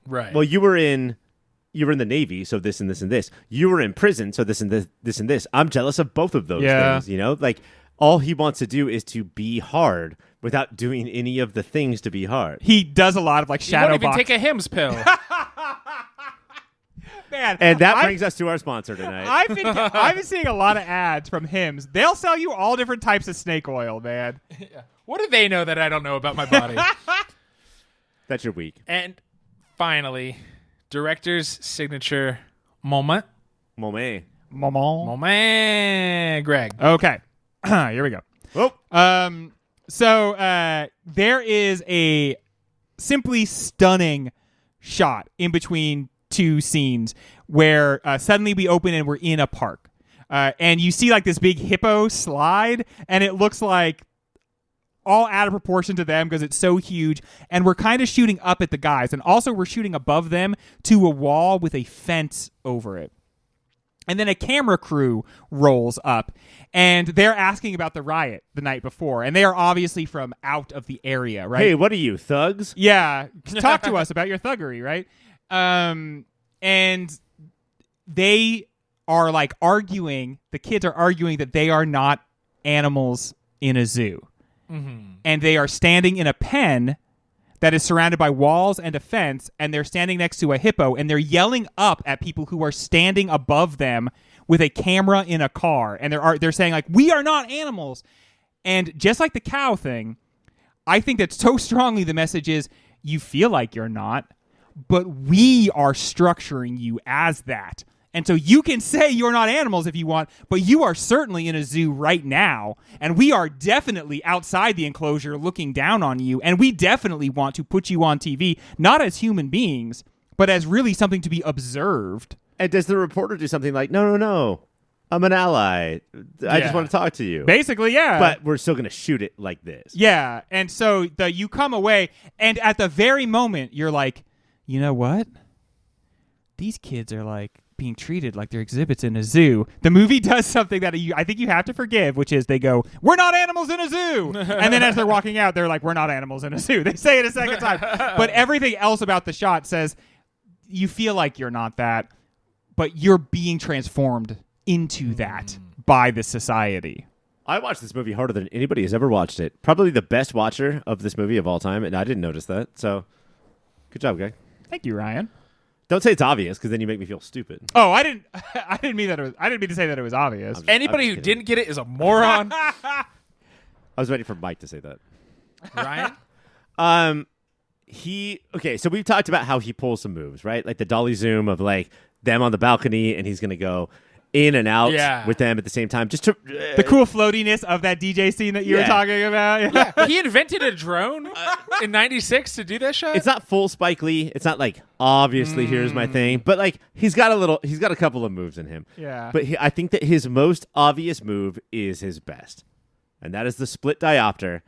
Right. well, you were in the Navy, so this and this and this. You were in prison, so this and this and this. I'm jealous of both of those things, you know? Like, all he wants to do is to be hard without doing any of the things to be hard. he does a lot of like You shadow won't even box. take a Hims pill. Man, And that brings us to our sponsor tonight. I've been seeing a lot of ads from Hims. They'll sell you all different types of snake oil, man. What do they know that I don't know about my body? That's your week. And finally, Director's signature moment. Moment. Moment. Greg. Okay. Here we go. Oh. So there is a simply stunning shot in between two scenes where suddenly we open and we're in a park. And you see like this big hippo slide, and it looks like all out of proportion to them because it's so huge. And we're kind of shooting up at the guys. And also we're shooting above them to a wall with a fence over it. And then a camera crew rolls up, and they're asking about the riot the night before. And they are obviously from out of the area, right? Hey, what are you, thugs? Yeah. Talk to us about your thuggery, right? And they are like arguing, the kids are arguing that they are not animals in a zoo. Mm-hmm. And they are standing in a pen that is surrounded by walls and a fence, and they're standing next to a hippo, and they're yelling up at people who are standing above them with a camera in a car, and they're saying like, we are not animals. And just like the cow thing, I think that so strongly the message is, you feel like you're not, but we are structuring you as that. And so you can say you're not animals if you want, but you are certainly in a zoo right now. And we are definitely outside the enclosure looking down on you. And we definitely want to put you on TV, not as human beings, but as really something to be observed. And does the reporter do something like, no, I'm an ally. I just want to talk to you. Basically, yeah. But we're still going to shoot it like this. Yeah. And so you come away, and at the very moment, you're like, you know what? These kids are like being treated like they're exhibits in a zoo. The movie does something that I think you have to forgive, which is they go, we're not animals in a zoo. And then as they're walking out, they're like, we're not animals in a zoo. They say it a second time. But everything else about the shot says, you feel like you're not that, but you're being transformed into that by the society. I watched this movie harder than anybody has ever watched it. Probably the best watcher of this movie of all time, and I didn't notice that. So, good job, guy. Thank you, Ryan. Don't say it's obvious, because then you make me feel stupid. Oh, I didn't mean that. I didn't mean to say that it was obvious. Anybody who didn't get it is a moron. I was waiting for Mike to say that. Ryan? Okay, so we've talked about how he pulls some moves, right? Like the dolly zoom of like them on the balcony, and he's going to go in and out with them at the same time. Just to the cool floatiness of that DJ scene that you were talking about. Yeah. He invented a drone in '96 to do that shot. It's not full Spike Lee. It's not like obviously here's my thing, but like he's got a couple of moves in him. Yeah. But I think that his most obvious move is his best, and that is the split diopter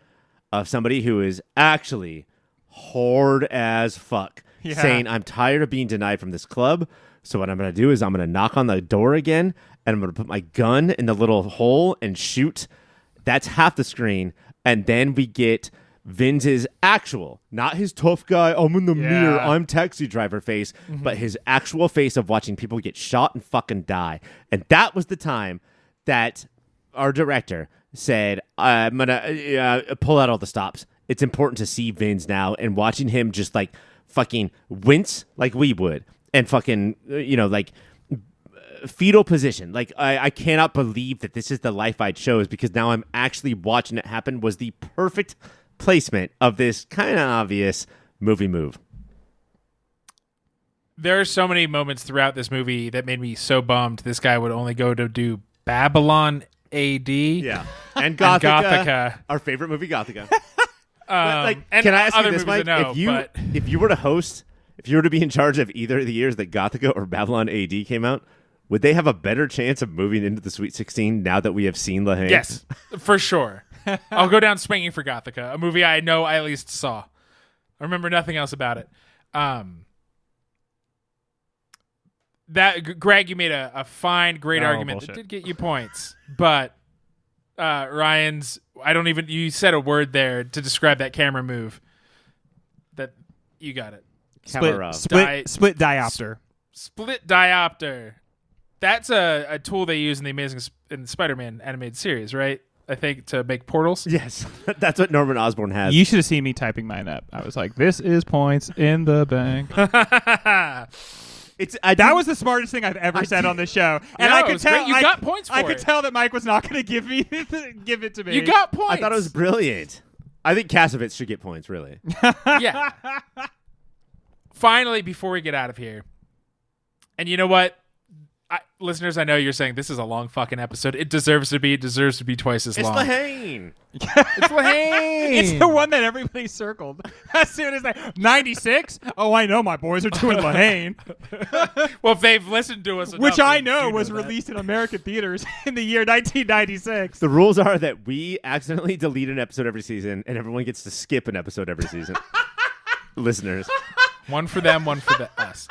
of somebody who is actually hard as fuck, saying, "I'm tired of being denied from this club. So what I'm going to do is I'm going to knock on the door again, and I'm going to put my gun in the little hole and shoot." That's half the screen. And then we get Vinz's actual, not his tough guy, I'm in the mirror, I'm taxi driver face, but his actual face of watching people get shot and fucking die. And that was the time that our director said, I'm going to pull out all the stops. It's important to see Vinz now, and watching him just like fucking wince like we would. And fucking, like fetal position. Like, I cannot believe that this is the life I chose, because now I'm actually watching it happen, was the perfect placement of this kind of obvious movie move. There are so many moments throughout this movie that made me so bummed this guy would only go to do Babylon AD. Yeah. And Gothica. Our favorite movie, Gothica. Can I ask you this, Mike? If you were to host... If you were to be in charge of either of the years that Gothica or Babylon AD came out, would they have a better chance of moving into the Sweet 16 now that we have seen Haine? Yes, for sure. I'll go down swinging for Gothica, a movie I know I at least saw. I remember nothing else about it. Greg, you made a fine, great argument that did get you points, but Ryan's, you said a word there to describe that camera move. That you got it. Split diopter. Split diopter. That's a tool they use in the Spider-Man animated series, right? I think to make portals. Yes, that's what Norman Osborn has. You should have seen me typing mine up. I was like, "This is points in the bank." That was the smartest thing I've ever said on the show, and I could tell you got points for it. I could tell that Mike was not going to give it to me. You got points. I thought it was brilliant. I think Kassovitz should get points, really. Yeah. Finally, before we get out of here, And you know what? Listeners, I know you're saying this is a long fucking episode. It deserves to be. It deserves to be twice as long. It's Haine. It's Haine. It's the one that everybody circled. As soon as 96? Oh, I know my boys are doing Haine. Well, if they've listened to us enough, Which I they know do was that. released in American theaters in the year 1996. The rules are that we accidentally delete an episode every season, and everyone gets to skip an episode every season. Listeners. One for them, one for us.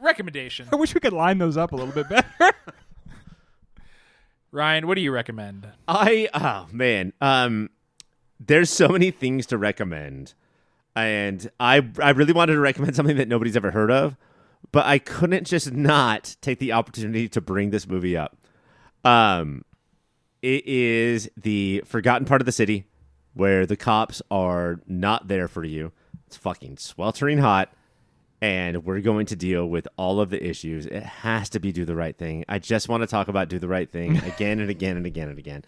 Recommendation. I wish we could line those up a little bit better. Ryan, what do you recommend? Oh man, there's so many things to recommend, and I really wanted to recommend something that nobody's ever heard of, but I couldn't just not take the opportunity to bring this movie up. It is the forgotten part of the city where the cops are not there for you. It's fucking sweltering hot. And we're going to deal with all of the issues. It has to be Do the Right Thing. I just want to talk about Do the Right Thing again and again and again and again.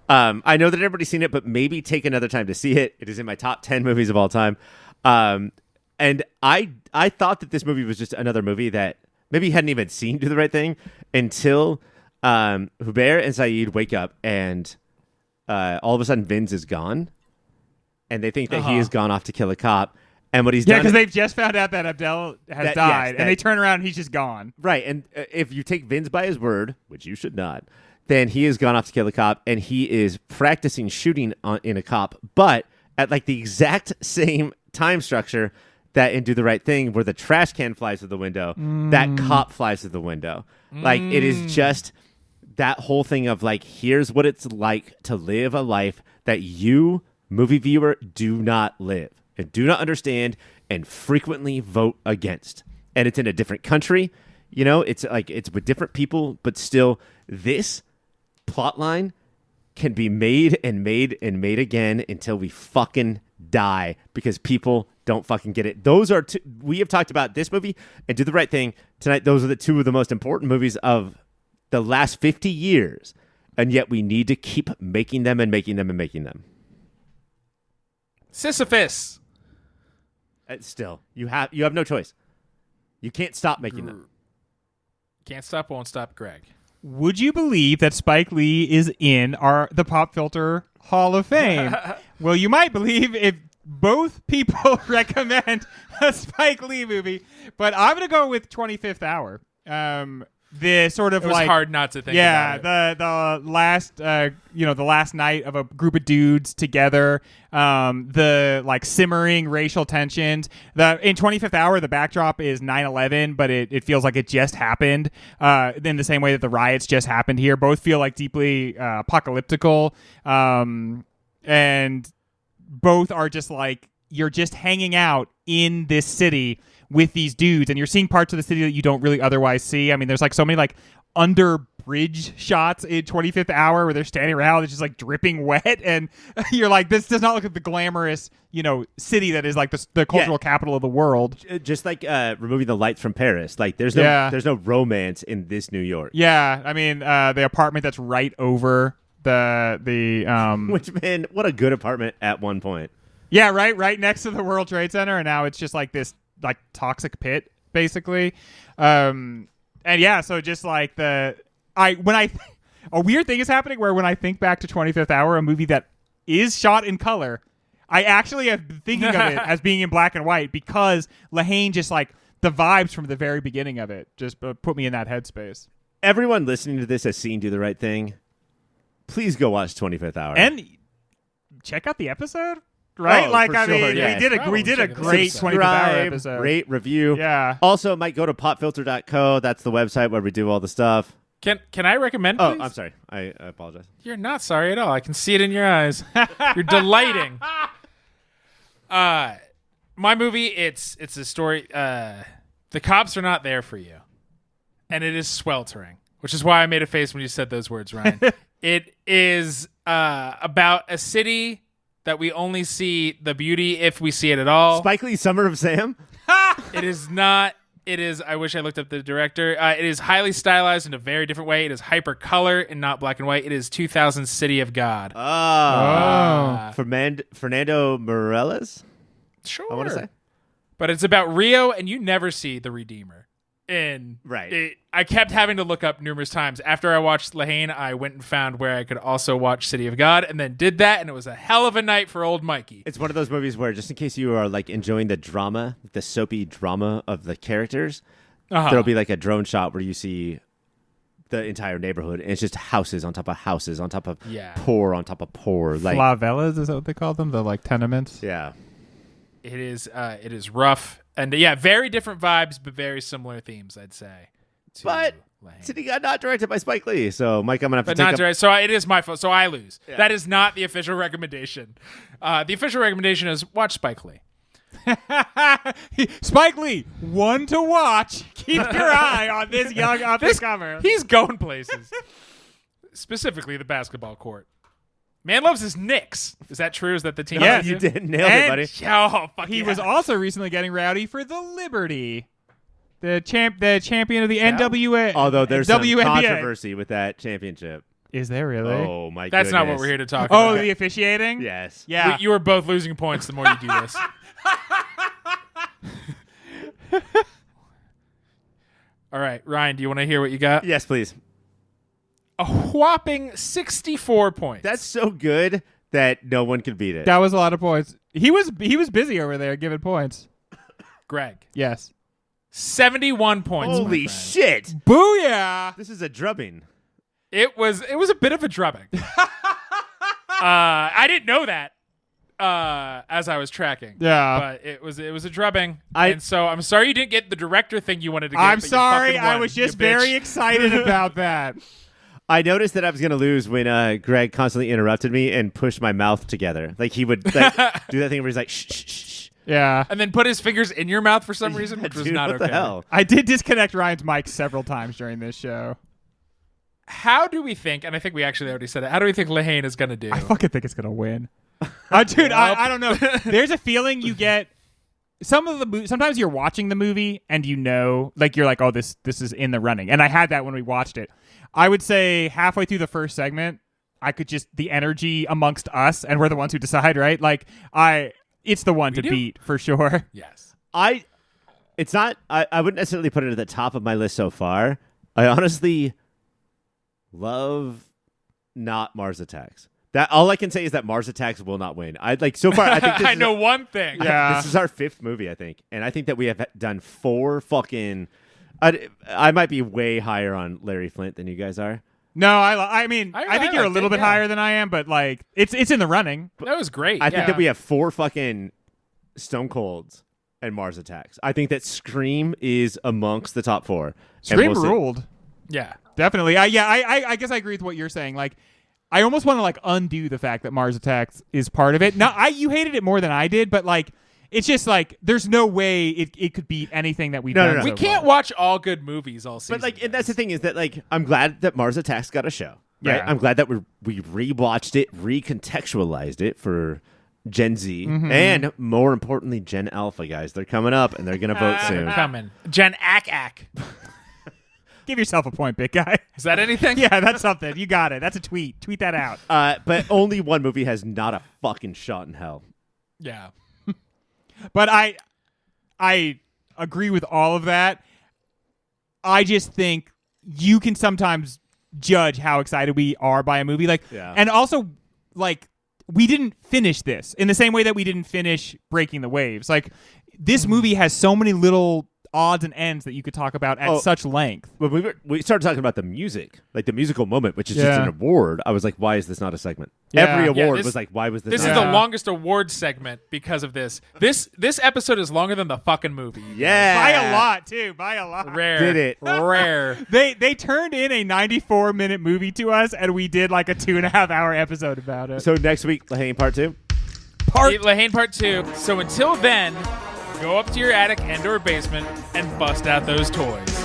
I know that everybody's seen it, but maybe take another time to see it. It is in my top 10 movies of all time. And I thought that this movie was just another movie that maybe hadn't even seen Do the Right Thing until Hubert and Saeed wake up and all of a sudden Vinz is gone. And they think that he has gone off to kill a cop. And what he's done, because they've just found out that Abdel has died, and they turn around and he's just gone. Right, and if you take Vinz by his word, which you should not, then he has gone off to kill a cop, and he is practicing shooting in a cop, but at like the exact same time structure that in Do the Right Thing, where the trash can flies through the window, that cop flies through the window. Like, it is just that whole thing of like, here's what it's like to live a life that you, movie viewer, do not live. And do not understand and frequently vote against. And it's in a different country. You know, it's like it's with different people, but still this plot line can be made and made and made again until we fucking die because people don't fucking get it. Those are two, we have talked about this movie and Do the Right Thing tonight. Those are the two of the most important movies of the last 50 years. And yet we need to keep making them and making them and making them. Sisyphus. Still, you have no choice. You can't stop making them. Can't stop, won't stop, Greg. Would you believe that Spike Lee is in the Pop Filter Hall of Fame? Well, you might believe if both people recommend a Spike Lee movie, but I'm going to go with 25th Hour. The sort of it was like hard not to think about it. the last the last night of a group of dudes together, the like simmering racial tensions. In 25th Hour the backdrop is 9/11, but it feels like it just happened in the same way that the riots just happened here. Both feel like deeply apocalyptical, and both are just like you're just hanging out in this city with these dudes, and you're seeing parts of the city that you don't really otherwise see. I mean, there's like so many like under bridge shots in 25th Hour where they're standing around, it's just like dripping wet, and you're like, this does not look like the glamorous, city that is like the cultural capital of the world. Just like removing the lights from Paris, like there's no romance in this New York. Yeah, I mean, the apartment that's right over the which, man, what a good apartment at one point. Yeah, right next to the World Trade Center, and now it's just like this like toxic pit basically. And yeah, so just like a weird thing is happening where when I think back to 25th Hour, a movie that is shot in color, I actually have been thinking of it as being in black and white because Haine just like the vibes from the very beginning of it just put me in that headspace. Everyone listening to this has seen Do the Right Thing. Please go watch 25th Hour and check out the episode. Right? We did a great 25th Hour episode. Rate, review. Yeah. Also, might go to popfilter.co. That's the website where we do all the stuff. Can I recommend, please? Oh, I'm sorry. I apologize. You're not sorry at all. I can see it in your eyes. You're delighting. My movie, it's a story. The cops are not there for you. And it is sweltering, which is why I made a face when you said those words, Ryan. It is about a city that we only see the beauty if we see it at all. Spike Lee's Summer of Sam? It is not. It is, I wish I looked up the director. It is highly stylized in a very different way. It is hyper color and not black and white. It is 2000's City of God. Fernando Meirelles? Sure. I want to say. But it's about Rio, and you never see the Redeemer. in. Right. I kept having to look up numerous times. After I watched La Haine, I went and found where I could also watch City of God, and then did that, and it was a hell of a night for old Mikey. It's one of those movies where, just in case you are like enjoying the drama, the soapy drama of the characters, there'll be like a drone shot where you see the entire neighborhood, and it's just houses on top of houses on top of poor on top of poor. Like Favelas, is that what they call them? The like tenements? Yeah. It is rough. And very different vibes, but very similar themes, I'd say. But La Haine. City God not directed by Spike Lee, so Mike, I'm gonna have to But take not up. direct. So it is my fault. So I lose. Yeah. That is not the official recommendation. The official recommendation is watch Spike Lee. Spike Lee, one to watch. Keep your eye on this young up-and-comer. He's going places. Specifically, the basketball court. Man loves his Knicks. Is that true? Is that the team? Yeah, loves You it? did nailed it, buddy. Oh, fuck He yeah. was also recently getting rowdy for the Liberty, the champion of the NWA. Although there's some WNBA. controversy with that championship. Is there really? Oh my! That's not what goodness. we're here to talk about. Oh, the officiating. Yes. Yeah. You are both losing points the more you do this. All right, Ryan, do you want to hear what you got? Yes, please. A whopping 64 points. That's so good that no one could beat it. That was a lot of points. He was busy over there giving points. Greg. Yes. 71 points. my Holy friend. shit! Booyah! This is a drubbing. It was a bit of a drubbing. I didn't know that as I was tracking. Yeah. But it was a drubbing. I- And so I'm sorry you didn't get the director thing you wanted to get. I'm but you sorry. fucking I won, was you just bitch. very excited about that. I noticed that I was going to lose when Greg constantly interrupted me and pushed my mouth together. Like he would like, do that thing where he's like, shh, shh, shh. Yeah. And then put his fingers in your mouth for some reason, which was Dude, not what okay. the hell? I did disconnect Ryan's mic several times during this show. How do we think, and I think we actually already said it, how do we think La Haine is going to do? I fucking think it's going to win. Dude, I don't know. There's a feeling you get sometimes you're watching the movie and you know, like you're like, oh, this is in the running. And I had that when we watched it. I would say halfway through the first segment, I could just, the energy amongst us, and we're the ones who decide, right? Like, it's the one to do? beat for sure. Yes. I wouldn't necessarily put it at the top of my list so far. I honestly love not Mars Attacks. That all I can say is that Mars Attacks will not win. I think this I is know one thing. Yeah. this is our 5th movie, I think. And I think that we have done 4 fucking I might be way higher on Larry Flint than you guys are. No, I mean, I think you're a liked little it, bit yeah. higher than I am, but like, it's in the running. That was great. I think yeah. that we have 4 fucking Stone Colds and Mars Attacks. I think that Scream is amongst the top 4. And Scream we'll see. ruled. Yeah. Definitely. I guess I agree with what you're saying. Like, I almost want to like undo the fact that Mars Attacks is part of it. Now, you hated it more than I did, but like, it's just like there's no way it could beat anything that we've done. no. We so can't far. watch all good movies all season. But like, and that's the guys. thing is that like, I'm glad that Mars Attacks got a show. Right? Yeah. I'm glad that we rewatched it, recontextualized it for Gen Z, and more importantly, Gen Alpha guys. They're coming up and they're gonna vote soon. Coming. Jen Ack. Give yourself a point, big guy. Is that anything? Yeah, that's something. You got it. That's a tweet. Tweet that out. But only one movie has not a fucking shot in hell. Yeah. But I agree with all of that. I just think you can sometimes judge how excited we are by a movie. Like, Yeah. and also, like, we didn't finish this in the same way that we didn't finish Breaking the Waves. Like, this movie has so many little odds and ends that you could talk about at such length. When we started talking about the music, like the musical moment, which is just Yeah. an award, I was like, why is this not a segment? Yeah. Every Yeah, award this- was like, why was this This not is a the Yeah. longest award segment because of this. This episode is longer than the fucking movie. Yeah. By a lot, too. By a lot. Rare. Did it. Rare. They turned in a 94-minute movie to us, and we did like a 2.5-hour episode about it. So next week, La Haine Part 2. La Haine Part 2. So until then, go up to your attic and or basement and bust out those toys.